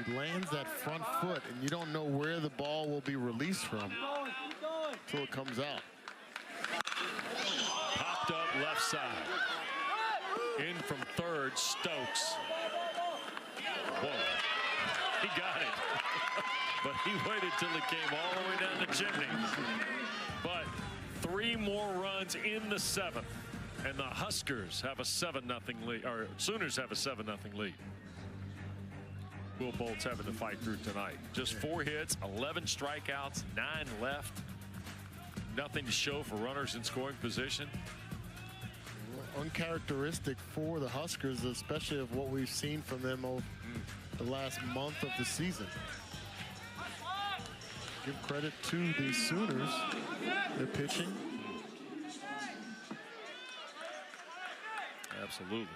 He lands that front foot, and you don't know where the ball will be released from until it comes out. Popped up left side. In from third, Stokes. Whoa, he got it. But he waited till it came all the way down the chimney. But 3 more runs in the 7th. And the Huskers have a 7-0 lead, or Sooners have a 7-0 lead. Will Bolt's having to fight through tonight. Just 4 hits, 11 strikeouts, 9 left. Nothing to show for runners in scoring position. Uncharacteristic for the Huskers, especially of what we've seen from them over the last month of the season. Give credit to the Sooners. Their pitching. Absolutely.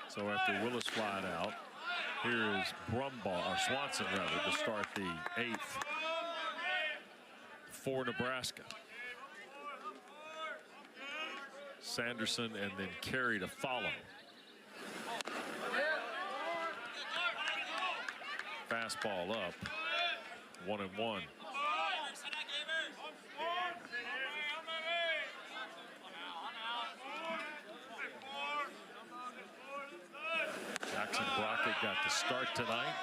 So after Willis flying out, here is Brumbaugh, or Swanson rather, to start the 8th for Nebraska. Sanderson and then Carey to follow. fastball up. 1-1. Jackson Brockett got the start tonight.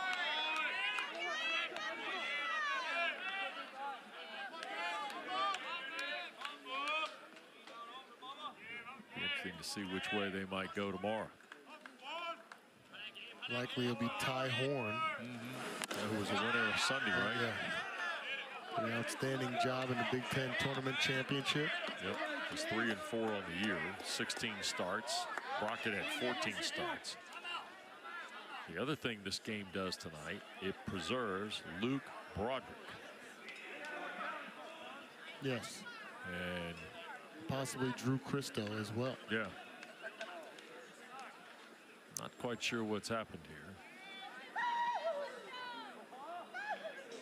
Interesting to see which way they might go tomorrow. Likely it'll be Ty Horn. Who was a winner of Sunday, right? Yeah. An outstanding job in the Big Ten Tournament Championship. Yep. He's 3-4 on the year, 16 starts. Brockett had 14 starts. The other thing this game does tonight, it preserves Luke Broderick. Yes. And possibly Drew Christo as well. yeah. Not quite sure what's happened here.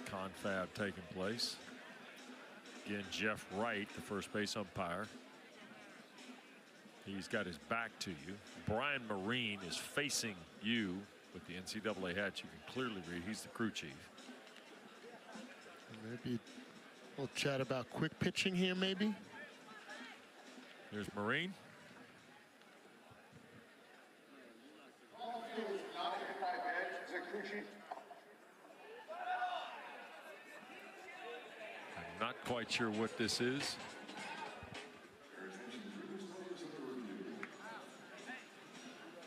Confab taking place. Again, Jeff Wright, the first base umpire. He's got his back to you. Brian Marine is facing you with the NCAA hat. You can clearly read he's the crew chief. Maybe a little chat about quick pitching here, maybe. There's Marine. I'm not quite sure what this is.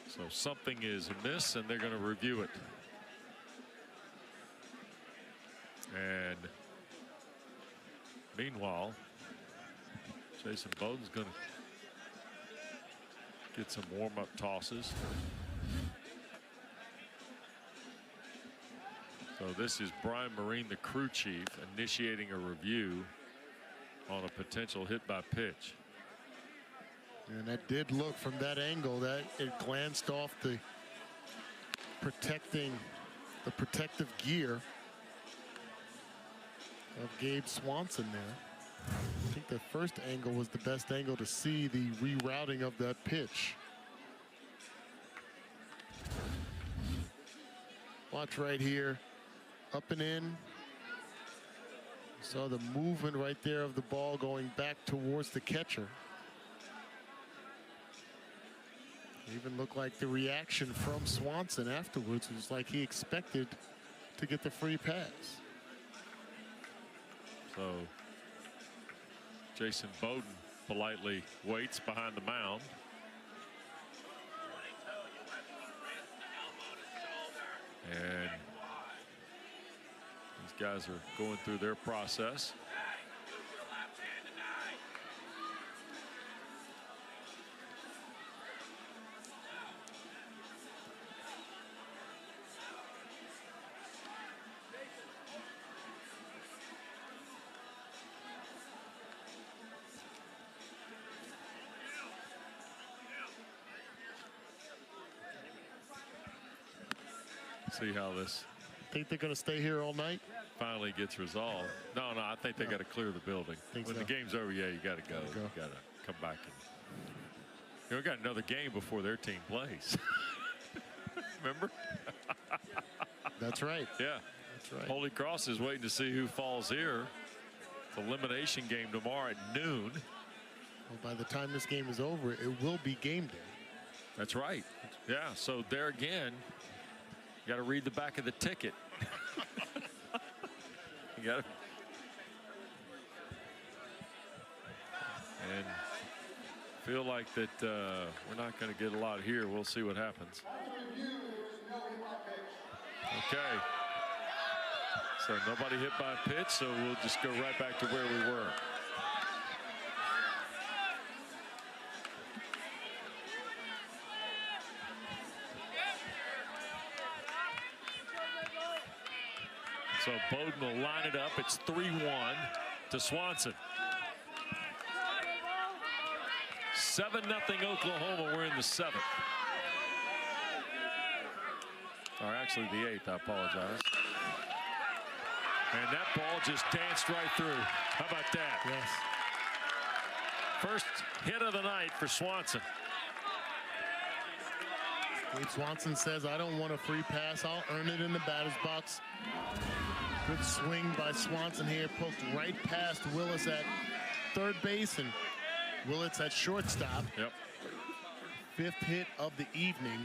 So something is amiss, and they're going to review it. And meanwhile, Jason Bowden's going to get some warm-up tosses. So this is Brian Marine, the crew chief, initiating a review on a potential hit by pitch. And that did look from that angle that it glanced off the protective gear of Gabe Swanson there. I think the first angle was the best angle to see the rerouting of that pitch. Watch right here, up and in. Saw the movement right there of the ball going back towards the catcher. Even looked like the reaction from Swanson afterwards was like he expected to get the free pass. So Jason Bowden politely waits behind the mound. And these guys are going through their process. See how this Think they're going to stay here all night? finally gets resolved. No, I think they got to clear the building. When so. the game's over, yeah, you got to go. You got to come back. And we got another game before their team plays. Remember? That's right. Yeah. That's right. Holy Cross is waiting to see who falls here. It's an elimination game tomorrow at noon. Well, by the time this game is over, it will be game day. That's right. Yeah, so there again, you got to read the back of the ticket. You got to. And feel like that we're not going to get a lot here. We'll see what happens. Okay. So nobody hit by a pitch, so we'll just go right back to where we were. So Bowden will line it up. It's 3-1 to Swanson. 7-0 Oklahoma. We're in the 7th. Or actually the 8th, I apologize. And that ball just danced right through. How about that? Yes. First hit of the night for Swanson. Dave Swanson says, I don't want a free pass. I'll earn it in the batter's box. Good swing by Swanson here. Poked right past Willis at third base, and Willis at shortstop. Yep. 5th hit of the evening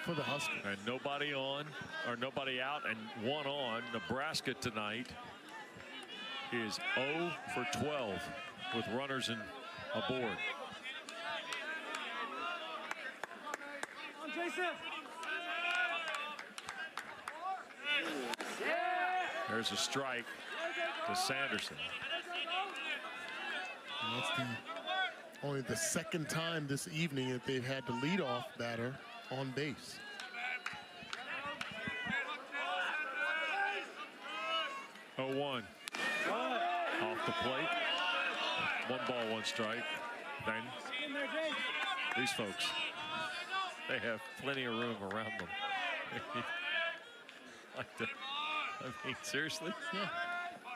for the Huskers. And nobody on, or nobody out, and 1 on. Nebraska tonight is 0 for 12 with runners in aboard. There's a strike to Sanderson. And that's only the 2nd time this evening that they've had the leadoff batter on base. Oh, 1 off the plate. 1 ball, 1 strike. Then these folks, they have plenty of room around them. Like the, I mean, seriously? Yeah,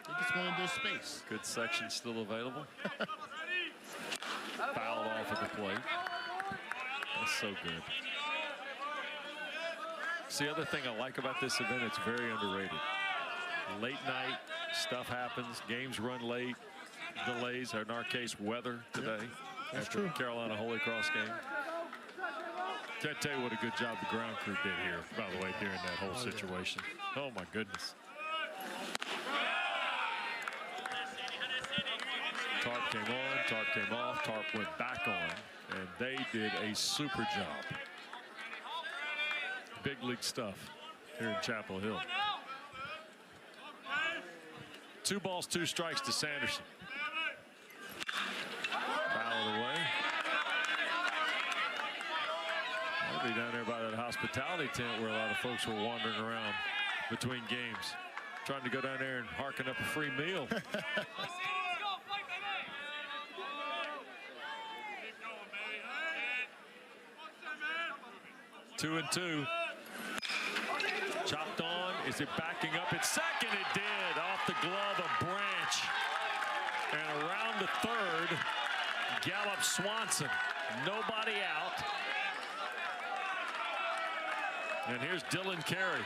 they just wanted their space. Good section still available. Fouled off at the plate. That's so good. It's the other thing I like about this event, it's very underrated. Late night stuff happens, games run late, delays, or in our case, weather today. Yep, that's after true. Carolina Holy Cross game. Can't tell you what a good job the ground crew did here, by the way, during that whole situation. Oh my goodness. Tarp came on, Tarp came off, Tarp went back on, and they did a super job. Big league stuff here in Chapel Hill. 2 balls, 2 strikes to Sanderson. Fouled away. I'll be down there by that hospitality tent where a lot of folks were wandering around between games, trying to go down there and harken up a free meal. 2-2. Chopped on. Is it backing up at second? It did. Off the glove of Branch. And around the third, Gallup Swanson. Nobody out. And here's Dylan Carey.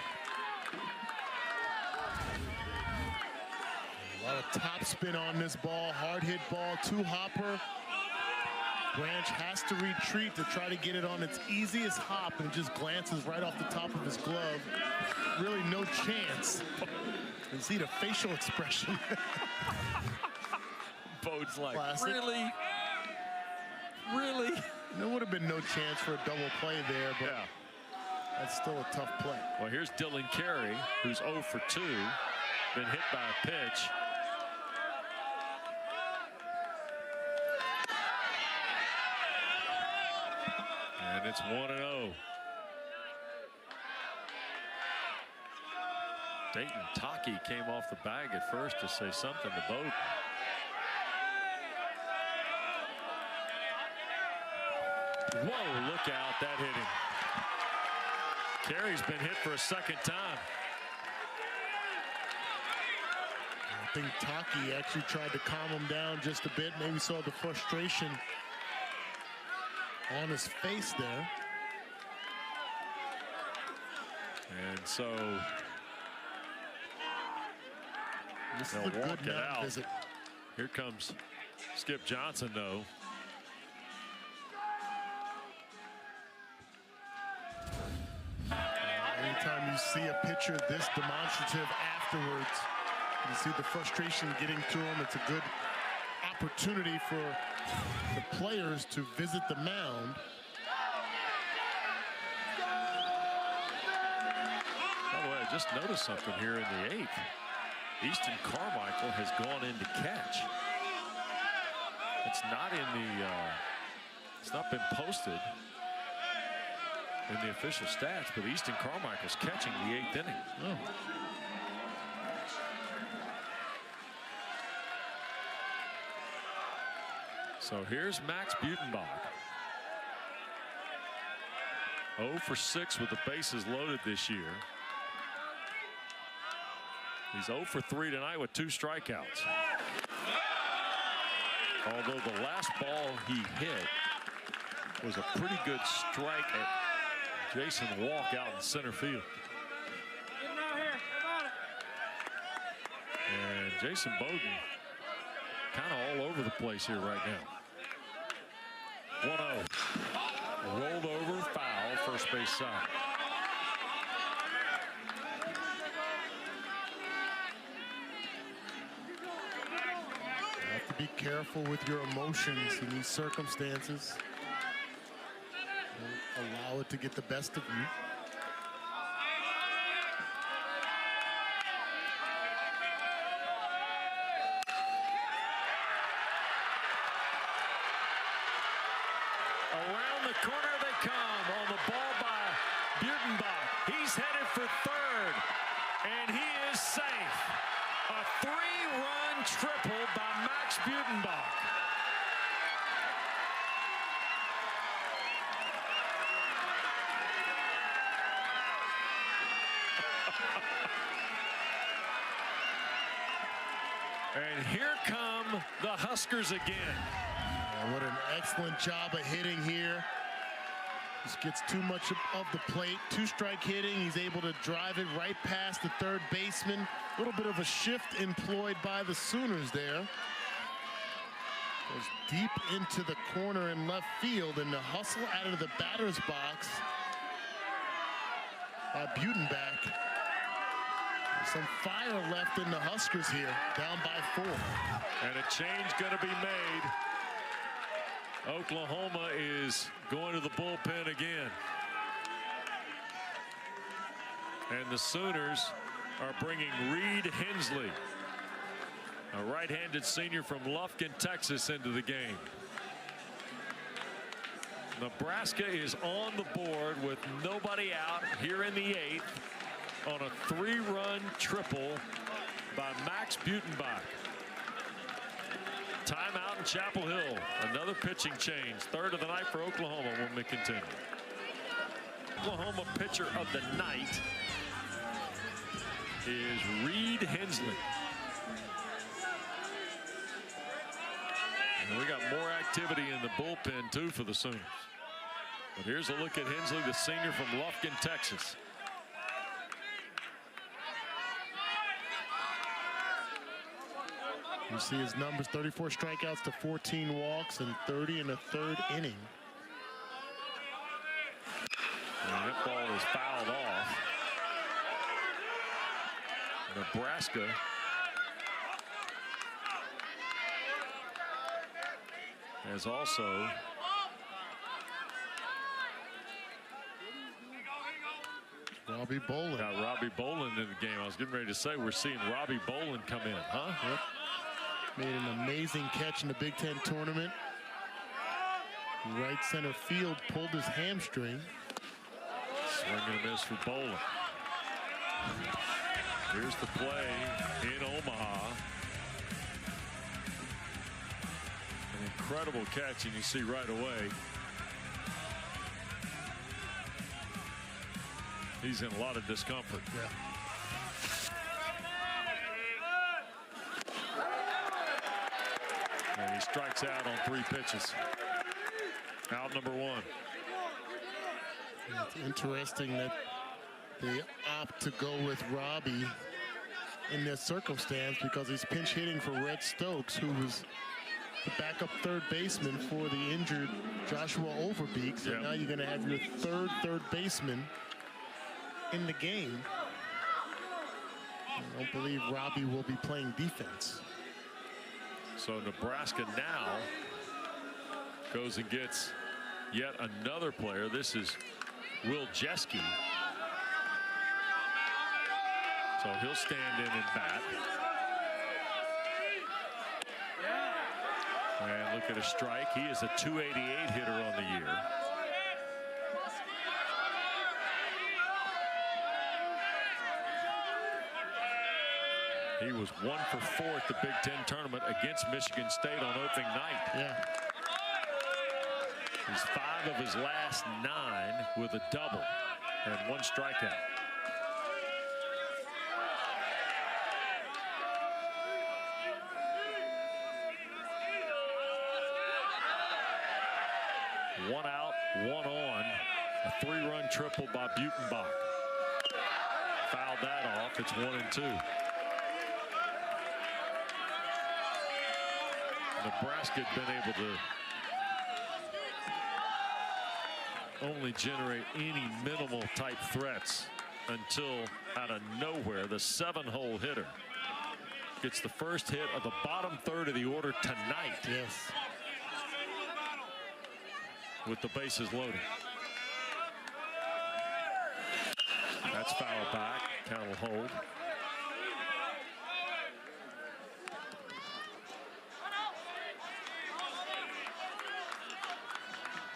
A lot of top spin on this ball. Hard hit ball, 2-hopper. Branch has to retreat to try to get it on its easiest hop, and just glances right off the top of his glove. Really no chance. You see the facial expression. Bode's like, Classic. really? Really? There would have been no chance for a double play there, but Yeah. that's still a tough play. Well, here's Dylan Carey, who's 0 for 2, been hit by a pitch. And it's 1-0. Dayton Taki came off the bag at first to say something to Bode. Whoa, look out, that hit him. Carey's been hit for a 2nd time. I think Taki actually tried to calm him down just a bit. Maybe saw the frustration on his face there. And so This is they'll a good walk it mound out. visit. Here comes Skip Johnson, though. Anytime you see a pitcher this demonstrative afterwards, you see the frustration getting to him. It's a good opportunity for the players to visit the mound. By the way, I just noticed something here in the 8th. Easton Carmichael has gone in to catch. It's not in the, it's not been posted in the official stats, but Easton Carmichael's catching the 8th inning. Oh. So here's Max Butenbach. 0 for 6 with the bases loaded this year. He's 0 for 3 tonight with 2 strikeouts. Although the last ball he hit was a pretty good strike at Jason Walk out in center field. And Jason Bowden kind of all over the place here right now. 1-0. Rolled over, foul, first base side. You have to be careful with your emotions in these circumstances. Don't allow it to get the best of you. Around the corner they come on the ball by Butenbach. He's headed for third, and he is safe. A 3-run triple by Max Butenbach. And here come the Huskers again. What an excellent job of hitting here. Just gets too much of the plate. 2-strike hitting. He's able to drive it right past the third baseman. A little bit of a shift employed by the Sooners there. Goes deep into the corner in left field, and the hustle out of the batter's box by Butenbach. There's some fire left in the Huskers here, down by 4. And a change going to be made. Oklahoma is going to the bullpen again. And the Sooners are bringing Reed Hensley, a right-handed senior from Lufkin, Texas, into the game. Nebraska is on the board with nobody out here in the 8th on a 3-run triple by Max Butenbach. Timeout in Chapel Hill. Another pitching change. Third of the night for Oklahoma when we continue. Oklahoma pitcher of the night is Reed Hensley. And we got more activity in the bullpen too for the Sooners. But here's a look at Hensley, the senior from Lufkin, Texas. You see his numbers, 34 strikeouts to 14 walks and 30 in the 3rd inning. And that ball is fouled off. Nebraska has also Robbie Boland. got Robbie Boland in the game. I was getting ready to say we're seeing Robbie Boland come in, huh? Yep. Made an amazing catch in the Big Ten tournament. Right center field, pulled his hamstring. Swing and a miss for Boland. Here's the play in Omaha. An incredible catch, and you see right away he's in a lot of discomfort. Yeah. And he strikes out on 3 pitches. Out number 1. It's interesting that they opt to go with Robbie in this circumstance because he's pinch hitting for Red Stokes, who was the backup third baseman for the injured Joshua Overbeek. So now you're going to have your third baseman in the game. I don't believe Robbie will be playing defense. So Nebraska now goes and gets yet another player. This is Will Jeske. So he'll stand in and bat. And look at a strike. He is a .288 hitter on the year. He was 1 for 4 at the Big Ten tournament against Michigan State on opening night. Yeah. He's 5 of his last 9 with a double and 1 strikeout. One out, 1 on A 3-run triple by Butenbach. Fouled that off. It's 1-2. Nebraska had been able to only generate any minimal type threats until out of nowhere the 7-hole hitter gets the first hit of the bottom third of the order tonight. Yes. With the bases loaded. That's fouled back. Count will hold.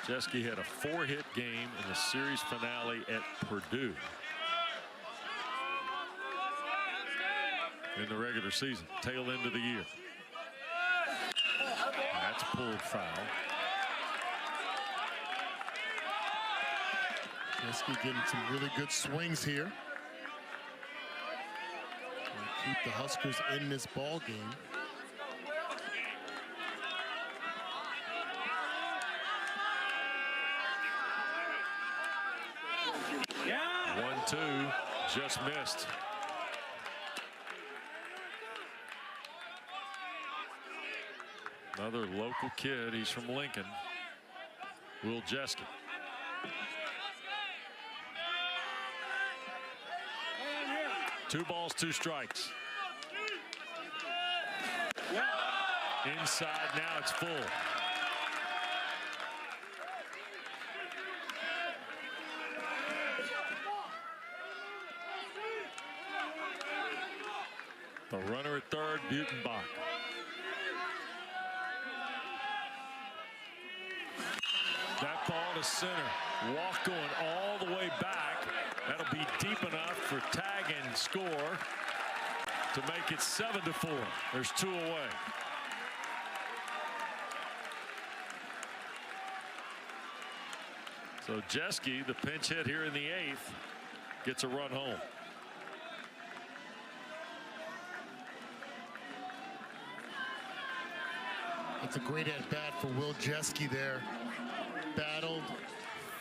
Jeske had a 4-hit game in the series finale at Purdue in the regular season, tail end of the year. That's pulled foul. Jeske getting some really good swings here. Keep the Huskers in this ball game. Yeah. 1-2, just missed. Another local kid. He's from Lincoln. Will Jeske. Two balls, two strikes. Inside, now it's full. The runner at third, Butenbach. That ball to center. Walk going all the way back. That'll be deep enough for tag and score to make it 7-4. There's 2 away. So Jeske, the pinch hit here in the 8th, gets a run home. It's a great at-bat for Will Jeske there. Battled,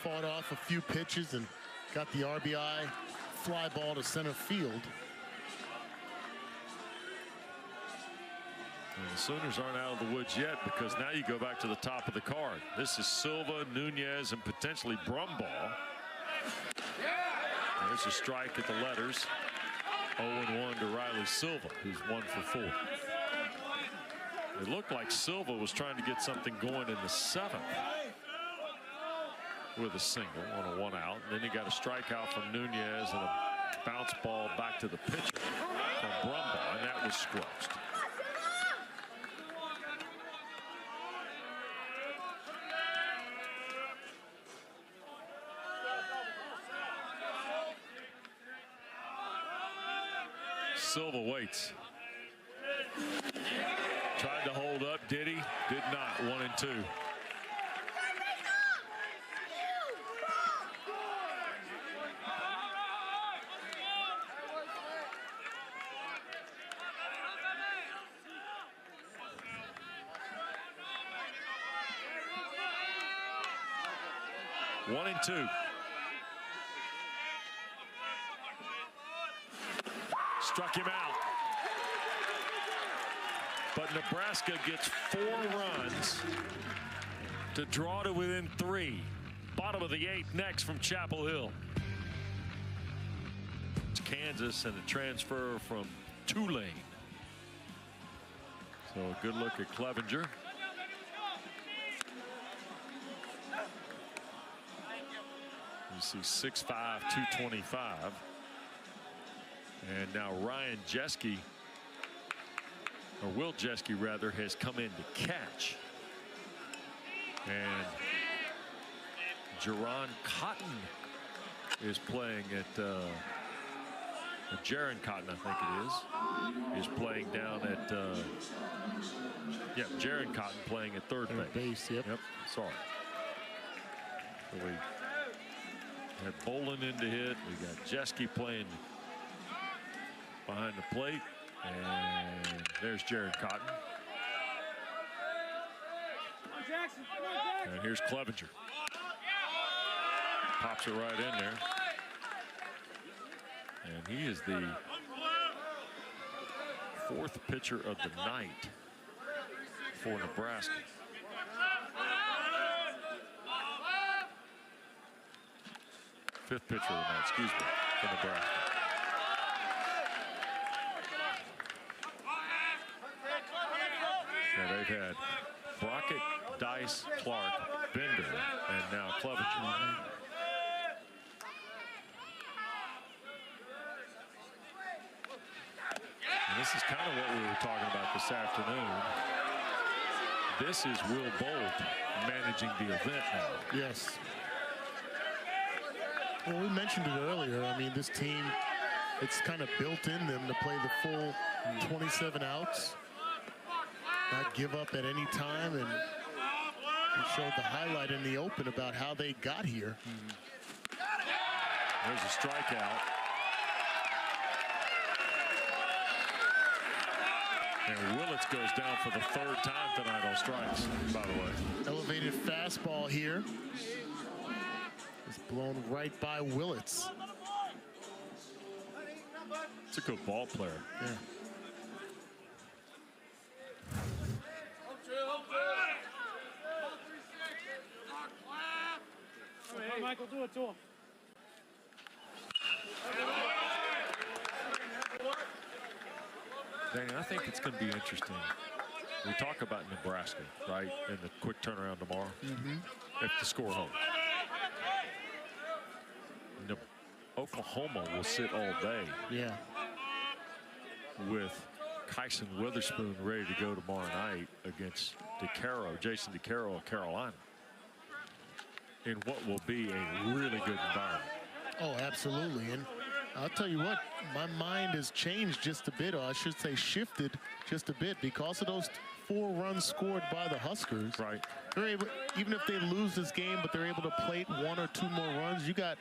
fought off a few pitches, and got the RBI fly ball to center field. And the Sooners aren't out of the woods yet, because now you go back to the top of the card. This is Silva, Nunez, and potentially Brumball. There's a strike at the letters. 0-1 to Riley Silva, who's 1 for 4. It looked like Silva was trying to get something going in the 7th with a single on a 1-out. Then he got a strikeout from Nunez and a bounce ball back to the pitcher from Brumball, and that was squelched. Silva waits. Tried to hold up, did he? Did not. 1-2. One and two. Struck him out. But Nebraska gets 4 runs to draw to within 3. Bottom of the 8th next from Chapel Hill. It's Kansas and a transfer from Tulane. So a good look at Clevenger. You see 6'5", 225. And now Ryan Jeske, or Will Jeske rather, has come in to catch. And Jaron Cotton is playing at Jaron Cotton, I think it is playing down at Jaron Cotton playing at third base. Yep. Sorry. So we had Bolin in to hit. We got Jeske playing behind the plate, and there's Jaron Cotton. And here's Clevenger. Pops it right in there. And he is the 4th pitcher of the night for Nebraska. Fifth pitcher of the night, excuse me, for Nebraska. Now they've had Brockett, Dice, Clark, Bender, and now Clevenger. And this is kind of what we were talking about this afternoon. This is Will Bolt managing the event now. Yes. Well, we mentioned it earlier. I mean, this team, it's kind of built in them to play the full 27 outs, not give up at any time, and we showed the highlight in the open about how they got here. There's a strikeout. And Willits goes down for the 3rd time tonight on strikes, by the way. Elevated fastball here. It's blown right by Willits. It's a good ball player. Yeah. Hey, Michael, do it to him. Dang, I think it's going to be interesting. We talk about Nebraska, right, and the quick turnaround tomorrow. If the score holds. Oklahoma will sit all day. Yeah. With Kyson Witherspoon ready to go tomorrow night against Jason DeCaro of Carolina, in what will be a really good environment. Oh, absolutely. And I'll tell you what, my mind has changed just a bit, or I should say shifted just a bit, because of those 4 runs scored by the Huskers. Right. They're able, even if they lose this game, but they're able to plate 1 or 2 more runs. You got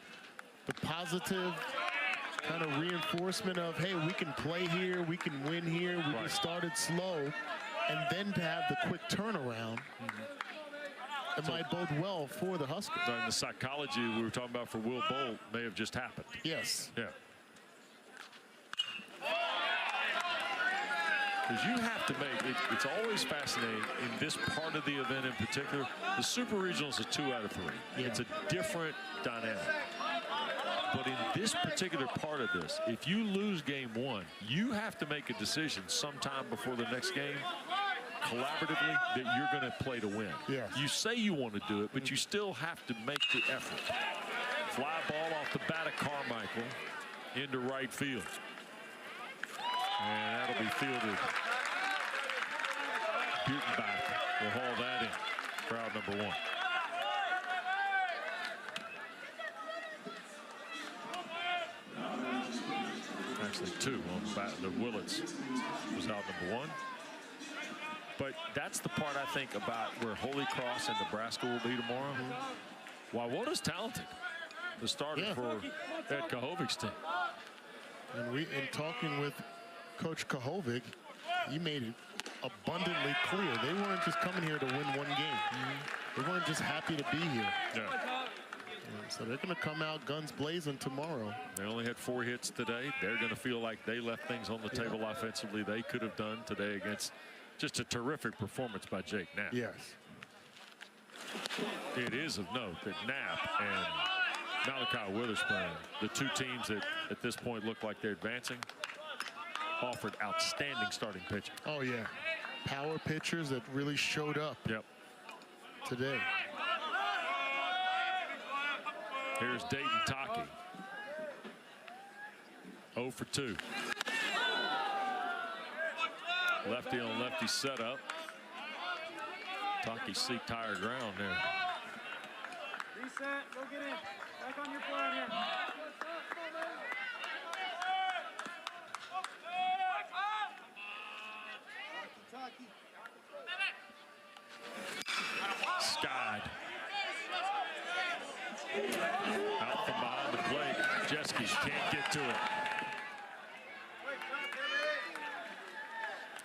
the positive kind of reinforcement of, hey, we can play here, we can win here, we just started slow, and then to have the quick turnaround, it might bode well for the Huskers. And the psychology we were talking about for Will Bolt may have just happened. Yes. Yeah. Because you have to make it, it's always fascinating in this part of the event in particular. The Super Regional is a 2 out of 3. Yeah. It's a different dynamic. But in this particular part of this, if you lose game 1, you have to make a decision sometime before the next game, collaboratively, that you're going to play to win. Yes. You say you want to do it, but you still have to make the effort. Fly ball off the bat of Carmichael into right field. And that'll be fielded. Butenbach will haul that in. Crowd number 1. Actually 2 on the bat. The Willits was out number 1. But that's the part I think about where Holy Cross and Nebraska will be tomorrow. Wawoda's talented. The starter for Ed Kahovic's team. And in talking with Coach Kahovic, he made it abundantly clear they weren't just coming here to win 1 game. They weren't just happy to be here. Yeah. So they're going to come out guns blazing tomorrow. They only had 4 hits today. They're going to feel like they left things on the table offensively they could have done today against just a terrific performance by Jake Knapp. Yes. It is of note that Knapp and Malachi Witherspoon, the 2 teams that at this point look like they're advancing, offered outstanding starting pitching. Oh, yeah. Power pitchers that really showed up today. Here's Dayton Taki. 0 for 2. Lefty on lefty setup. Taki seeked higher ground there. Reset, go get in. Back on your plan here. Skied. Out from behind the plate. Jeske can't get to it.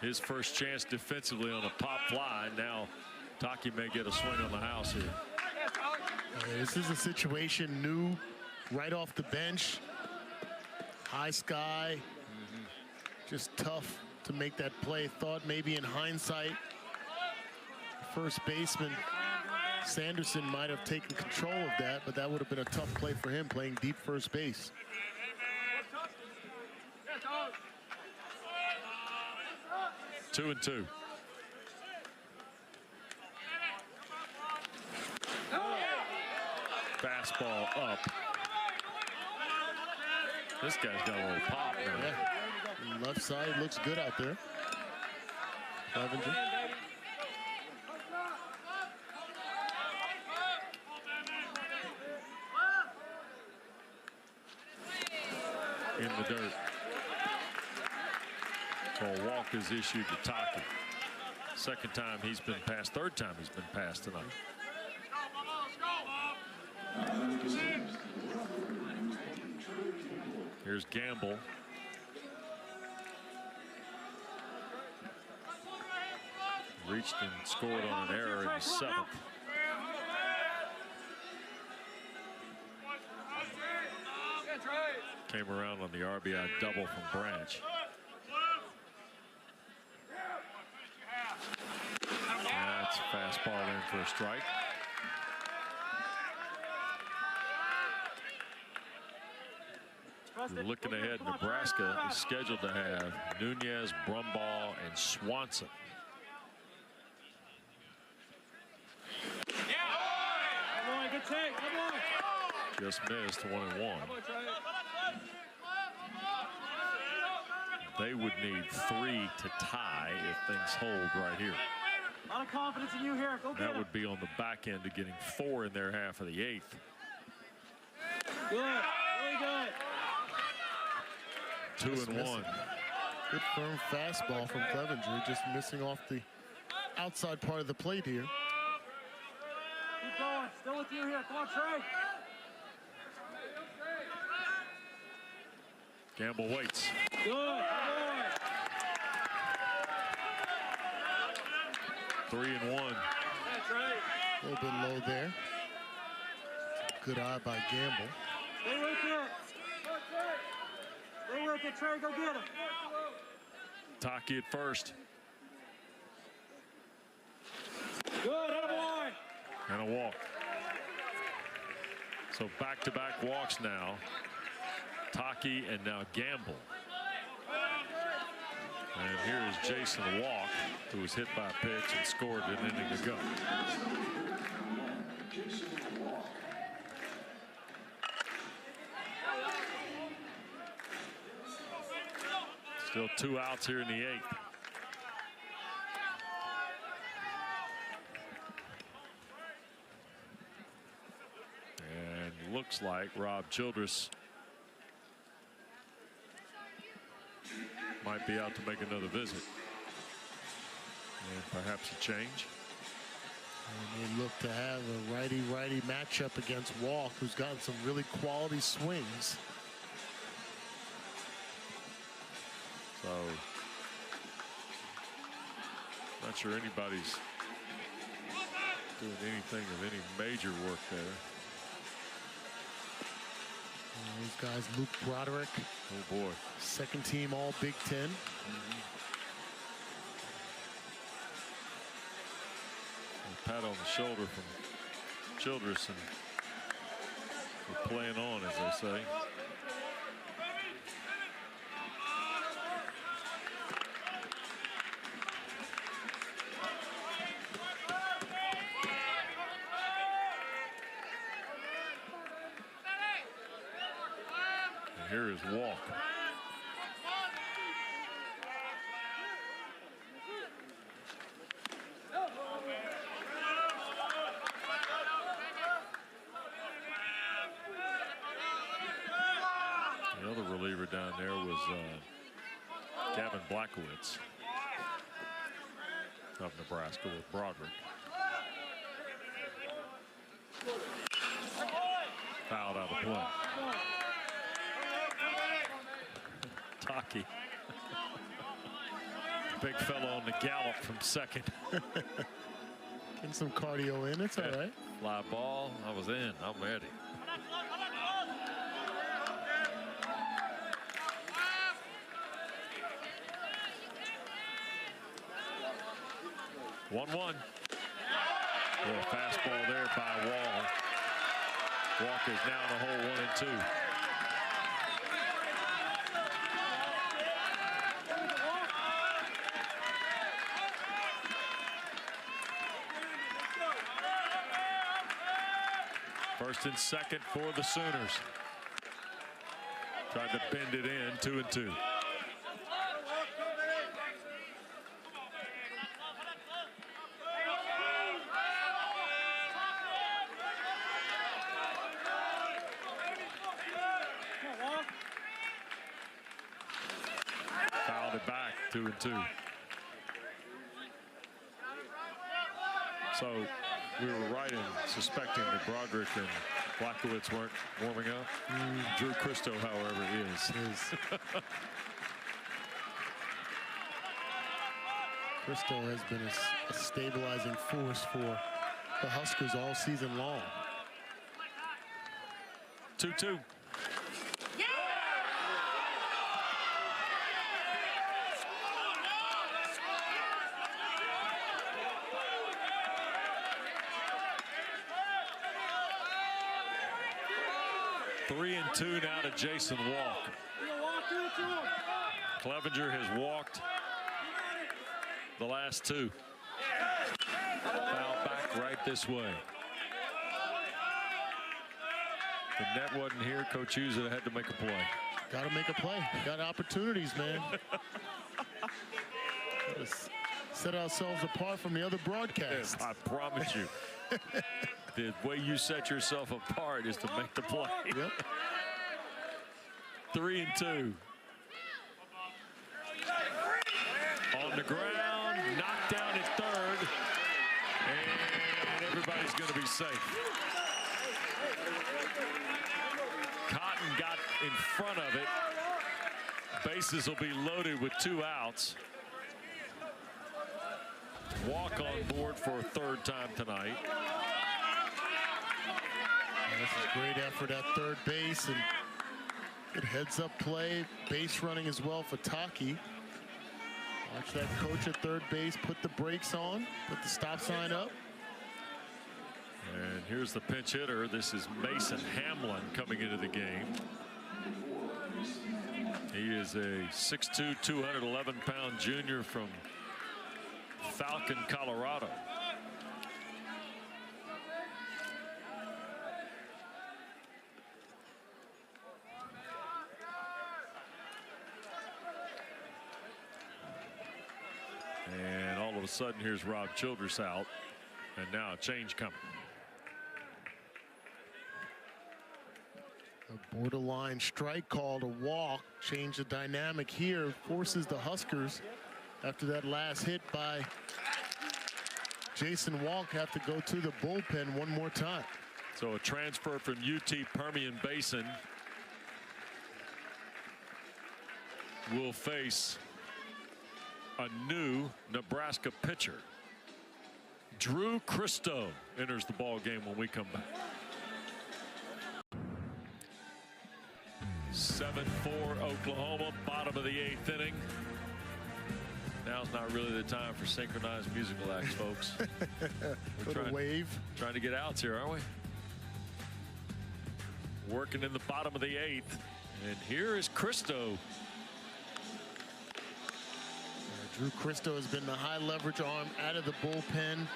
His first chance defensively on a pop fly. Now Taki may get a swing on the house here. This is a situation new right off the bench. High sky. Just tough to make that play. Thought maybe in hindsight, first baseman Sanderson might have taken control of that, but that would have been a tough play for him, playing deep first base. 2-2. Fastball up. This guy's got a little pop now. Yeah. Left side looks good out there. Clevenger. In the dirt. So a walk is issued to Taki. Second time he's been passed. Third time he's been passed tonight. Here's Gamble. Reached and scored on an error in the seventh. Came around on the RBI double from Branch. That's a fastball in for a strike. We're looking ahead. Nebraska is scheduled to have Nunez, Brumball, and Swanson. Just missed 1-1. They would need 3 to tie if things hold right here. A lot of confidence in you here. Go get That would be on the back end of getting 4 in their half of the 8th. Good. Really good. 2-1. Good firm fastball from Clevenger, just missing off the outside part of the plate here. Keep going. Still with you here. Come on, Trey. Gamble waits. Good. Good. 3-1. That's right. A little bit low there. Good eye by Gamble. Stay with it. Stay with it, Trey. Go get him. Taki at first. Good. Attaboy. And a walk. So back-to-back walks now. Taki and now Gamble. And here is Jason Walk, who was hit by a pitch and scored an inning ago. Still 2 outs here in the 8th. And looks like Rob Childress might be out to make another visit. And perhaps a change. And they look to have a righty-righty matchup against Walk, who's gotten some really quality swings. So, not sure anybody's doing anything of any major work there. These guys, Luke Broderick. Oh boy. Second team all Big Ten. A pat on the shoulder from Childress, and we're playing on, as they say. And here is Walk. The other reliever down there was Gavin Blackowitz of Nebraska with Broderick. Fouled out of play. Taki. Big fellow on the gallop from second. Getting some cardio in. It's all right. Fly ball. I was in. I'm ready. One. Little fastball there by Wall. Walker's now in the hole 1-2. First and second for the Sooners. Tried to bend it in, 2-2. Fouled it back, 2-2. So we were right in suspecting that Broderick and Blackowitz weren't warming up. Drew Christo, however, is. Christo has been a stabilizing force for the Huskers all season long. 2-2. 3-2 now to Jason Walk. Clevenger has walked the last two. Foul back right this way. The net wasn't here. Coach Uza had to make a play. Got to make a play. Got opportunities, man. Let's set ourselves apart from the other broadcasts. I promise you. The way you set yourself apart is to make the play. Yep. 3-2. On the ground, knocked down at third, and everybody's going to be safe. Cotton got in front of it. Bases will be loaded with 2 outs. Walk on board for a third time tonight. This is great effort at third base and good heads-up play. Base running as well for Taki. Watch that coach at third base put the brakes on, put the stop sign up. And here's the pinch hitter. This is Mason Hamlin coming into the game. He is a 6'2", 211-pound junior from Falcon, Colorado. And all of a sudden, here's Rob Childress out, and now a change coming. A borderline strike call to walk. Change the dynamic here. Forces the Huskers, after that last hit by Jason Walk, have to go to the bullpen one more time. So a transfer from UT Permian Basin will face a new Nebraska pitcher. Drew Christo enters the ball game when we come back. 7-4 Oklahoma, bottom of the 8th inning. Now's not really the time for synchronized musical acts, folks. We're wave. Trying to get outs here, aren't we? Working in the bottom of the 8th. And here is Christo. Drew Christo has been the high leverage arm out of the bullpen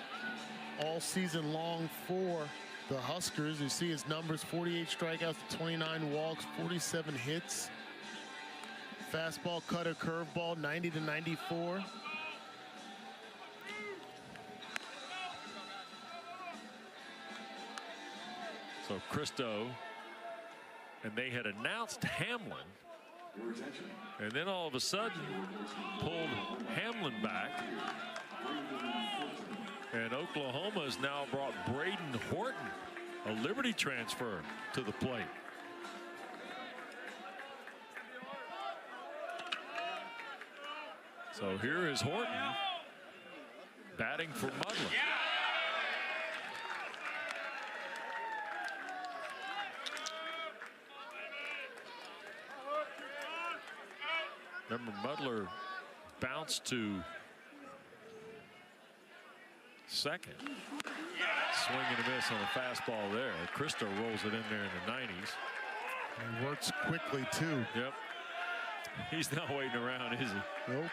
all season long for the Huskers. You see his numbers: 48 strikeouts, 29 walks, 47 hits. Fastball, cutter, curveball, 90 to 94. So Christo, and they had announced Hamlin, and then all of a sudden pulled Hamlin back. And Oklahoma has now brought Braden Horton, a Liberty transfer, to the plate. So here is Horton batting for Mudland. Remember, Mudler bounced to second. Swing and a miss on a fastball there. Cristo rolls it in there in the 90s. He works quickly, too. Yep. He's not waiting around, is he? Nope.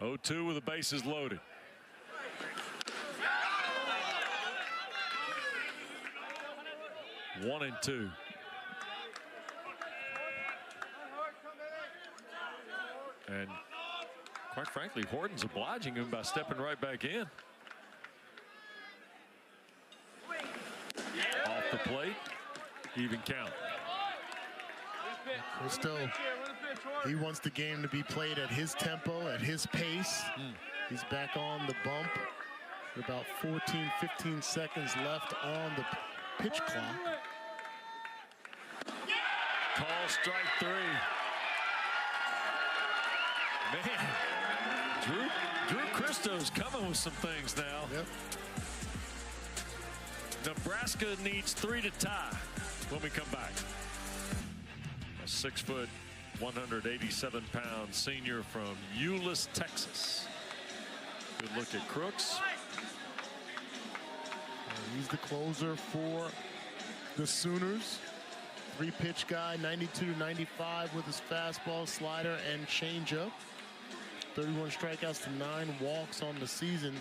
Oh, 2 with the bases loaded. One and 2. And quite frankly, Horton's obliging him by stepping right back in. Off the plate, even count. Cristo, he wants the game to be played at his tempo, at his pace. He's back on the bump. About 14, 15 seconds left on the pitch clock. Call strike 3. Man, Drew Cristo's coming with some things now. Yep. Nebraska needs 3 to tie when we come back. A 6-foot, 187-pound senior from Euless, Texas. Good look at Crooks. He's the closer for the Sooners. 3-pitch guy, 92 to 95 with his fastball, slider, and changeup. 31 strikeouts to 9 walks on the season.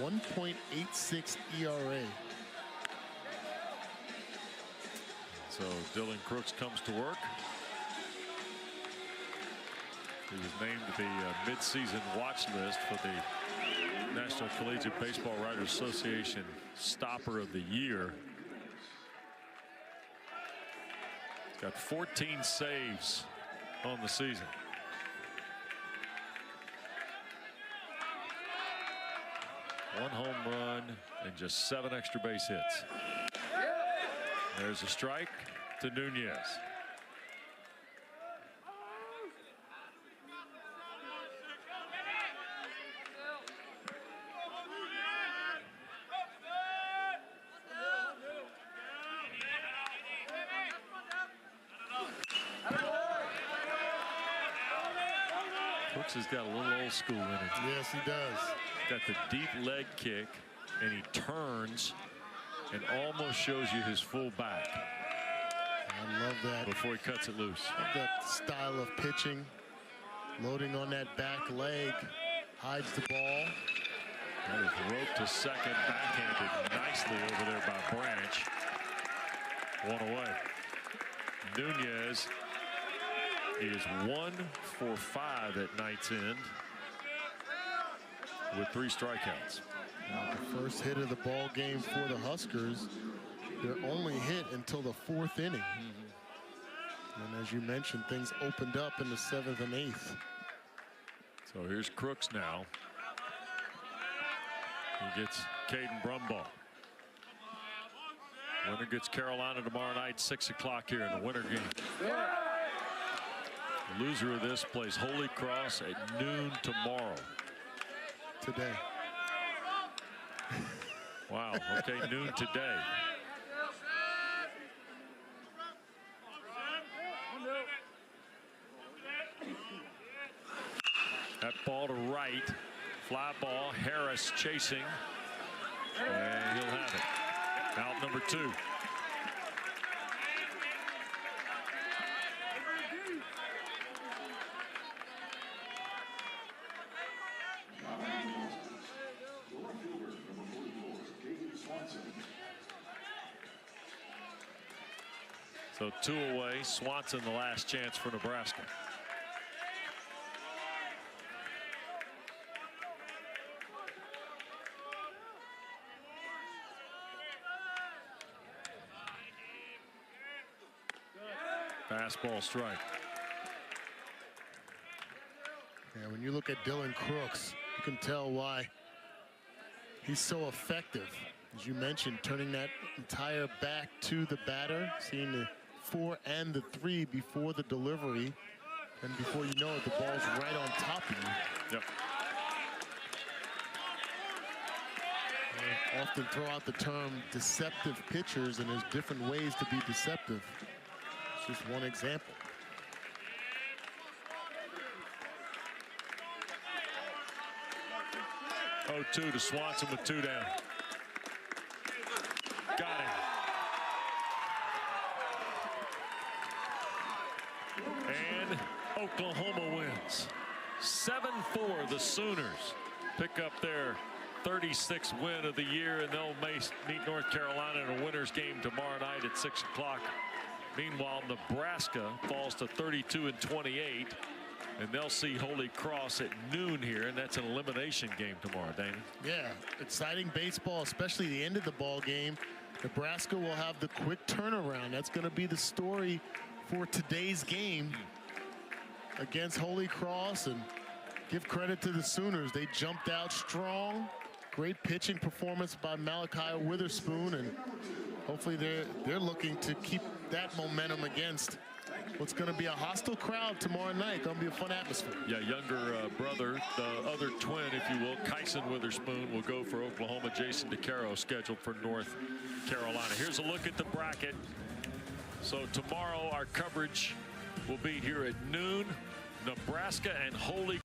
1.86 ERA. So Dylan Crooks comes to work. He was named to the mid-season watch list for the National Collegiate Baseball Writers Association Stopper of the Year. He's got 14 saves on the season. One home run and just 7 extra base hits. There's a strike to Nunez. Crooks has got a little old school in him. Yes, he does. Got the deep leg kick, and he turns and almost shows you his full back. I love that. Before he cuts it loose. Love that style of pitching. Loading on that back leg. Hides the ball. That is roped to second, backhanded nicely over there by Branch. 1 away. Nunez is 1 for 5 at night's end with 3 strikeouts. The first hit of the ball game for the Huskers. Their only hit until the 4th inning. And as you mentioned, things opened up in the 7th and 8th. So here's Crooks now. He gets Caden Brumbaugh. Winner gets Carolina tomorrow night, 6 o'clock here in the winter game. The loser of this plays Holy Cross at noon tomorrow. Today. Wow, okay, noon today. That ball to right. Fly ball. Harris chasing. And he'll have it. Out number 2. So 2 away. Swanson the last chance for Nebraska. Fastball strike. Yeah, when you look at Dylan Crooks, you can tell why he's so effective. As you mentioned, turning that entire back to the batter, seeing the 4 and the 3 before the delivery, and before you know it, the ball's right on top of you. Yep. often throw out the term deceptive pitchers, and there's different ways to be deceptive. It's just one example. Oh, 2 to Swanson with 2 down. Got him. And Oklahoma wins. 7-4. The Sooners pick up their 36th win of the year, and they'll meet North Carolina in a winner's game tomorrow night at 6 o'clock. Meanwhile, Nebraska falls to 32-28, and they'll see Holy Cross at noon here, and that's an elimination game tomorrow, Dana. Yeah, exciting baseball, especially the end of the ball game. Nebraska will have the quick turnaround. That's going to be the story for today's game against Holy Cross, and give credit to the Sooners. They jumped out strong. Great pitching performance by Malachi Witherspoon, and hopefully they're looking to keep that momentum against what's going to be a hostile crowd tomorrow night. Going to be a fun atmosphere. Yeah, younger brother, the other twin, if you will, Kyson Witherspoon, will go for Oklahoma. Jason DeCaro scheduled for North Carolina. Here's a look at the bracket. So tomorrow our coverage will be here at noon. Nebraska and Holy